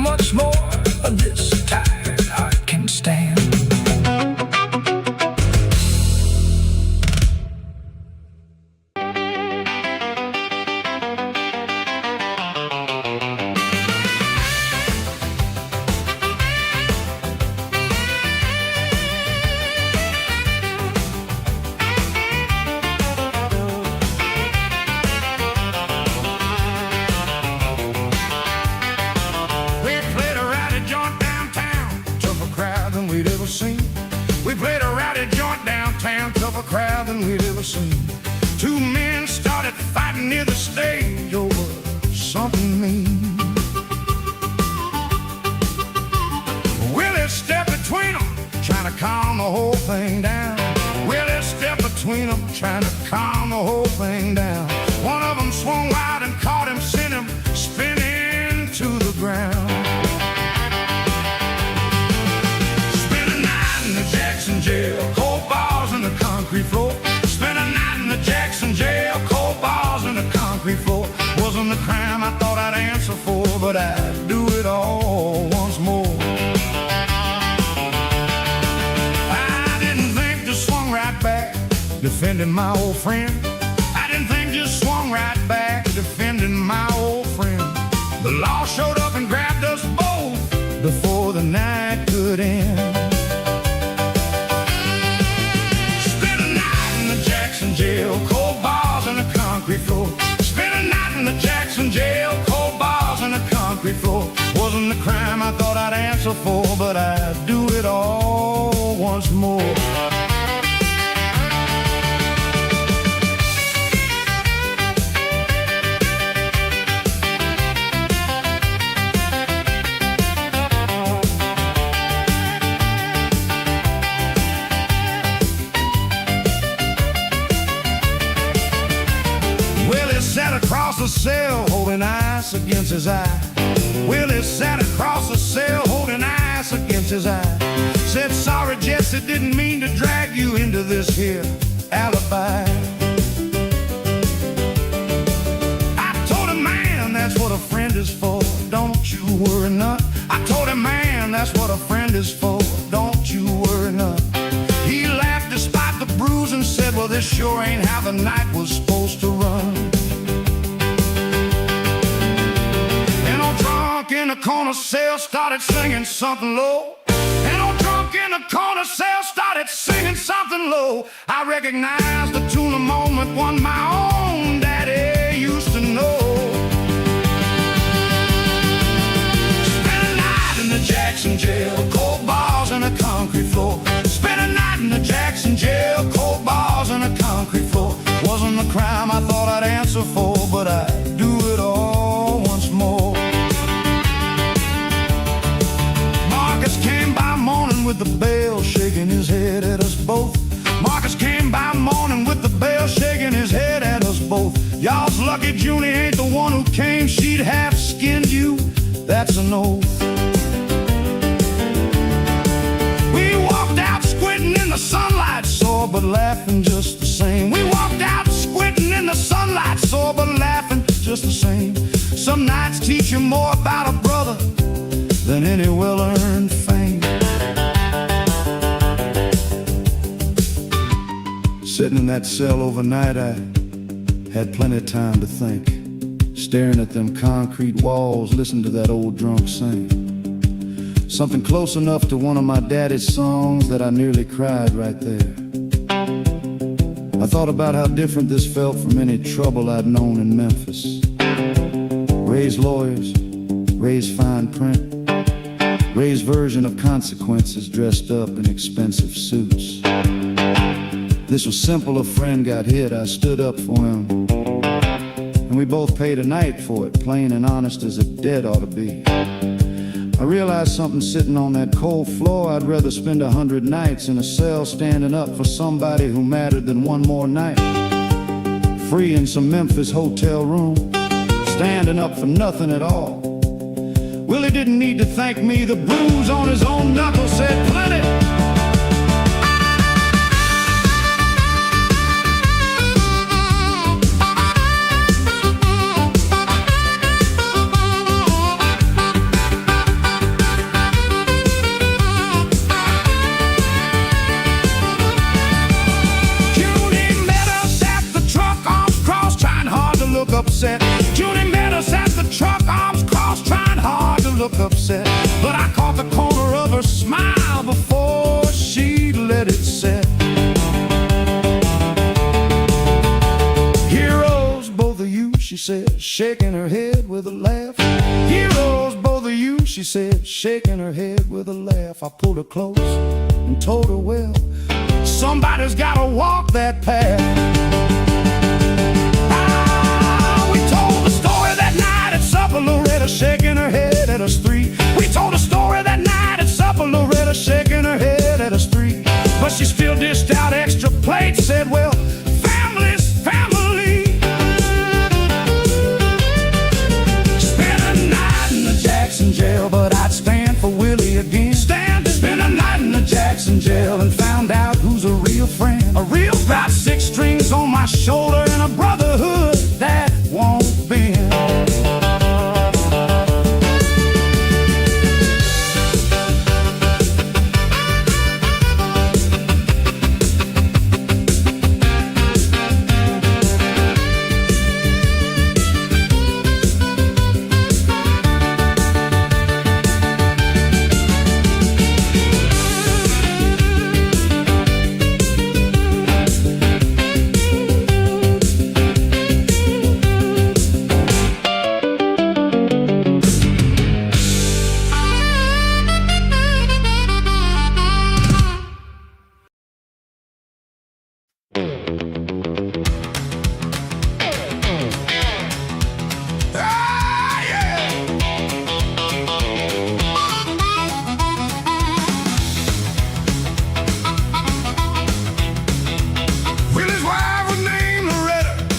much more of this tired heart can stand. We'd ever seen. We played a rowdy joint downtown, tougher crowd than we'd ever seen. Two men started fighting near the stage over something mean. Willie stepped between them, trying to calm the whole thing down. Willie stepped between them, trying to calm the whole thing down. One of them swung wide and caught him, sent him spinning to the ground. Jail, cold bars in the concrete floor. Spent a night in the Jackson jail, cold bars in the concrete floor. Wasn't the crime I thought I'd answer for, but I'd do it all once more. I didn't think, just swung right back, defending my old friend. I didn't think, just swung right back, defending my old friend. The law showed up and grabbed us both before the night could end. Jail, cold bars on the concrete floor. Spent a night in the Jackson jail, cold bars on the concrete floor. Wasn't the crime I thought I'd answer for, but I'd do it all once more. Sat across the cell holding ice against his eye. Willie sat across the cell holding ice against his eye. Said, sorry Jesse, didn't mean to drag you into this here alibi. I told him, man, that's what a friend is for, don't you worry none. I told him, man, that's what a friend is for, don't you worry none. He laughed despite the bruise and said, well, this sure ain't how the night was supposed to run. In the corner cell started singing something low. And old drunk in the corner cell started singing something low. I recognized the tune the moment, one my own daddy used to know. Spent a night in the Jackson jail, cold bars on the concrete floor. Spent a night in the Jackson jail, cold bars on the concrete floor. Wasn't the crime I thought I'd answer for, but I'd do it all once more. Came by morning with the bell shaking his head at us both. Marcus came by morning with the bell shaking his head at us both. Y'all's lucky Junie ain't the one who came. She'd have skinned you, that's an oath. We walked out squinting in the sunlight, sore but laughing just the same. We walked out squinting in the sunlight, sore but laughing just the same. Some nights teach you more about a brother than any well-earned fame. Sitting in that cell overnight, I had plenty of time to think. Staring at them concrete walls, listening to that old drunk sing. Something close enough to one of my daddy's songs that I nearly cried right there. I thought about how different this felt from any trouble I'd known in Memphis. Raised lawyers, raised fine print, raised version of consequences dressed up in expensive suits. This was simple, a friend got hit, I stood up for him, and we both paid a night for it, plain and honest as a debt ought to be. I realized something sitting on that cold floor, I'd rather spend 100 nights in a cell standing up for somebody who mattered than one more night. Free in some Memphis hotel room, standing up for nothing at all. Willie didn't need to thank me, the bruise on his own knuckle said plenty. look upset, but I caught the corner of her smile before she let it set. Heroes, both of you, she said, shaking her head with a laugh. Heroes, both of you, she said, shaking her head with a laugh. I pulled her close and told her, well, somebody's gotta walk that path. We told the story that night at supper, Loretta shaking her head at us three. We told the story that night at supper, Loretta shaking her head at us three. But she still dished out extra plates, said, well, family's family. Spent a night in the Jackson jail, but I'd stand for Willie again. Spent a night in the Jackson jail and found out who's a real friend. A real about 6 strings on my shoulder and a brotherhood that won't bend.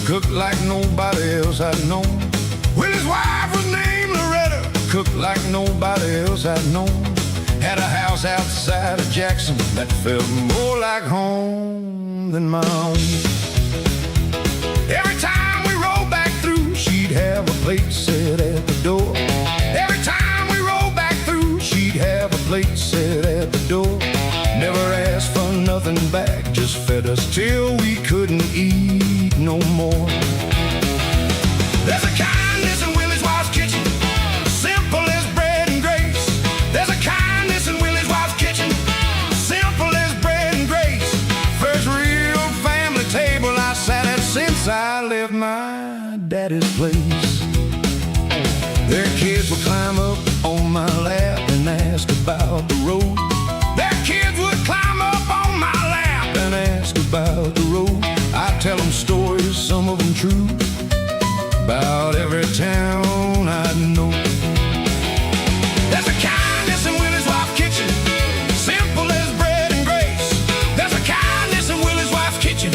Cooked like nobody else I'd known. Willie's wife was named Loretta. Cooked like nobody else I'd known. Had a house outside of Jackson that felt more like home than my own. Every time we rolled back through, she'd have a plate set at the door. Every time we rolled back through, she'd have a plate set at the door. Never asked for nothing back, just fed us till we couldn't eat no more. There's a kindness in Willie's wife's kitchen, simple as bread and grace. There's a kindness in Willie's wife's kitchen, simple as bread and grace. First real family table I sat at since I left my daddy's place. Their kids would climb up on my lap and ask about the road. Their kids would climb up on my lap and ask about the road. I tell them stories, some of them true, about every town I know. There's a kindness in Willie's wife's kitchen, simple as bread and grace. There's a kindness in Willie's wife's kitchen,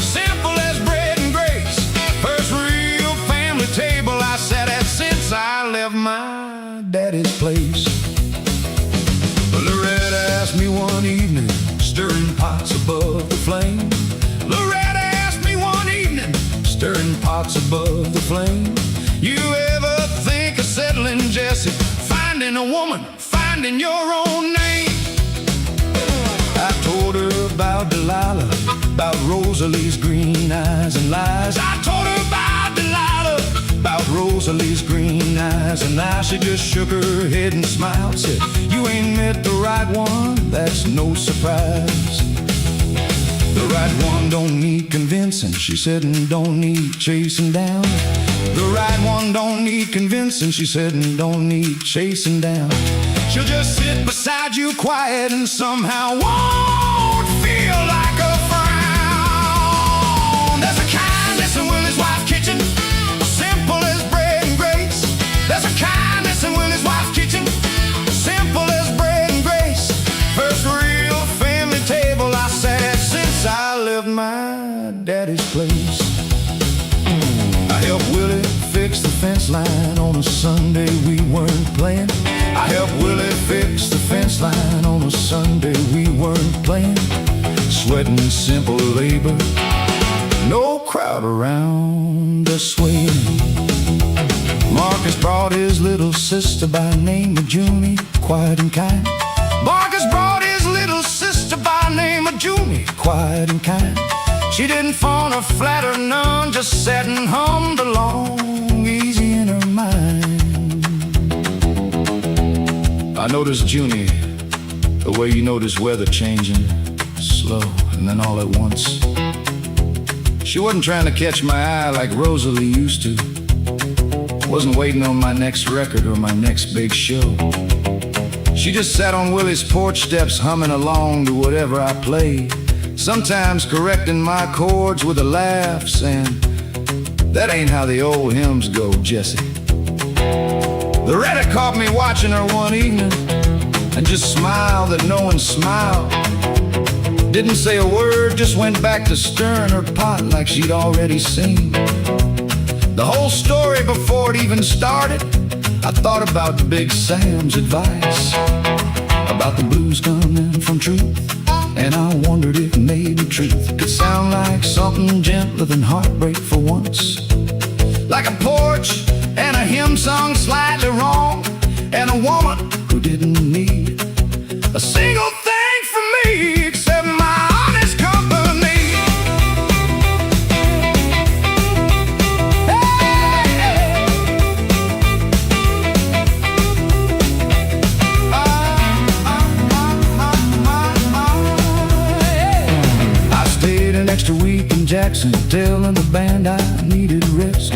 simple as bread and grace. First real family table I sat at since I left my daddy's place. Loretta asked me one evening, stirring pots above the flame. Loretta asked me one evening, stirring pots above the flame. You ever think of settling, Jesse? Finding a woman, finding your own name. I told her about Delilah, about Rosalie's green eyes and lies. I told her about Delilah, about Rosalie's green eyes and lies. She just shook her head and smiled, said, you ain't met the right one, that's no surprise. The right one don't need convincing, she said, and don't need chasing down. The right one don't need convincing, she said, and don't need chasing down. She'll just sit beside you quiet and somehow won't feel like a frown. There's a kindness in Willie's wife's kitchen, simple as bread and grace. There's a kindness in Willie's wife's kitchen, simple as bread and grace. First real family table I sat at since I left my daddy's place. I helped Willie fix the fence line on a Sunday we weren't playing. I helped Willie fix the fence line on a Sunday we weren't playing. Sweating simple labor, no crowd around us swaying. Marcus brought his little sister by name of Junie, quiet and kind. Marcus brought his little sister by name of Junie, quiet and kind. She didn't fawn or flatter none, just sat and hummed along, easy in her mind. noticed Junie, the way you notice weather changing, slow, and then all at once. She wasn't trying to catch my eye like Rosalie used to. Wasn't waiting on my next record or my next big show. She just sat on Willie's porch steps humming along to whatever I played, sometimes correcting my chords with a laugh, saying, "That ain't how the old hymns go, Jesse." Loretta caught me watching her one evening and just smiled that no one smiled. Didn't say a word, just went back to stirring her pot like she'd already seen. The whole story before it even started, I thought about Big Sam's advice about the blues coming from truth, and I wondered if maybe truth could sound like something gentler than heartbreak for once. Like a porch and a hymn song slightly wrong, and a woman who didn't need a single thing from me except my honest company. Hey! I stayed an extra week in Jackson, telling the band I needed rest.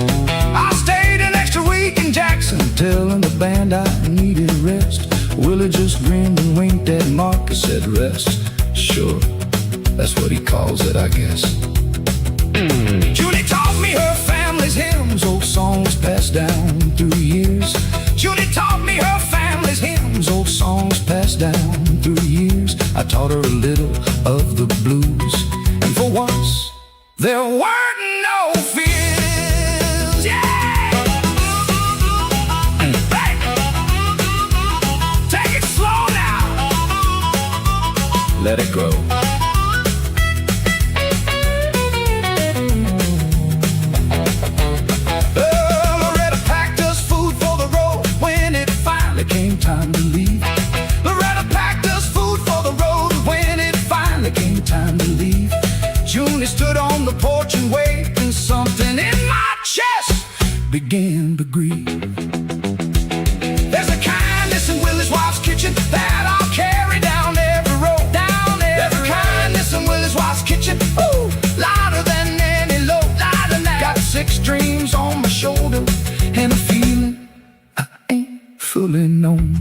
I stayed an extra week in Jackson, telling the band I needed rest. Willie just grinned and winked at Mark and said, "Rest? Sure, that's what he calls it, I guess." Julie taught me her family's hymns, old songs passed down through years. Julie taught me her family's hymns, old songs passed down through years. I taught her a little of the blues, and for once, there weren't no fears. Yeah! Hey! Take it slow now. Let it go. Loretta packed us food for the road when it finally came time to leave. Loretta packed us food for the road when it finally came time to leave. Junie stood on the porch and waved, and something in my chest began to grieve. There's a kindness in Willie's wife's kitchen that I'll carry down every road. There's a kindness in Willie's wife's kitchen, ooh, lighter than any load, lighter than that. Got 6 dreams on my shoulder and a feeling I ain't fully known.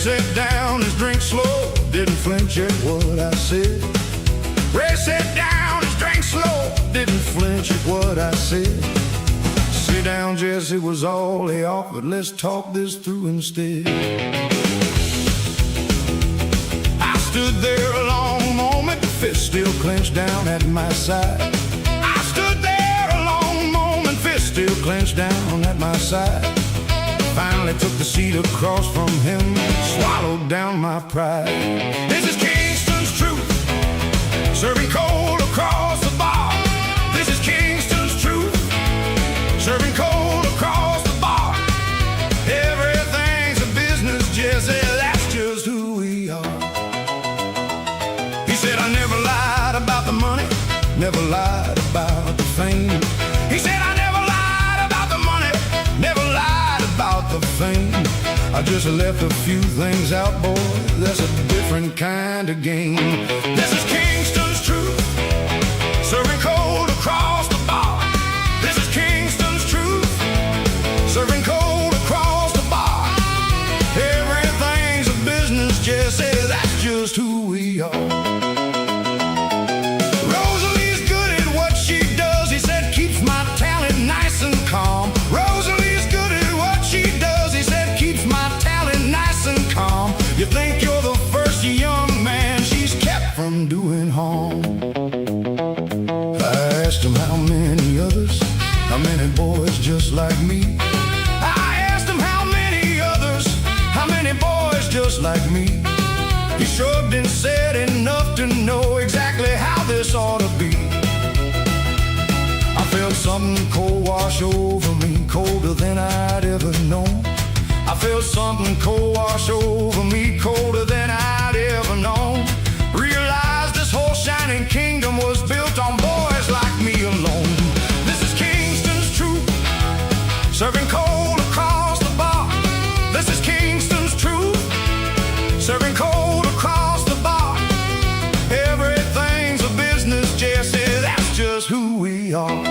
Sat down and drank slow, didn't flinch at what I said. Ray sat down and drank slow, didn't flinch at what I said. Sit down, Jesse, was all he offered. Let's talk this through instead. I stood there a long moment, fist still clenched down at my side. I stood there a long moment, fist still clenched down at my side. Finally took the seat across from him, swallowed down my pride. This is Kingston's truth, serving cold across the bar. This is Kingston's truth, serving cold across the bar. Everything's a business, Jesse, that's just who we are. He said, I never lied about the money, never lied about the fame. He said, I never lied about the money, never lied about the fame. I just left a few things out, boy, that's a different kind of game. This is Kingston's truth, serving cold across the bar. This is Kingston's truth, serving cold across the bar. Everything's a business, Jesse, that's just who we are. Rosalie's good at what she does, how many boys just like me? I asked him how many others, how many boys just like me? He shrugged and said enough to know exactly how this ought to be. I felt something cold wash over me, colder than I'd ever known. I felt something cold wash over me, colder than I'd ever known. Realized this whole shining kingdom was built on boys like me alone. This is Kingston's truth, serving cold across the bar. This is Kingston's truth, serving cold across the bar. Everything's a business, Jesse, that's just who we are.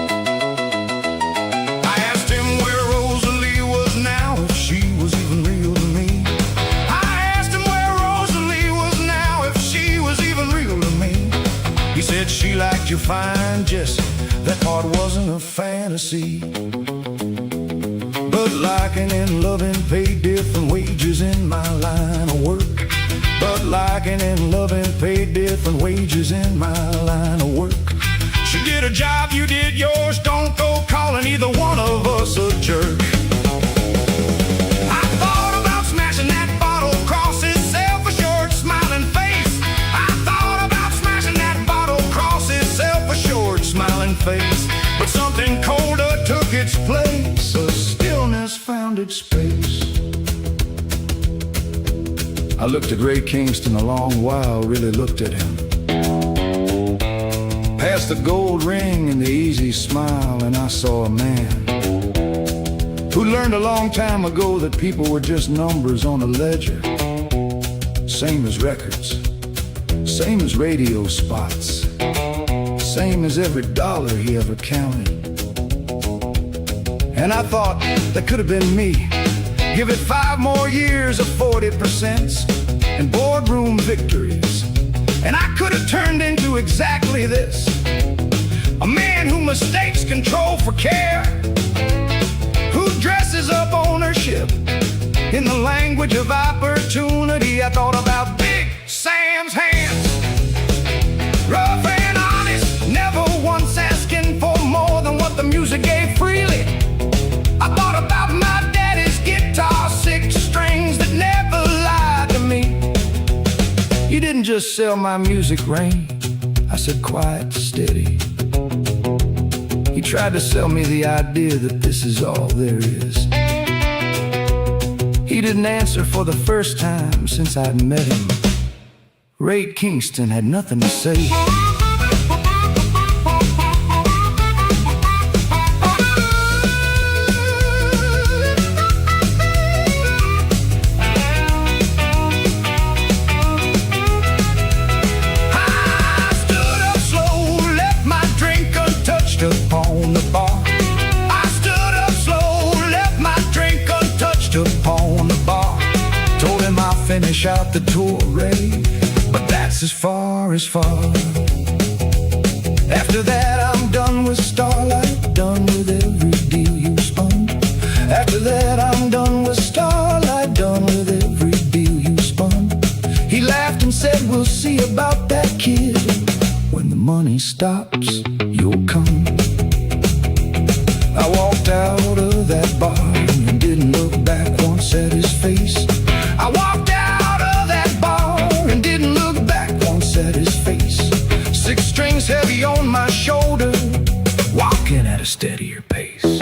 I asked him where Rosalie was now, if she was even real to me. I asked him where Rosalie was now, if she was even real to me. He said she liked you fine, Jesse, that part wasn't a fantasy. But liking and loving pay different wages in my line of work. But liking and loving pay different wages in my line of work. She did a job, you did yours, don't go calling either one of us a jerk. I thought about smashing that bottle across his self-assured smiling face. I thought about smashing that bottle across his self-assured smiling face. But something colder took its place, a stillness found its space. I looked at Ray Kingston a long while, really looked at him. Past the gold ring and the easy smile, and I saw a man who learned a long time ago that people were just numbers on a ledger. Same as records, same as radio spots, same as every dollar he ever counted. And I thought, that could have been me. Give it 5 more years of 40% and boardroom victories, and I could have turned into exactly this. A man who mistakes control for care, who dresses up ownership in the language of opportunity. I thought about Big Sam's hands, rough and honest, never once asking for more than what the music gave freely. I thought about my daddy's guitar, 6 strings that never lied to me. He didn't just sell my music, Rain, I said quiet, steady. He tried to sell me the idea that this is all there is. He didn't answer for the first time since I'd met him. Ray Kingston had nothing to say. Upon the bar, I stood up slow, left my drink untouched upon the bar. Told him I'll finish out the tour, Ray, but that's as far. After that I'm done with Starlight, done with every deal you spun. After that I'm done with Starlight, done with every deal you spun. He laughed and said, we'll see about that, kid. When the money stops, you'll come. I walked out of that bar and didn't look back once at his face. I walked out of that bar and didn't look back once at his face. 6 strings heavy on my shoulder, walking at a steadier pace.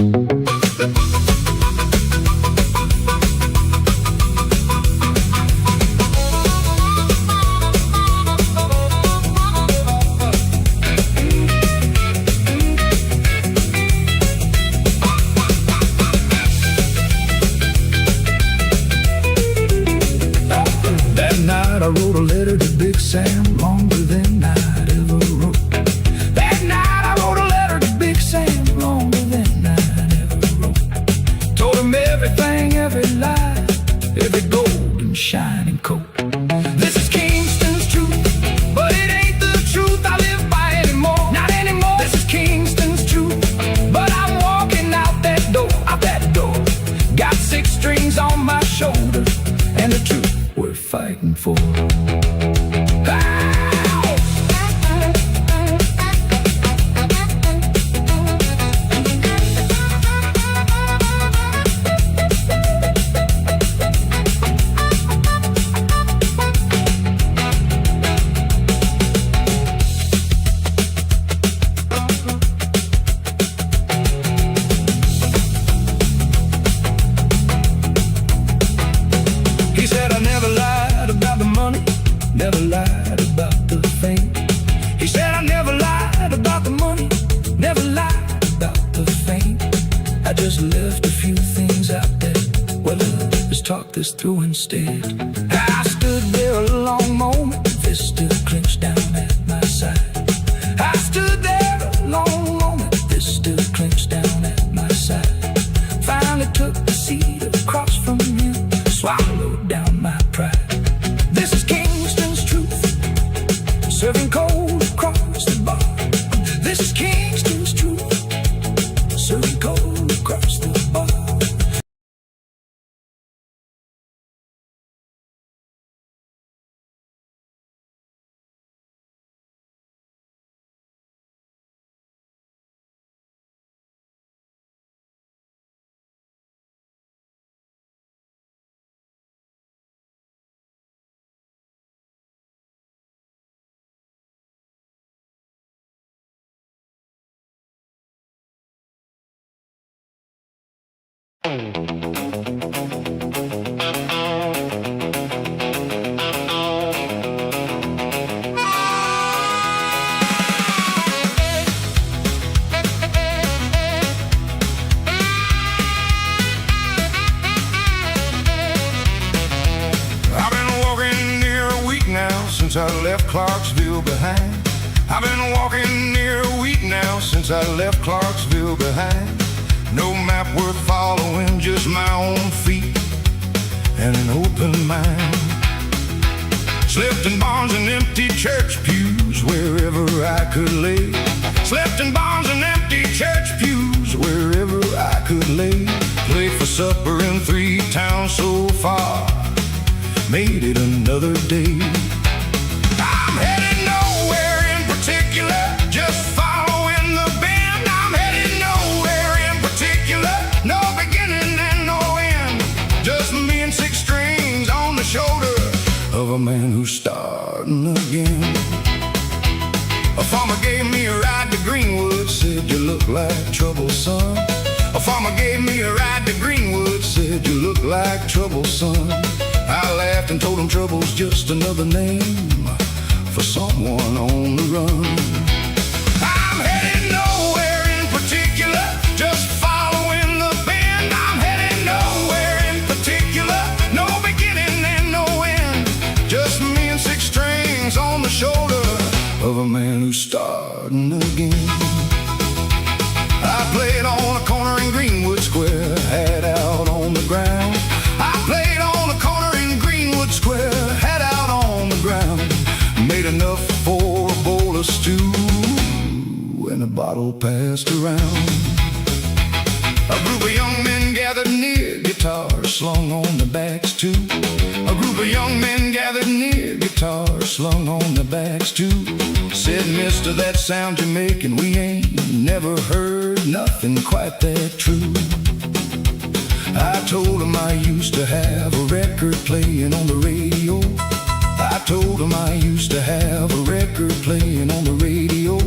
I wrote a letter to Big Sam, longer than I'd ever wrote. That night I wrote a letter to Big Sam, longer than I'd ever wrote. Told him everything, every lie, every golden shining coat. This is Kingston's truth, but it ain't the truth I live by anymore. Not anymore. This is Kingston's truth, but I'm walking out that door, Got 6 strings on my shoulder, and the truth we're fighting for. Ah! just left a few things out there. Well, let's talk this through instead. I stood there a long moment, fist clenched down at my side. I stood there a long moment, fist clenched down at my side. Finally took the seat across from him, swallowed down my pride. This is Kingston's truth, serving cold across the bar. This is Kingston's truth, serving cold across the bar. Since I left Clarksville behind. I've been walking near a week now since I left Clarksville behind. No map worth following, just my own feet and an open mind. Slept in barns and empty church pews wherever I could lay. Slept in barns and empty church pews wherever I could lay. Played for supper in 3 towns so far, made it another day. I'm headed nowhere in particular, just following the band. I'm headed nowhere in particular, no beginning and no end. Just me and 6 strings on the shoulder of a man who's starting again. A farmer gave me a ride to Greenwood, said you look like trouble, son. A farmer gave me a ride to Greenwood, said you look like trouble, son. I laughed and told him trouble's just another name for someone on the run. I'm headed nowhere in particular, just following the band. I'm headed nowhere in particular, no beginning and no end. Just me and 6 strings on the shoulder of a man who's starting again. I played on a corner in Greenwood Square, hat out on the ground. I played on a corner in Greenwood Square, hat out on the ground. Made enough for a bowl of stew and a bottle passed around. A group of young men gathered near, guitars slung on their backs too. A group of young men gathered near, guitars slung on their backs too. Said, mister, that sound you're making, we ain't never heard nothing quite that true. I told him I used to have a record playing on the radio. I told them I used to have a record playing on the radio.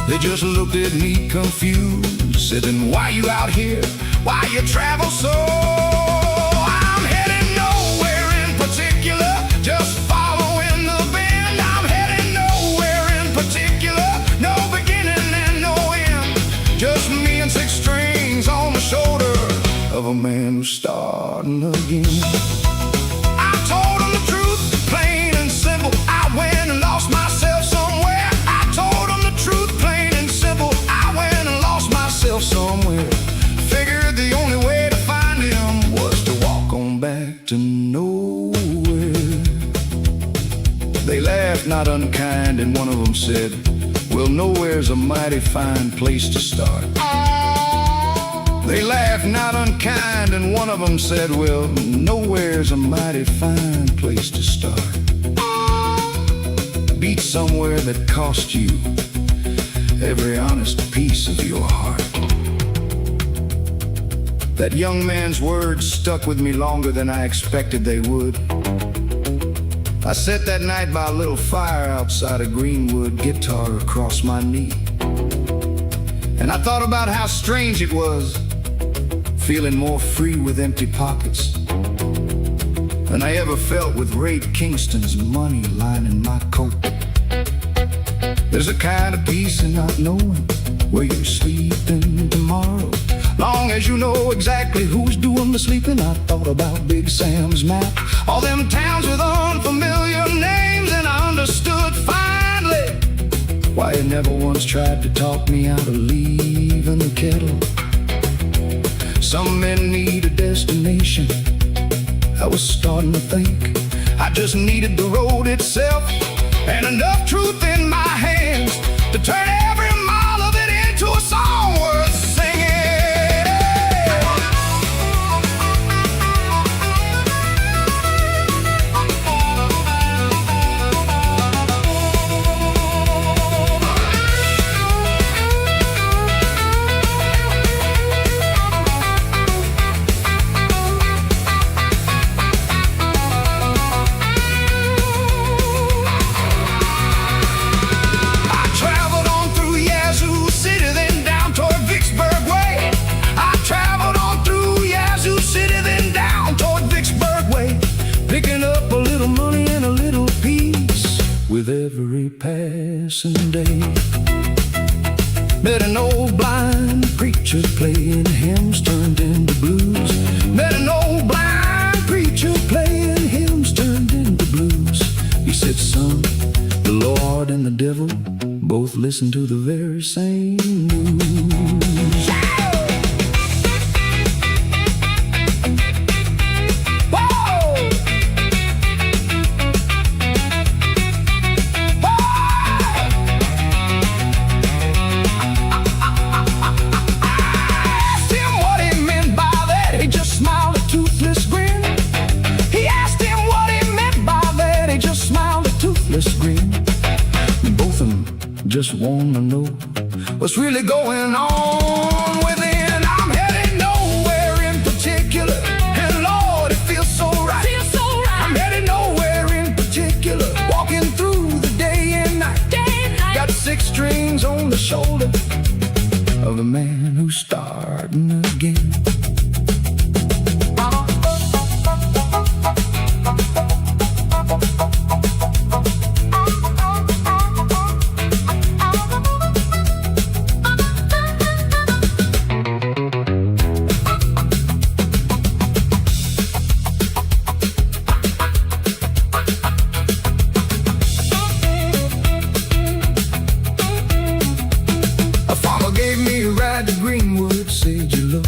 They just looked at me confused, said, then why you out here? Why you travel so? I'm heading nowhere in particular, just following the band. I'm heading nowhere in particular, no beginning and no end. Just me and 6 strings on the shoulder of a man who's starting again. I told him the truth, plain and simple. I went and lost myself somewhere. I told him the truth, plain and simple. I went and lost myself somewhere. Figured the only way to find him was to walk on back to nowhere. They laughed not unkind and one of them said, well, nowhere's a mighty fine place to start. They laughed not unkind and one of them said, well, nowhere's a mighty fine place to start. Beat somewhere that cost you every honest piece of your heart. That young man's words stuck with me longer than I expected they would. I sat that night by a little fire outside of Greenwood, guitar across my knee. And I thought about how strange it was, feeling more free with empty pockets than I ever felt with Ray Kingston's money lining my coat. There's a kind of peace in not knowing where you're sleeping tomorrow, long as you know exactly who's doing the sleeping. I thought about Big Sam's map, all them towns with unfamiliar names, and I understood finally why he never once tried to talk me out of leaving the kettle. Some men need a destination. I was starting to think I just needed the road itself and enough truth in my hands to turn every mile of it into a song worth singing. With every passing day, met an old blind preacher playing hymns turned into blues. Met an old blind preacher playing hymns turned into blues. He said, son, the Lord and the devil both listen to the very same news. Just wanna know what's really going on within. I'm heading nowhere in particular, and Lord, it feels so right. I'm heading nowhere in particular, walking through the day and night. Got 6 strings on the shoulder of a man who's starting again.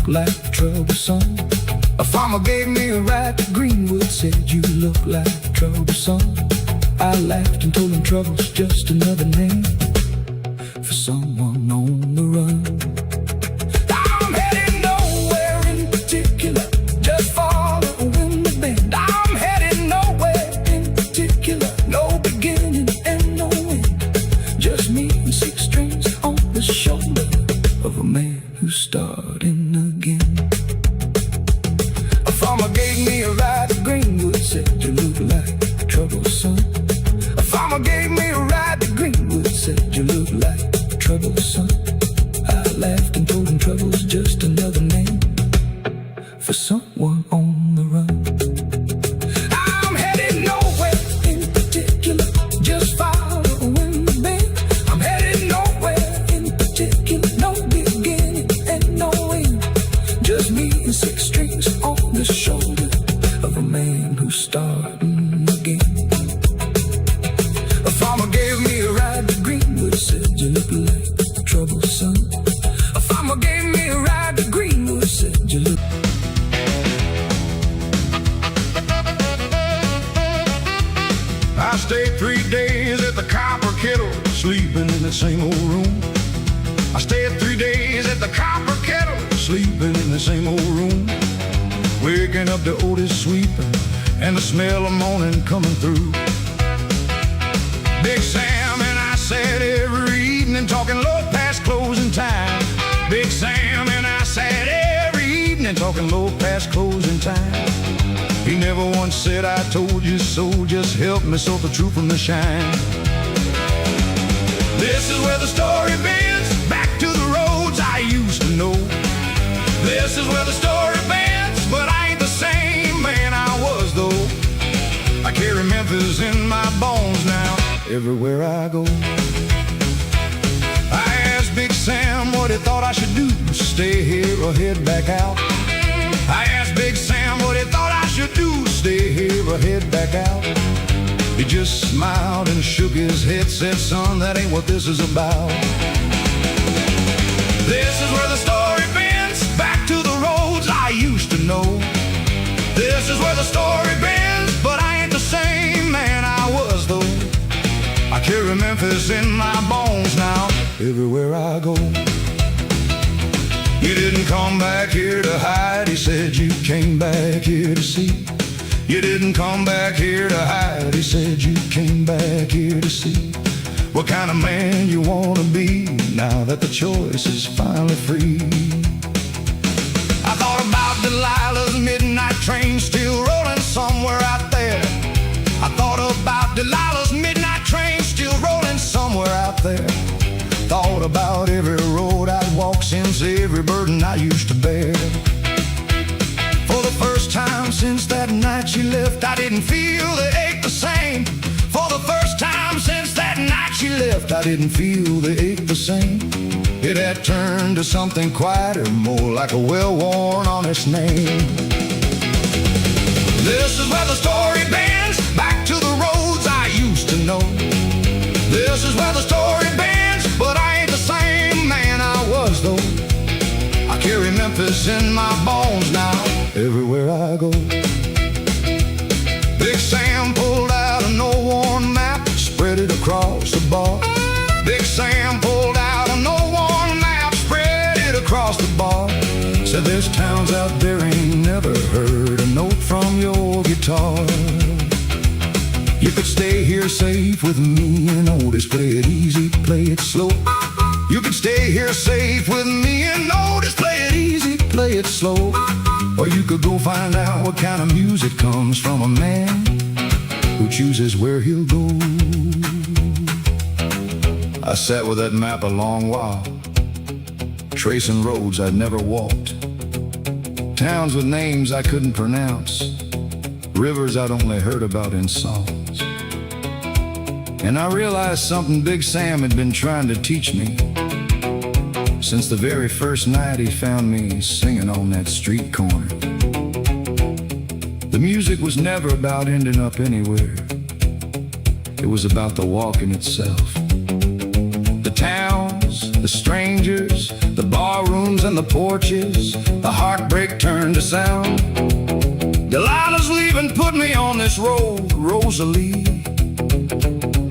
Like troublesome. A farmer gave me a ride to Greenwood, said you look like troublesome. I laughed and told him trouble's just another name for someone on the run. I'm heading nowhere in particular, just following the bend. I'm heading nowhere in particular, no beginning and no end. Just me and 6 strings on the shoulder of a man who's starting again. A farmer gave me a ride to Greenwood, said you look like troublesome. A farmer gave me a ride to Greenwood, said you look like troublesome. I laughed and told him trouble's just another name for someone on the run. I'm headed nowhere in particular, just following the bend. I'm headed nowhere in particular, no beginning and no end. Just me and 6 strings on the shoulder of a man who's starting again. A farmer gave me a ride to Greenwood, said you look like troublesome. A farmer gave me a ride to Greenwood, said you look. I stayed 3 days at the Copper Kettle, sleeping in the same old room. I stayed 3 days at the Copper Kettle, sleeping in the same old room. Waking up to Otis sweeping and the smell of morning coming through. Big Sam and I sat every evening talking low past closing time. Big Sam and I sat every evening talking low past closing time. He never once said I told you so, just help me sort the truth from the shine. This is where the story bends, back to the roads I used to know. This is where the story bends, but I ain't the same man I was though. I carry Memphis in my bones now, everywhere I go. I asked Big Sam what he thought I should do, stay here or head back out? I asked Big Sam what he thought I should do, stay here or head back out. He just smiled and shook his head, said, son, that ain't what this is about. This is where the story bends, back to the roads I used to know. This is where the story bends, but I ain't the same man I was though. I carry Memphis in my bones now, everywhere I go. You didn't come back here to hide, he said, you came back here to see. You didn't come back here to hide, he said, you came back here to see what kind of man you want to be now that the choice is finally free. I thought about Delilah's midnight train still rolling somewhere out there. I thought about Delilah's midnight train still rolling somewhere out there. Thought about every road I'd walked since, every burden I used to bear. For the first time since that night she left, I didn't feel the ache the same. For the first time since that night she left, I didn't feel the ache the same. It had turned to something quieter, more like a well-worn, honest name. This is where the story bends, back to the roads I used to know. This is where the story bends, but I ain't the same man I was though. I carry Memphis in my bones now, everywhere I go. Big Sam pulled out an old-worn map, spread it across the bar. Big Sam pulled out an old-worn map, spread it across the bar. Said there's towns out there ain't never heard a note from your guitar. You could stay here safe with me and Otis, play it easy, play it slow. You could stay here safe with me and Otis, play it easy, play it slow. Or you could go find out what kind of music comes from a man who chooses where he'll go. I sat with that map a long while, tracing roads I'd never walked, towns with names I couldn't pronounce, rivers I'd only heard about in songs. And I realized something Big Sam had been trying to teach me since the very first night he found me singing on that street corner. The music was never about ending up anywhere. It was about the walking itself. The towns, the strangers, the bar rooms and the porches, the heartbreak turned to sound. Delilah's leaving put me on this road, Rosalie.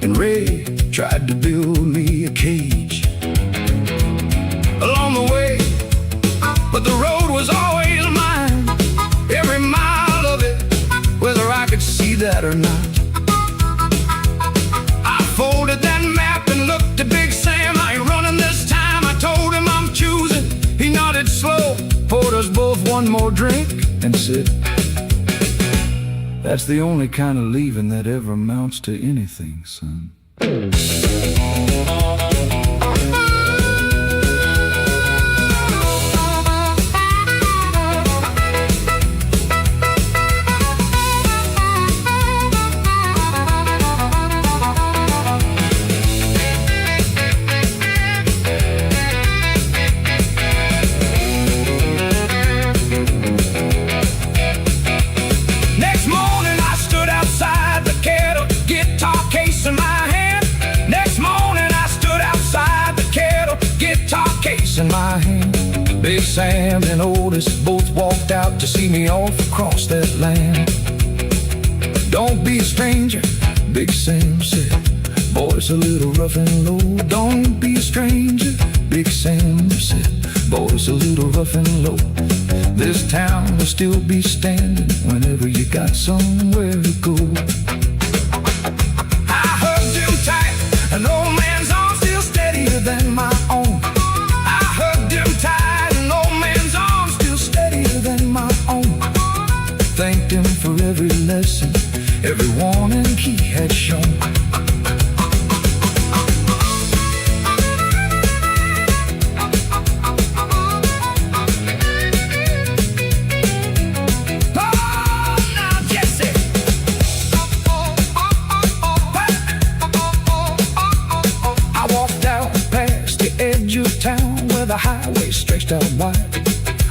And Ray tried to build me a cage along the way, but the road was always mine, every mile of it, whether I could see that or not. I folded that map and looked at Big Sam. I ain't running this time, I told him I'm choosing. He nodded slow, poured us both one more drink and said, that's the only kind of leaving that ever amounts to anything, son. In my hand, Big Sam and Otis both walked out to see me off across that land. Don't be a stranger, Big Sam said, boy's a little rough and low. Don't be a stranger, Big Sam said, boy's a little rough and low. This town will still be standing whenever you got somewhere to go. I hugged him tight, an old man's arm still steadier than my own. Tight, an old man's arm still steadier than my own. Thanked him for every lesson, every warning he had shown. Oh, now Jesse, I walked out past the edge of town where the highway stretched out wide.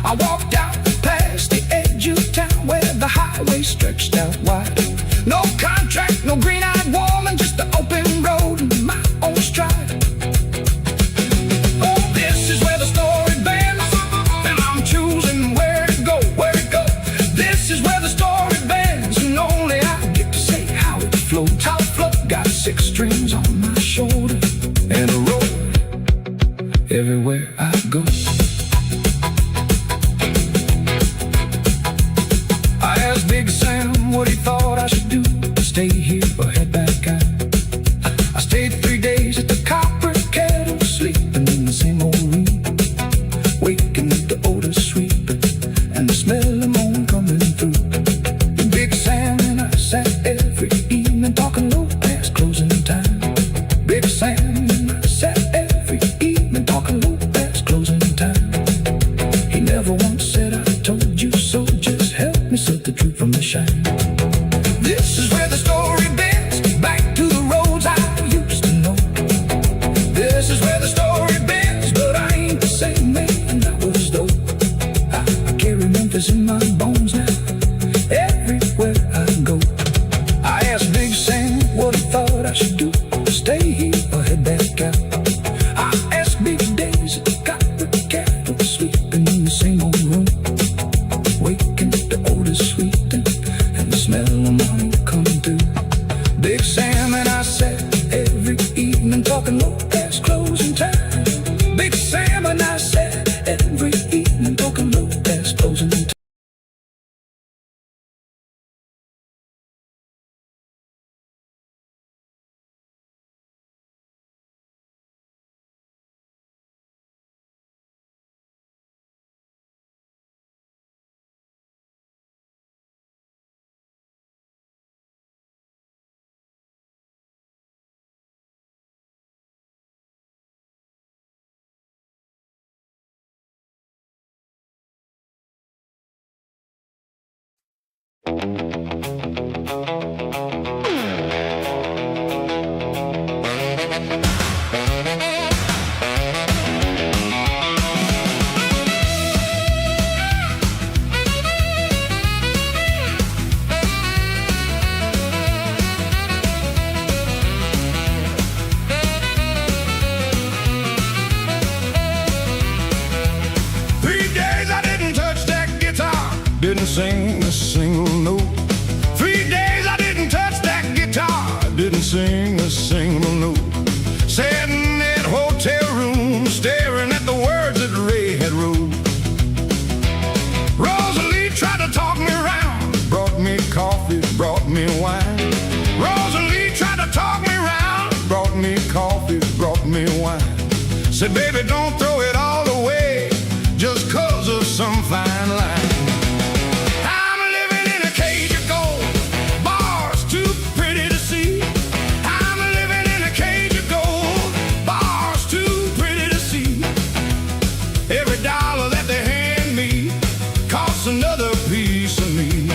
I walked out past the edge of town where the highway stretched out wide. No contract, no green-eyed woman, just the open road and my own stride. Oh, this is where the story bends, and I'm choosing where to go, where to go. This is where the story bends, and only I get to say how it flows. How it flows. Got 6 strings on my shoulder and a road everywhere I go. I asked Big Sam what he thought I should do, stay here or head back out. I stayed 3 days at the Copper Kettle, sleeping in the same old room, waking up the odor sweeping and the smell of moan coming through. Big Sam and I sat every evening talking low past closing time. Big Sam and I sat every evening talking low past closing time. He never once said I told you so, just help me set the truth from the shine. This is where the story bends, back to the roads I used to know. This is where the story bends, but I ain't the same man I was though. I carry Memphis in my bones now, everywhere I go. I asked Big Sam what he thought I should do, stay here or head back out. I asked Big Days at the Copper Kettle, sleeping in the same old room, waking up the odor sweet and the smell of money coming through. Big Sam and I sat every evening talking low past closing time. Big Sam and I sat every evening talking low past closing time. Didn't sing a single note. 3 days I didn't touch that guitar, didn't sing a single note. Sat in that hotel room, staring at the words that Ray had wrote. Rosalie tried to talk me around, brought me coffee, brought me wine. Rosalie tried to talk me around, brought me coffee, brought me wine. Said, baby, don't throw it all away just 'cause of some fine line. Another piece of me.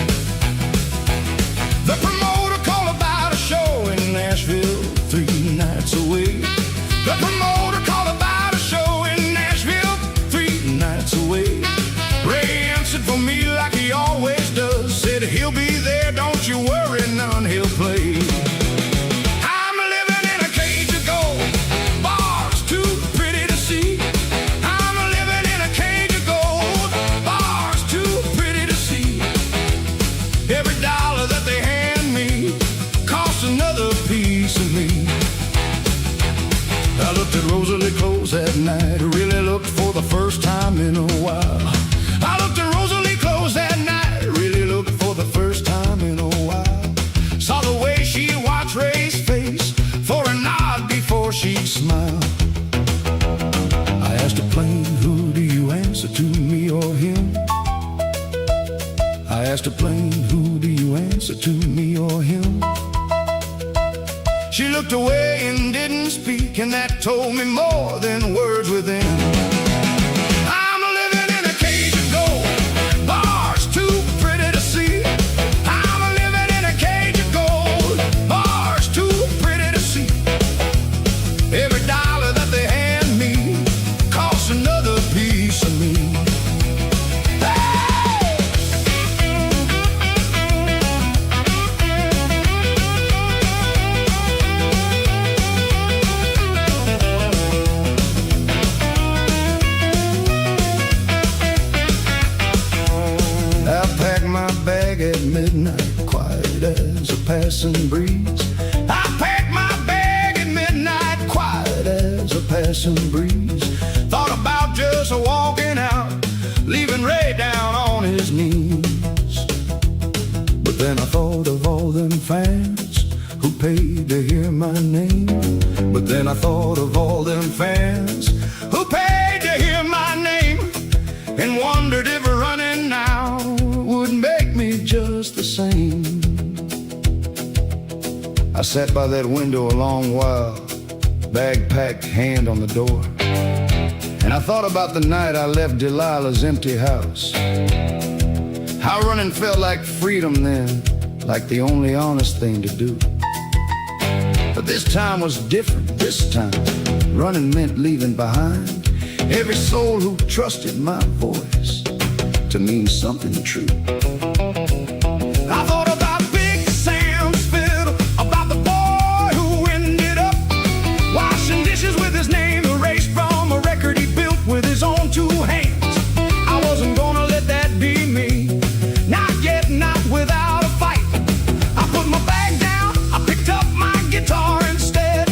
The promoter called about a show in Nashville 3 nights away. The promoter called about a show in Nashville 3 nights away. Ray answered for me like he always does, said he'll be there, don't you worry none, he'll play. I'm living in a cage of gold, bars too pretty to see. I'm living in a cage of gold, bars too pretty to see. Every dollar that they hand me costs another piece of me. I looked at Rosalie close that night, really looked for the first time in a while. I looked at Rosalie close that night, really looked for the first time in a while. Saw the way she watched Ray's face for a nod before she'd smile. I asked her plain, who do you answer to, me or him? I asked her plain, who do you answer to, me or him? She looked away and didn't speak, and that told me more than words within. I'm living in a cage of gold, bars too pretty to see. I'm living in a cage of gold, bars too pretty to see. Every dollar that they hand me costs another piece of me. midnight, quiet as a passing breeze. I packed my bag at midnight, quiet as a passing breeze. Thought about just walking out, leaving Ray down on his knees. But then I thought of all them fans who paid to hear my name. But then I thought of all them fans who paid to hear my name, and wondered if running now would make me just the same. I sat by that window a long while, bag packed, hand on the door, and I thought about the night I left Delilah's empty house. How running felt like freedom then, like the only honest thing to do. But this time was different. This time running meant leaving behind every soul who trusted my voice to mean something true. I thought about Big Sam's fiddle, about the boy who ended up washing dishes with his name erased from a record he built with his own two hands. I wasn't gonna let that be me, not yet, not without a fight. I put my bag down, I picked up my guitar instead.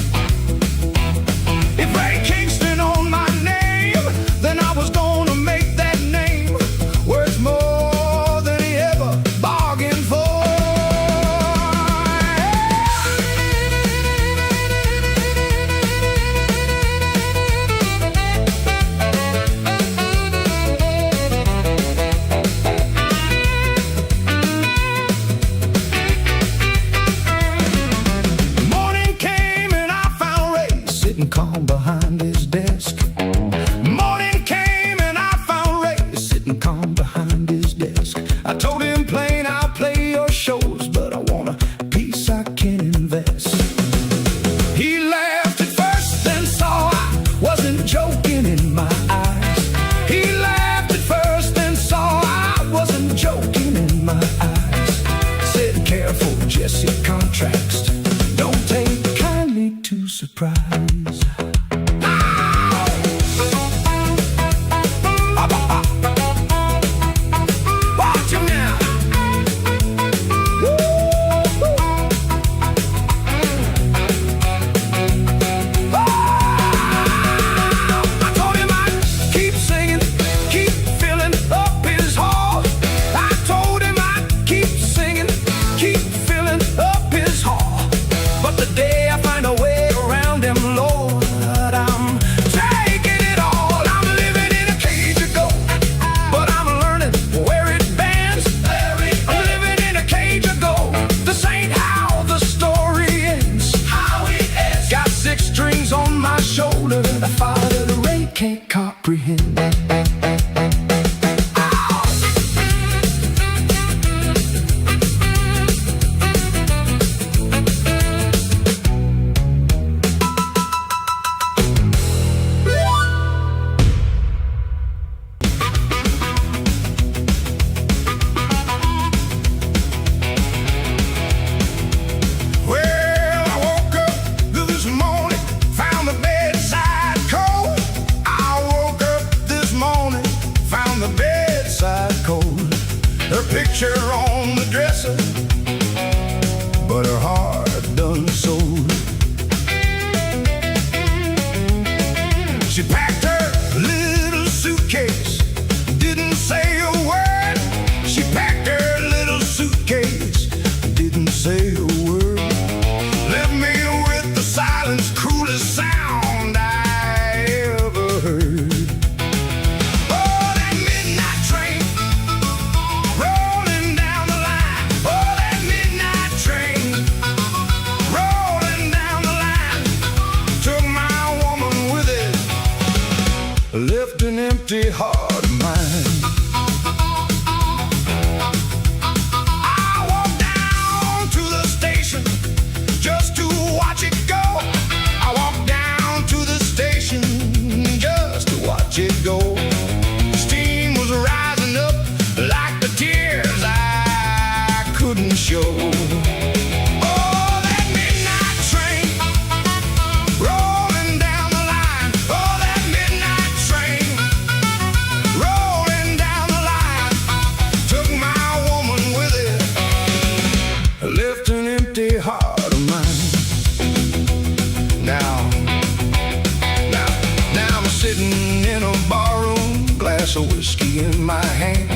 If Ray Kingston owned my name, then I was gonna make that name worth more than he ever bargained for. Morning came and I found Ray sitting calm behind his desk. Morning came and I found Ray sitting calm behind his desk. I told him plain, I'll play your shows, but I want a piece I can invest. He laughed at first, then saw I wasn't joking in my eyes. He laughed at first, then saw I wasn't joking in my eyes. Said, careful, Jesse Contracts, don't take kindly to surprise. Watch him now. I told him I'd keep singing, keep filling up his hall. I told him I'd keep singing, keep filling up his hall. But the day I find a way around him, Lord, I'm taking it all. I'm living in a cage of gold, but I'm learning where it bends. I'm living in a cage of gold. This ain't how the story ends. Got 6 strings on my shoulder, the father the Ray can't comprehend. Well, I woke up this morning, found the bedside cold. I woke up this morning, found the bedside cold. Her picture on the dresser, but her heart done sold. She packed her little suitcase, didn't say a word. She packed her little suitcase, didn't say a word. Left me with the silence, cruelest sound I ever heard. Oh, that midnight train rolling down the line. Oh, that midnight train rolling down the line. Took my woman with it, left an empty heart of mine. I walked down to the station just to watch it go. I walked down to the station just to watch it go. Steam was rising up like the tears I couldn't show. Oh, that midnight train rolling down the line. Oh, that midnight train rolling glass of whiskey in my hand.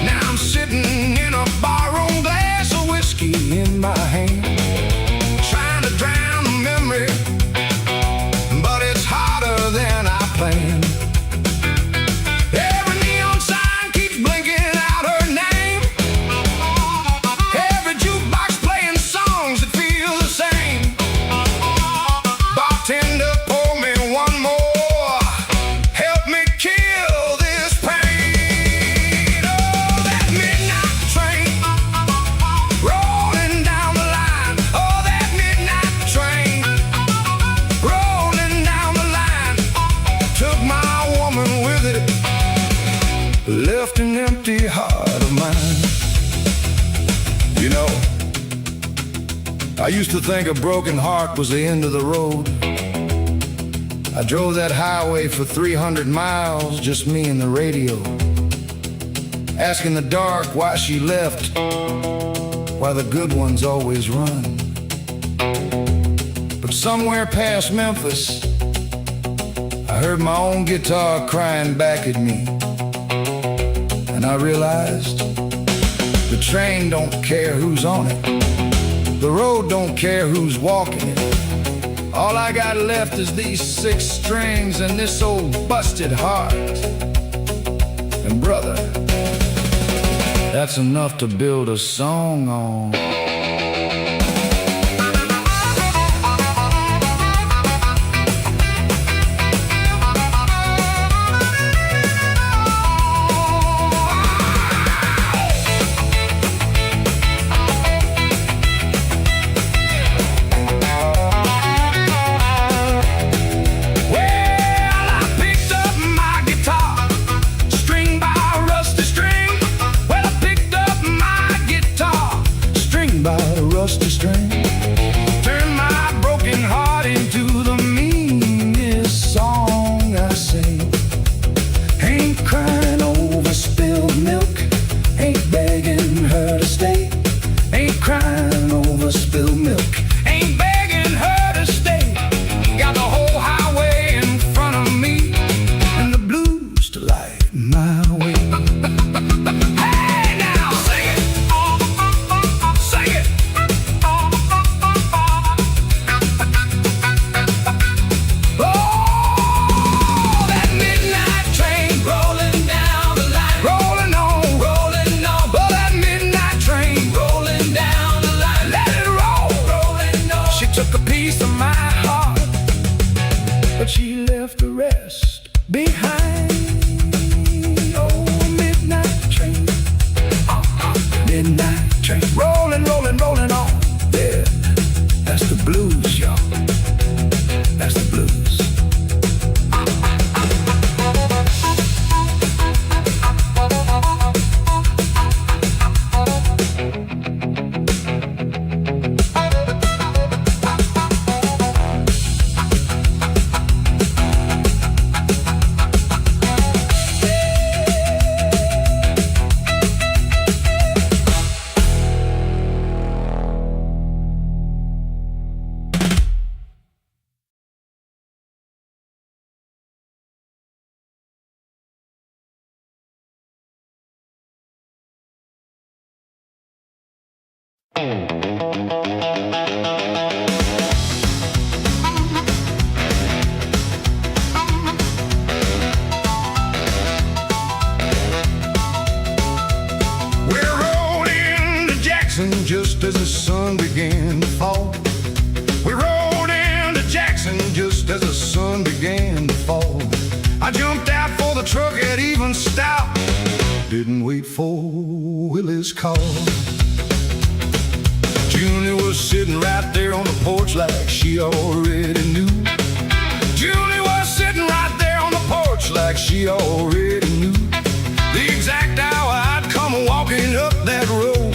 Now I'm sitting in a barroom, glass of whiskey in my hand, trying to drown the memory, but it's harder than I planned. Every neon sign keeps blinking out her name. Every jukebox playing songs that feel the same. Bartender, pour me one more. Help me kill this pain. Oh, that midnight train rolling down the line. Oh, that midnight train rolling down the line. Took my woman with it, left an empty heart of mine. You know, I used to think a broken heart was the end of the road. I drove that highway for 300 miles, just me and the radio, asking the dark why she left, why the good ones always run. But somewhere past Memphis, I heard my own guitar crying back at me, and I realized the train don't care who's on it, the road don't care who's walking it. All I got left is these 6 strings and this old busted heart. And brother, that's enough to build a song on. Rusty string, turn my broken heart into the meanest song I sing. Ain't crying over spilled milk, ain't begging her to stay. Ain't crying over spilled milk, ain't begging her to stay. Got the whole highway in front of me, and the blues to light my way. Took a piece of my heart, but she left the rest behind. Oh, midnight train, midnight train, rolling, rolling, rolling on. Yeah, that's the blues, y'all. That's the blues. Just as the sun began to fall, we rode into Jackson just as the sun began to fall. I jumped out for the truck at even stop, didn't wait for Willie's call. Julie was sitting right there on the porch like she already knew. Julie was sitting right there on the porch like she already knew the exact hour I'd come walking up that road,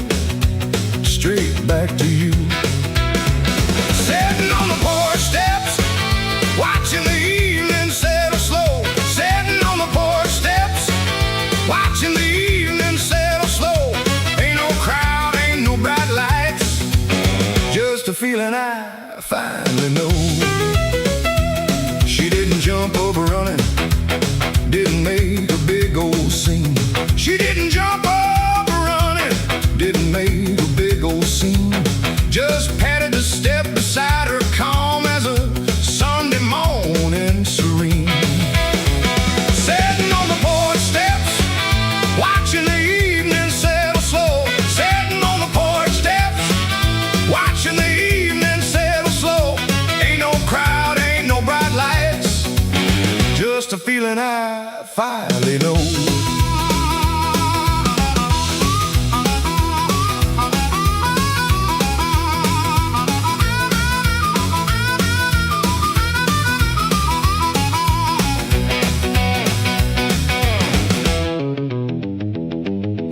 straight back to you. Sitting on the porch steps, watching the evening settle slow. Sitting on the porch steps, watching the evening settle slow. Ain't no crowd, ain't no bright lights, just a feeling I finally know. She didn't jump up running, didn't make a big old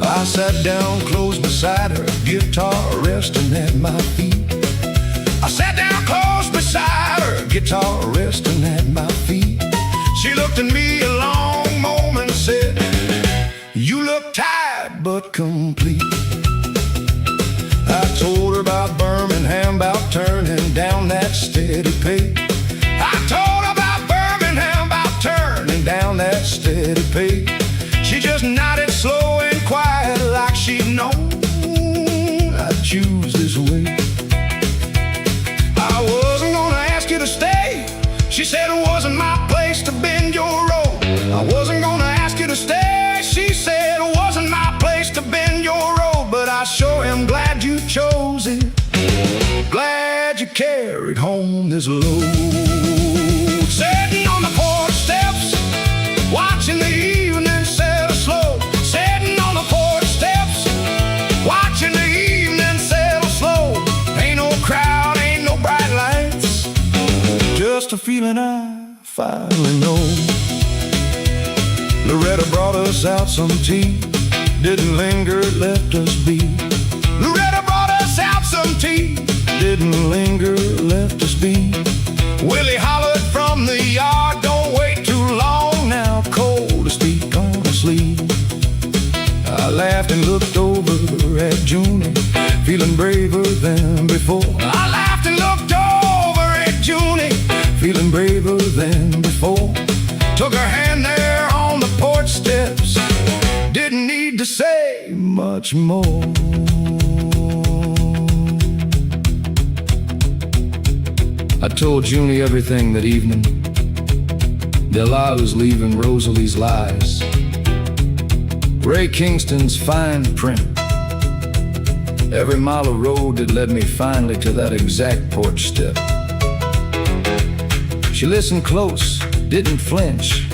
I sat down close beside her, guitar resting at my feet. I sat down close beside her, guitar resting at my feet. She looked at me a long moment and said, "You look tired but complete." I told her about Birmingham, about turning down that steady pay. I told her about Birmingham, about turning down that steady pay. She just nodded slow and quiet like she'd known I'd choose this way. I wasn't gonna ask you to stay. She said it wasn't my place to bend your road. I wasn't gonna ask you to stay. She said it wasn't my place to bend your road. But I sure am glad you chose it. Glad you carried home this load. Sitting on the porch steps, watching the evening settle slow. Sitting on the porch steps, watching the evening settle slow. Ain't no crowd, ain't no bright lights, just a feeling I finally know. Loretta brought us out some tea, didn't linger, left us be. Loretta brought us out some tea, didn't linger, left us be. Willie hollered from the yard, "Don't wait too long now, cold to speak honestly." I laughed and looked over at Junie, feeling braver than before. I laughed and looked over at Junie, feeling braver than before. Took her hand there on the porch steps, didn't need to say much more. I told Junie everything that evening. Delilah's leaving Rosalie's lies, Ray Kingston's fine print, every mile of road that led me finally to that exact porch step. She listened close, didn't flinch,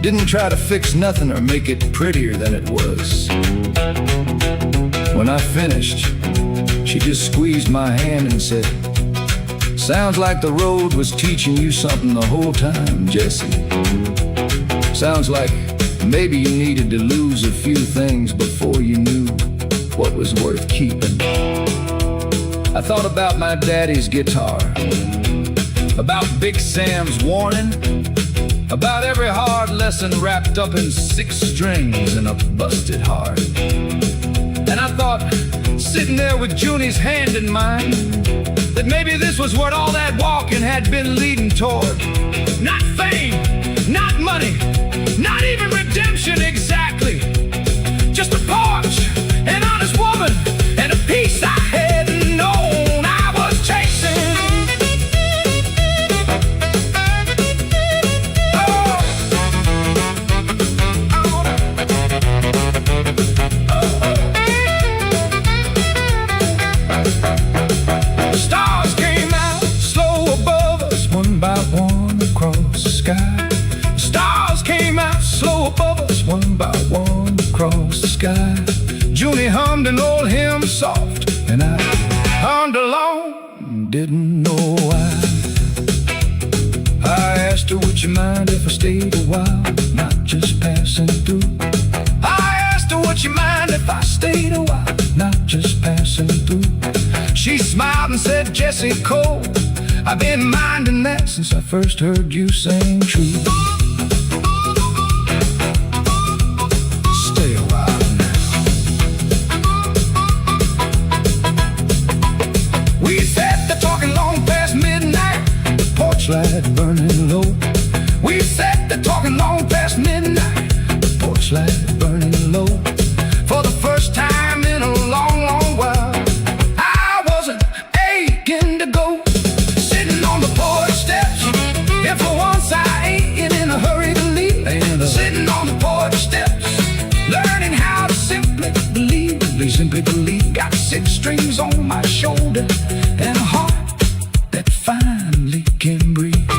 didn't try to fix nothing or make it prettier than it was. When I finished, she just squeezed my hand and said, "Sounds like the road was teaching you something the whole time, Jesse. Sounds like maybe you needed to lose a few things before you knew what was worth keeping." I thought about my daddy's guitar, about Big Sam's warning, about every hard lesson wrapped up in 6 strings and a busted heart. And I thought, sitting there with Junie's hand in mine, that maybe this was what all that walking had been leading toward. Not fame, not money, not even redemption exactly. Just a porch, an honest woman, and a peace I hadn't known I was chasing. Stars came out slow above us, one by one across the sky. Stars came out slow above us, one by one across the sky. Junie hummed an old hymn soft, and I hummed along, didn't know why. I asked her, "Would you mind if I stayed a while, not just passing through?" I asked her, "Would you mind if I stayed a while, not just passing through?" She smiled and said, "Jesse Cole, I've been minding that since I first heard you sing true. Stay a while now." We sat there talking long past midnight, the porch light burning low. We sat there talking long past midnight, the porch light burning low. For the first time in a long, long while, I wasn't aching to go. Sitting on the porch steps, and for once I ain't in a hurry to leave. Sitting on the porch steps, learning how to simply believe. Simply believe. Got 6 strings on my shoulder and a heart that finally can breathe.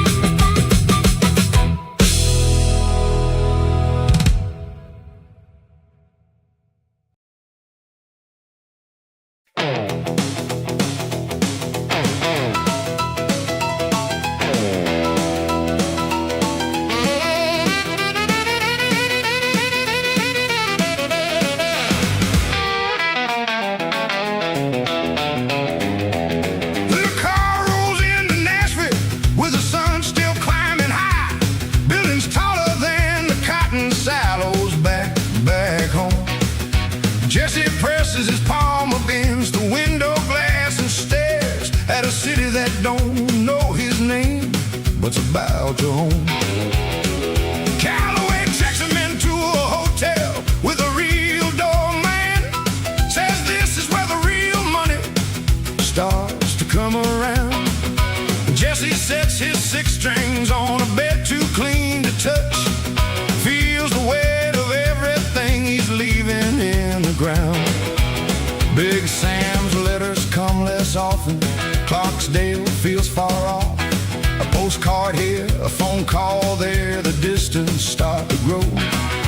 distance start to grow.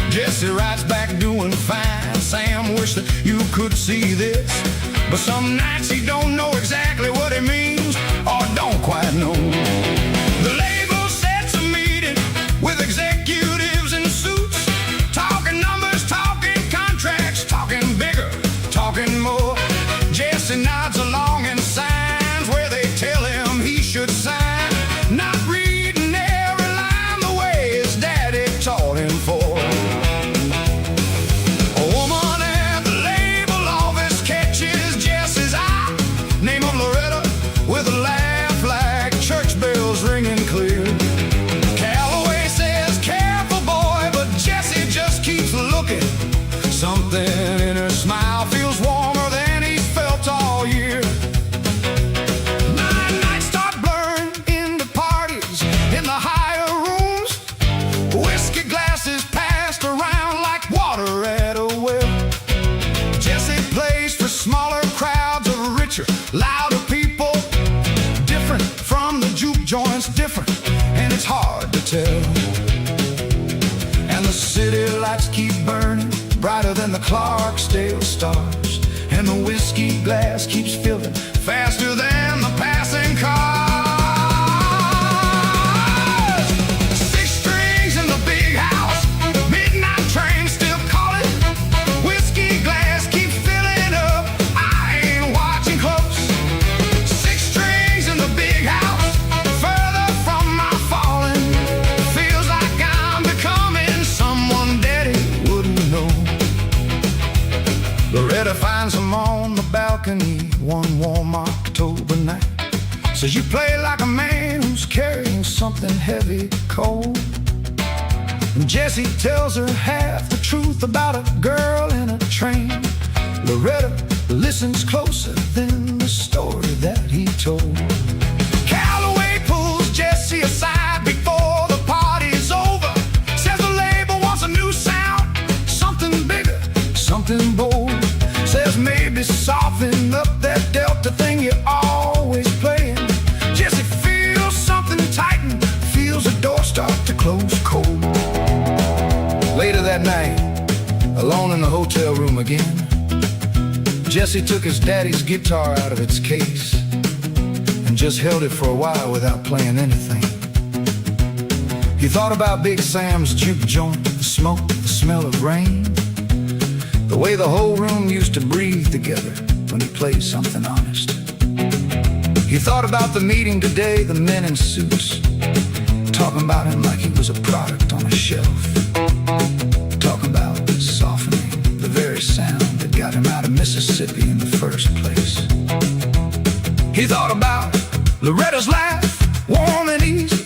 Jesse rides back doing fine. Sam wished that you could see this, but some nights he don't know exactly what it means, or don't quite know. The label sets a meeting with executives in suits, talking numbers, talking contracts, talking bigger, talking more. Jesse nods along and signs where they tell him he should sign, not reading every line the way his daddy taught him for. A woman at the label office catches Jesse's eye, name of Loretta, with a laugh like church bells ringing clear. Calloway says, careful boy, but Jesse just keeps looking. Something in her smile feels warmer than he's felt all year. Nights start blurring into parties in the higher rooms. Whiskey glasses passed around like water at a well. Jesse plays for smaller crowds of richer, louder people. Different from the juke joints, different, and it's hard to tell. And the city lights keep burning, brighter than the Clarksdale stars, and the whiskey glass keeps filling faster than the passing cars. Six strings in the big house, midnight train still calling. Whiskey glass keeps filling up, I ain't watching close. Six strings in the big house, further from my falling. Feels like I'm becoming someone daddy wouldn't know. Loretta finds him on the balcony one warm October night. Says, you play like a man who's carrying something heavy, cold. And Jesse tells her half the truth about a girl in a train. Loretta listens closer than the story that he told. Calloway pulls Jesse aside before the party's over. Says the label wants a new sound, something bigger, something bold. Says maybe soften up that Delta thing you're always playing. Jesse feels something tighten, feels a door start to close cold. Later that night, alone in the hotel room again, Jesse took his daddy's guitar out of its case and just held it for a while without playing anything. He thought about Big Sam's juke joint, the smoke, the smell of rain, the way the whole room used to breathe together when he played something honest. He thought about the meeting today, the men in suits, talking about him like he was a product on a shelf. Talking about softening, the very sound that got him out of Mississippi in the first place. He thought about Loretta's laugh, warm and easy,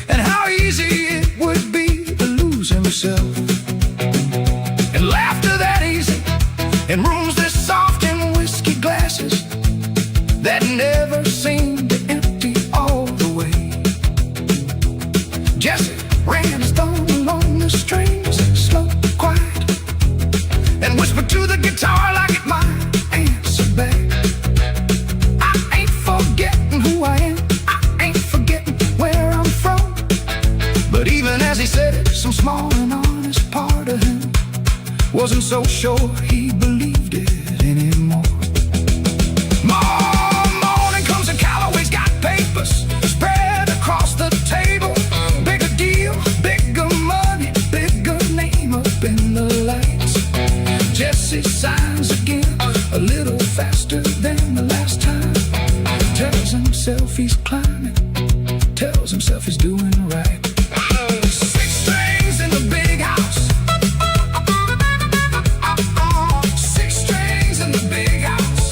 and how easy it would be to lose himself. And laughter that easy, in rooms this soft, in whiskey glasses that never seemed to empty all the way. Jesse ran his thumb along the strings, slow, quiet, and whispered to the guitar like it might answer back. I ain't forgetting who I am, I ain't forgetting where I'm from. But even as he said it, some small and honest part of him wasn't so sure he believed it anymore. Morning comes and Calloway's got papers spread across the table. Bigger deal, bigger money, bigger name up in the lights. Jesse signs again, a little faster than the last time. Tells himself he's climbing, tells himself he's doing right. Six strings in the big house, six strings in the big house.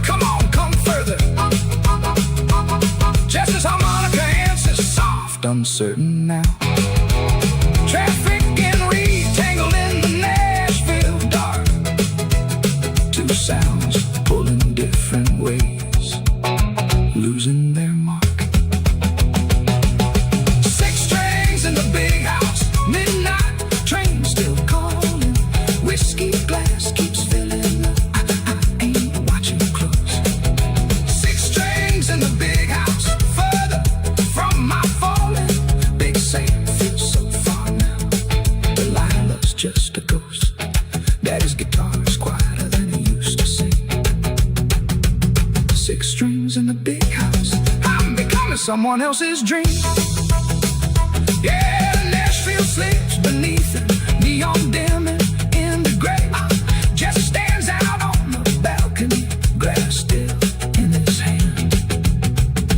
Come on, come further. Jesse's harmonica answers soft, uncertain now. Traffic and re-tangled in the Nashville dark. Two sounds pulling different ways. someone else's dream. Yeah, Nashville sleeps beneath a neon dimming in the gray. Jesse stands out on the balcony, glass still in his hand.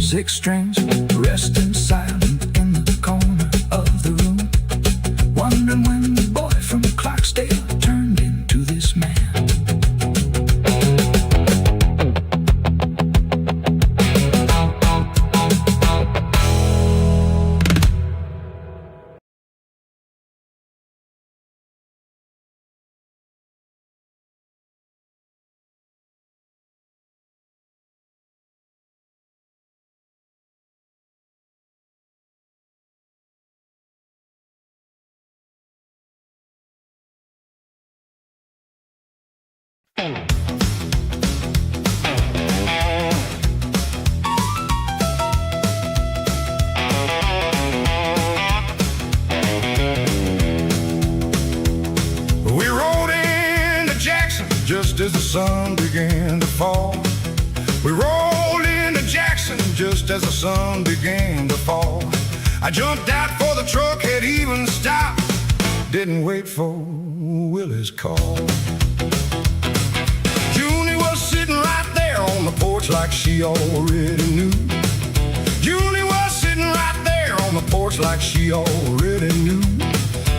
6 strings resting silent in the corner of the room, wondering when the boy from Clarksdale turned into this man. We rode into Jackson just as the sun began to fall. We rolled into Jackson just as the sun began to fall. I jumped out for the truck, had even stopped, didn't wait for Willie's call. Junie was sitting right there on the porch like she already knew. Junie was sitting right there on the porch like she already knew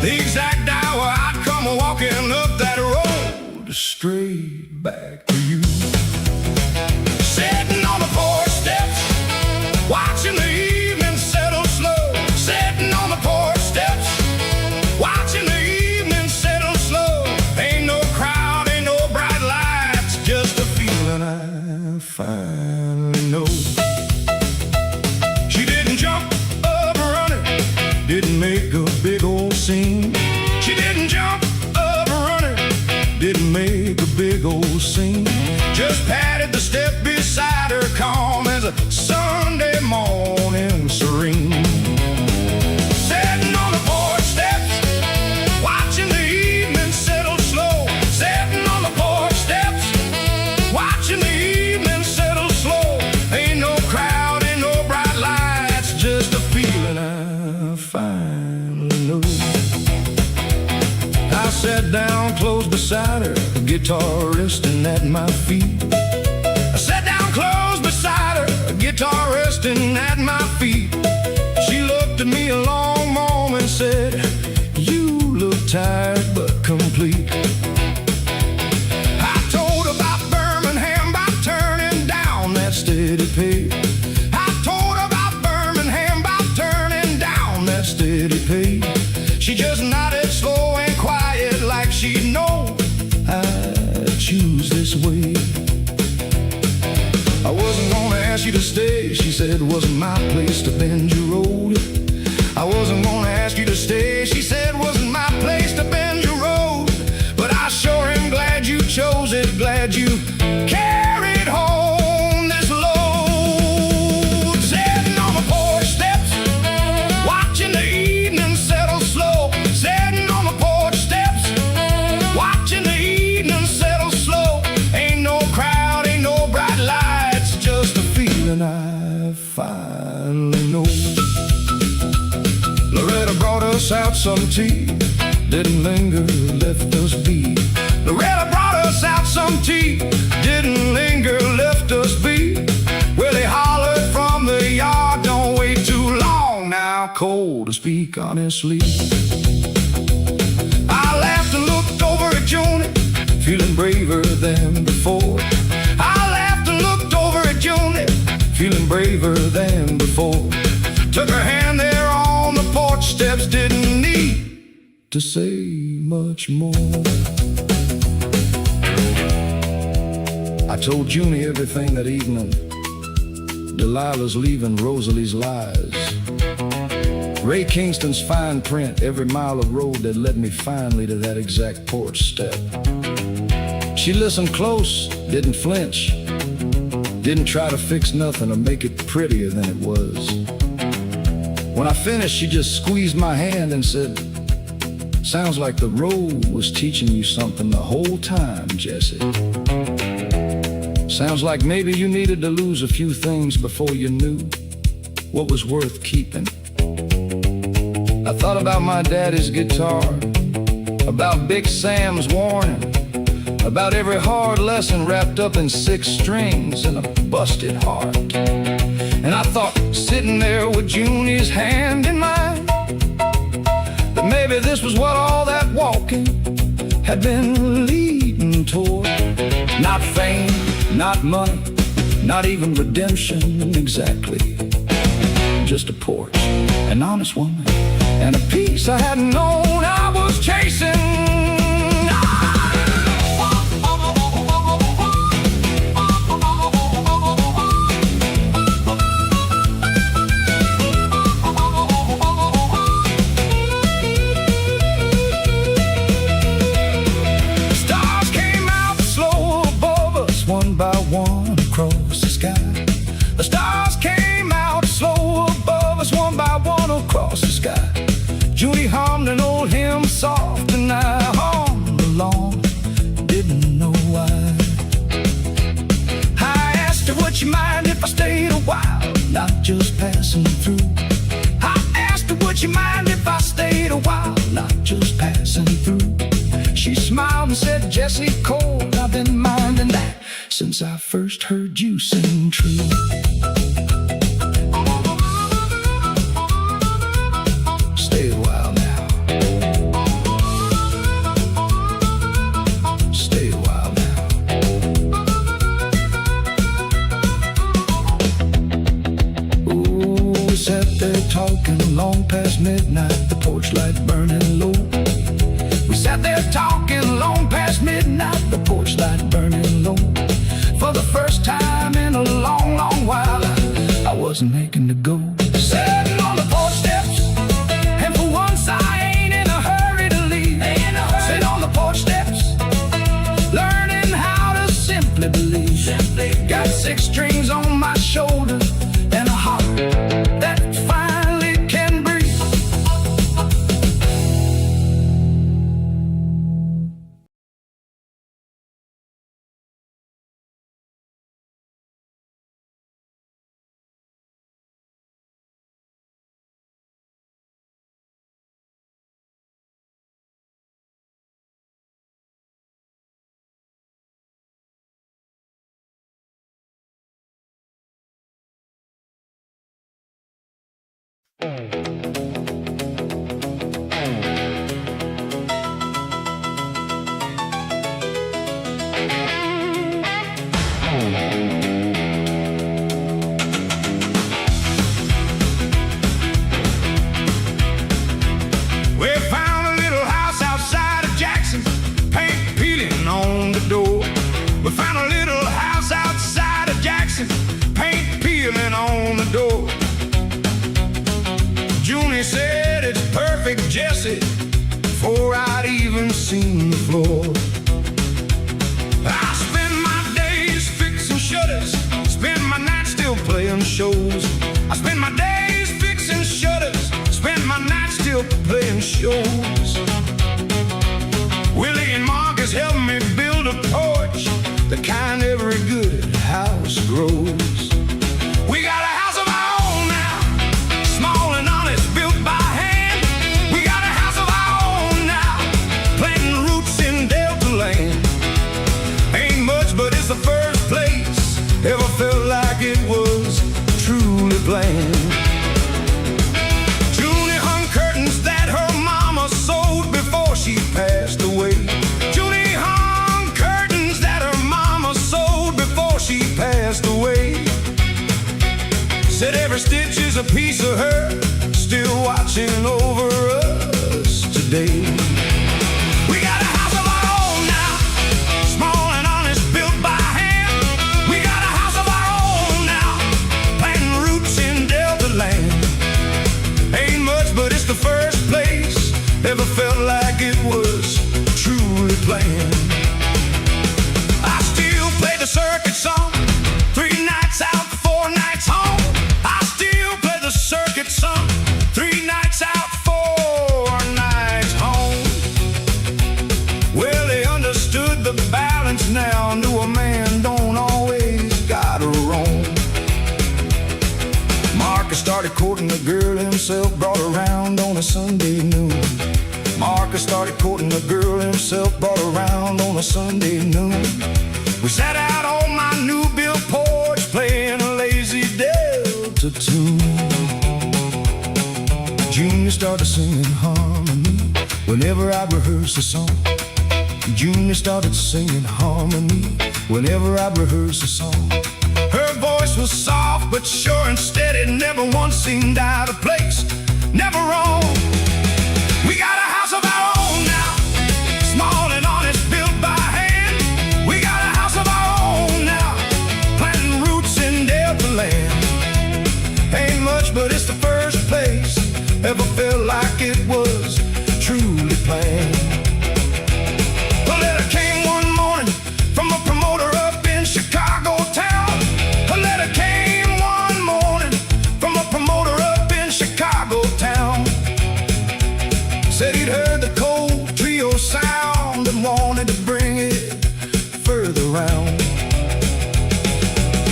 the exact hour I'd come walking up that road straight back to you. Sitting on the porch steps, watching the evening settle slow. Sitting on the porch steps, watching the evening settle slow. Ain't no crowd, ain't no bright lights, just a feeling I finally know. She didn't jump up running, didn't make a big old scene. She didn't jump up running, didn't make a big old scene. Just patted the step beside her, calm as a Sunday morning serene. Sitting on the porch steps, watching the evening settle slow. Sitting on the porch steps, watching the evening settle slow. Ain't no crowd, ain't no bright lights, just a feeling I finally know. I sat down close beside her, guitar resting at my feet. I sat down close beside her, guitar resting at my feet. She looked at me a long moment and said, "You look tired but complete." I told her about Birmingham, about turning down that steady pay. I told her about Birmingham, about turning down that steady pay. She just nodded slow and quiet like she'd know I'd choose this way. I wasn't gonna ask you to stay, she said it wasn't my place to bend your road. I wasn't gonna ask you to stay, she said it wasn't my place to bend your road. But I sure am glad you chose it, glad you carried home this load. Sitting on the porch steps, watching the evening settle slow. Sitting on the porch steps, watching the evening settle slow. Ain't no crowd, ain't no bright lights, just a feeling I finally know. Loretta brought us out some tea, didn't linger, left us be. Loretta brought us out some tea, didn't linger, left us be. Willie hollered from the yard, don't wait too long now, cold to speak honestly. I laughed and looked over at Junie, feeling braver than before. I laughed and looked over at Junie, feeling braver than before. Took her hand there on the porch steps, didn't need to say much more. I told Junie everything that evening. Delilah's leaving, Rosalie's lies, Ray Kingston's fine print, every mile of road that led me finally to that exact porch step. She listened close, didn't flinch, didn't try to fix nothing or make it prettier than it was. When I finished, she just squeezed my hand and said, "Sounds like the road was teaching you something the whole time, Jesse. Sounds like maybe you needed to lose a few things before you knew what was worth keeping. I thought about my daddy's guitar, about Big Sam's warning, about every hard lesson wrapped up in 6 strings and a busted heart. And I thought, sitting there with Junie's hand in mine, that maybe this was what all that walking had been leading toward. Not fame, not money, not even redemption exactly. Just a porch, an honest woman, and a peace I hadn't known I was chasing. Stars came out slow above us, one by one across the sky. The stars came out slow above us, one by one across the sky. Judy hummed an old hymn soft and I hummed along, didn't know why. I asked her, would she mind if I stayed a while, not just passing through? I asked her, would she mind if I stayed a while, not just passing through? She smiled and said, Jesse Cole, I've been minding that since I first heard you sing true. Stay a while now. Stay a while now. Ooh, we sat there talking long past midnight, the porch light burning low. We sat there talking long past midnight, the porch light burning low. For the first time in a long, long while, I wasn't aching to go. Sitting on the porch steps, and for once I ain't in a hurry to leave. Sit on the porch steps, learning how to simply believe. Got 6 strings on my shoulders and a heart that finally can breathe. We found a little house outside of Jackson, paint peeling on the door. We found a little house outside of Jackson, paint peeling on the door. Junie said it's perfect, Jesse, before I'd even seen the floor. I spend my days fixing shutters, spend my nights still playing shows. I spend my days fixing shutters, spend my nights still playing shows. Willie and Marcus helped me build a porch, the kind every good house grows. We got a house of our own now, small and honest, built by hand. We got a house of our own now, planting roots in Delta land. Ain't much, but it's the first place ever felt like it was truly planned. Junie hung curtains that her mama sewed before she passed away. Junie hung curtains that her mama sewed before she passed away. Said every stitch is a piece of her, still watching over us today. We got a house of our own now, small and honest, built by hand. We got a house of our own now, planting roots in Delta land. Ain't much, but it's the first place ever felt like it was truly planned. I still play the circuit song, 3 nights out, 4 nights home. I still play the circuit song, 3 nights out, 4 himself brought around on a Sunday noon. Marcus started courting a girl himself, brought around on a Sunday noon. We sat out on my new built porch playing a lazy Delta tune. Junior started singing harmony whenever I rehearsed a song. Junior started singing harmony whenever I rehearsed a song. Her voice was soft but sure and steady, never once seemed out of place, never wrong. We got a house of our own now, small and honest, built by hand. We got a house of our own now, planting roots in Delta land. Ain't much, but it's the first place ever felt like it was truly planned. A letter came one morning from a promoter up in Chicago town. A letter came one morning from a promoter up in Chicago town. Said he'd heard the cold trio sound and wanted to bring it further round.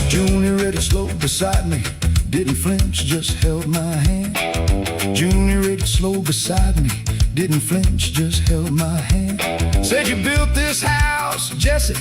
Junior read it slow beside me, didn't flinch, just held my hand. Junior read it slow beside me, didn't flinch, just held my hand. Said you built this house, Jesse,